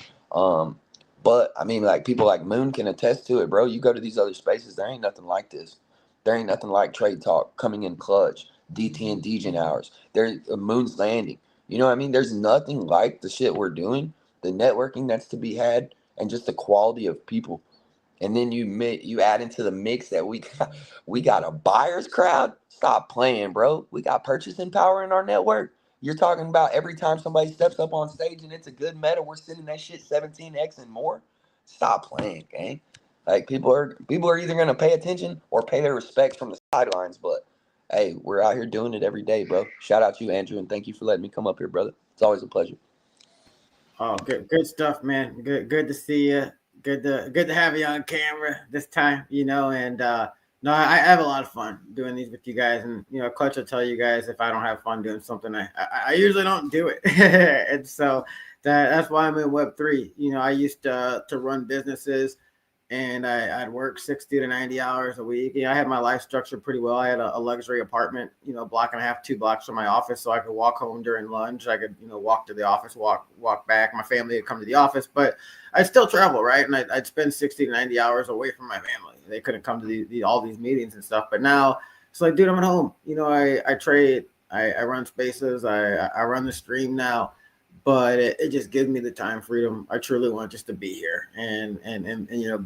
But I mean, like, people like Moon can attest to it, bro. You go to these other spaces, there ain't nothing like this. There ain't nothing like Trade Talk, Coming in Clutch, DT and DJ hours. There's Moon's Landing. You know what I mean? There's nothing like the shit we're doing, the networking that's to be had, and just the quality of people. And then you add into the mix that we got a buyer's crowd. Stop playing, bro. We got purchasing power in our network. You're talking about every time somebody steps up on stage and it's a good meta, we're sending that shit 17x and more. Stop playing, gang. Like, people are either gonna pay attention or pay their respects from the sidelines. But hey, we're out here doing it every day, bro. Shout out to you, Andrew, and thank you for letting me come up here, brother. It's always a pleasure. Oh, good stuff, man. Good to see you. Good to have you on camera this time, and no, I have a lot of fun doing these with you guys, and Clutch will tell you guys if I don't have fun doing something, I usually don't do it. And so that's why I'm in Web3. I used to run businesses, and I'd work 60 to 90 hours a week. I had my life structured pretty well. I had a luxury apartment, block and a half, 2 blocks from my office, so I could walk home during lunch. I could, walk to the office, walk back. My family would come to the office, but I'd still travel, right? And I'd spend 60 to 90 hours away from my family. They couldn't come to all these meetings and stuff. But now it's like, dude, I'm at home. I trade, I run spaces, I run the stream now. But it just gives me the time freedom. I truly want just to be here and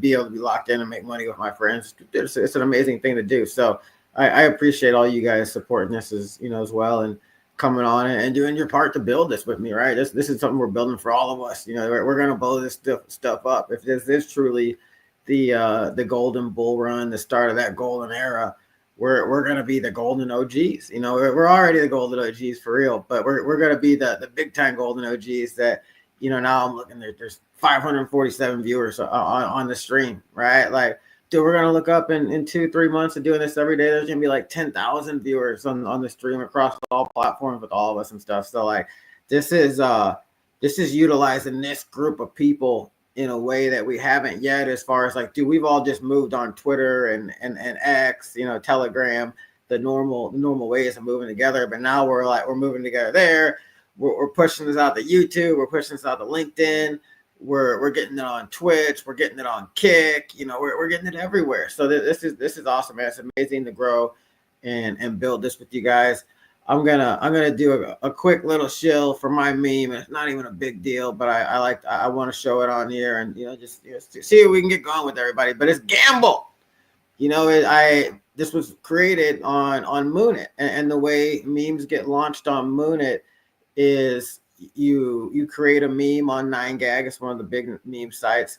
be able to be locked in and make money with my friends. It's an amazing thing to do. So I appreciate all you guys supporting this as well, and coming on and doing your part to build this with me. Right, this is something we're building for all of us. We're gonna blow this stuff up. If this is truly the golden bull run, the start of that golden era, we're going to be the golden OGs. We're already the golden OGs for real, but we're going to be the big time golden OGs that, now I'm looking there's 547 viewers on the stream, right? Like, dude, we're going to look up in 2-3 months of doing this every day. There's going to be like 10,000 viewers on the stream across all platforms with all of us and stuff. So like, this is utilizing this group of people in a way that we haven't yet, as far as like, dude, we've all just moved on Twitter and X, Telegram, the normal ways of moving together. But now we're moving together there. We're pushing this out to YouTube. We're pushing this out to LinkedIn. We're getting it on Twitch. We're getting it on Kick. We're getting it everywhere. So this is awesome, man. It's amazing to grow and build this with you guys. I'm gonna do a quick little shill for my meme. It's not even a big deal, but I want to show it on here and just see if we can get going with everybody. But it's Gamble. This was created on Moonit, and the way memes get launched on Moonit is you create a meme on 9gag. It's one of the big meme sites.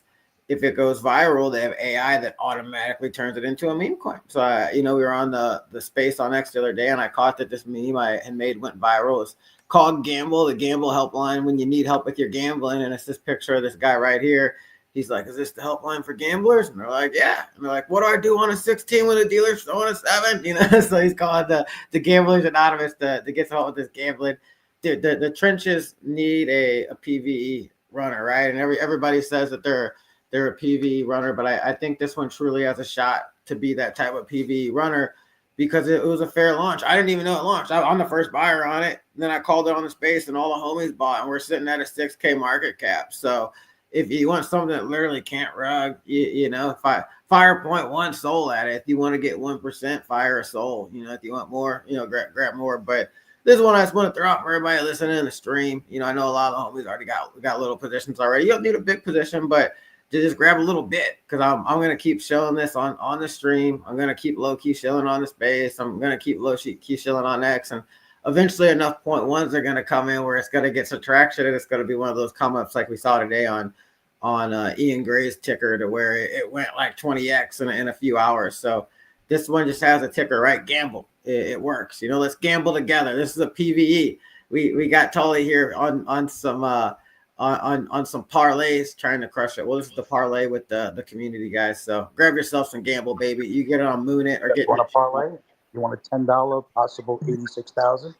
If it goes viral, they have AI that automatically turns it into a meme coin. So, we were on the space on X the other day, and I caught that this meme I had made went viral. It's called Gamble, the Gamble helpline when you need help with your gambling. And it's this picture of this guy right here. He's like, is this the helpline for gamblers? And they're like, yeah. And they're like, what do I do on a 16 when a dealer's throwing a 7? So he's called the Gamblers Anonymous to get some help with this gambling. Dude, the trenches need a PvE runner, right? And everybody says that they're a PvE runner, but I think this one truly has a shot to be that type of PvE runner because it was a fair launch. I didn't even know it launched. I'm the first buyer on it. And then I called it on the space and all the homies bought, and we're sitting at a 6K market cap. So if you want something that literally can't rug, fire 0.1 soul at it. If you want to get 1%, fire a soul. If you want more, grab more. But this is one I just want to throw out for everybody listening in the stream. I know a lot of the homies already got little positions already. You don't need a big position, but just grab a little bit, because I'm gonna keep showing this on the stream. I'm gonna keep low key shilling on the space. I'm gonna keep low key shilling on X, and eventually enough 0.1s are gonna come in where it's gonna get some traction, and it's gonna be one of those come ups like we saw today on Ian Gray's ticker, to where it went like 20x in a few hours. So this one just has a ticker, right? Gamble. It works. You know, let's gamble together. This is a PVE. We got Tully here on some on some parlays, trying to crush it. Well, this is the parlay with the community guys. So grab yourself some gamble, baby. You get it on Moon It or get. You want a parlay? You want a $10 possible 86,000?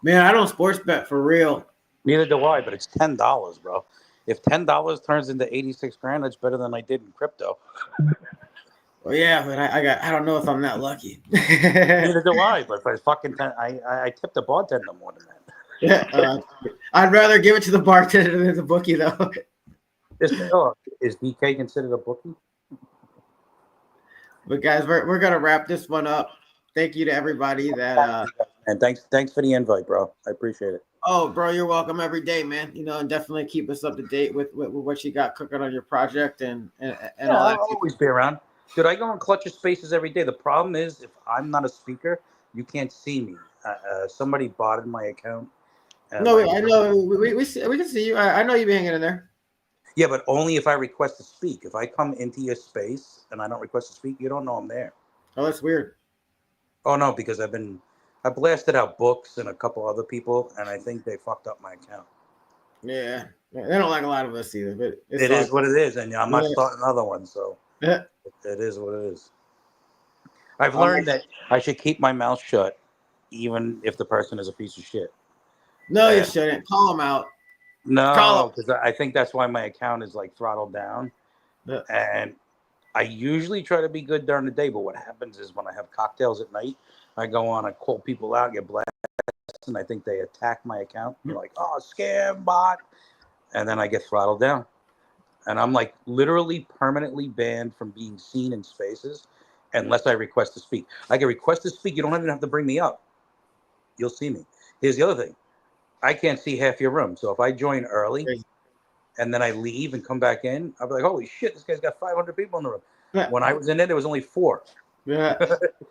Man, I don't sports bet for real. Neither do I, but it's $10, bro. If $10 turns into 86 grand, that's better than I did in crypto. Well, yeah, but I don't know if I'm that lucky. Neither do I, but for fucking I tipped the bartender more than that. Yeah, I'd rather give it to the bartender than the bookie, though. Is DK considered a bookie? But guys, we're gonna wrap this one up. Thank you to everybody that. And thanks for the invite, bro. I appreciate it. Oh, bro, you're welcome every day, man. You know, and definitely keep us up to date with what you got cooking on your project and all that. I'll always be around. Dude, I go in Clutch's Spaces every day. The problem is, if I'm not a speaker, you can't see me. Somebody botted my account. No, I know. We can see you. I know you be hanging in there. Yeah, but only if I request to speak. If I come into your space and I don't request to speak, you don't know I'm there. Oh, that's weird. Oh, no, because I blasted out books and a couple other people, and I think they fucked up my account. Yeah, they don't like a lot of us either. But It is what it is, and I'm not starting another one, so yeah. it is what it is. I've learned that I should keep my mouth shut, even if the person is a piece of shit. No, you shouldn't. Call them out. No, because I think that's why my account is like throttled down. Yeah. And I usually try to be good during the day, but what happens is when I have cocktails at night, I go on, I call people out, get blasted, and I think they attack my account. They're like, oh, scam bot. And then I get throttled down. And I'm like literally permanently banned from being seen in spaces unless I request to speak. I can request to speak. You don't even have to bring me up. You'll see me. Here's the other thing. I can't see half your room. So if I join early and then I leave and come back in, I'll be like, holy shit, this guy's got 500 people in the room. Yeah. When I was in there was only 4. Yeah.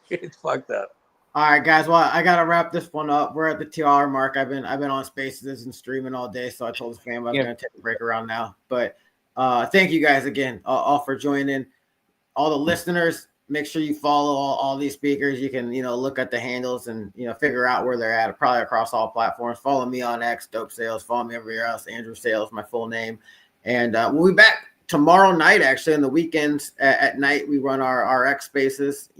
It's fucked up. All right, guys. Well, I gotta wrap this one up. We're at the 2-hour mark. I've been on Spaces and streaming all day, so I told the fam I'm gonna take a break around now. But thank you guys again all for joining. All the listeners, make sure you follow all these speakers. You can look at the handles and figure out where they're at. Probably across all platforms. Follow me on X, Dope Sales. Follow me everywhere else. Andrew Sales, my full name. And we'll be back tomorrow night. Actually, on the weekends at night, we run our X Spaces.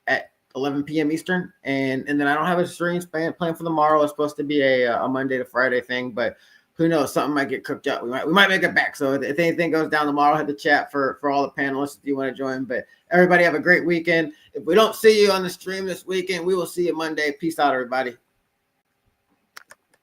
At 11 p.m. Eastern, and then I don't have a stream plan for tomorrow. It's supposed to be a Monday to Friday thing, but who knows? Something might get cooked up. We might make it back. So if anything goes down tomorrow, hit the chat for all the panelists if you want to join. But everybody have a great weekend. If we don't see you on the stream this weekend, we will see you Monday. Peace out, everybody.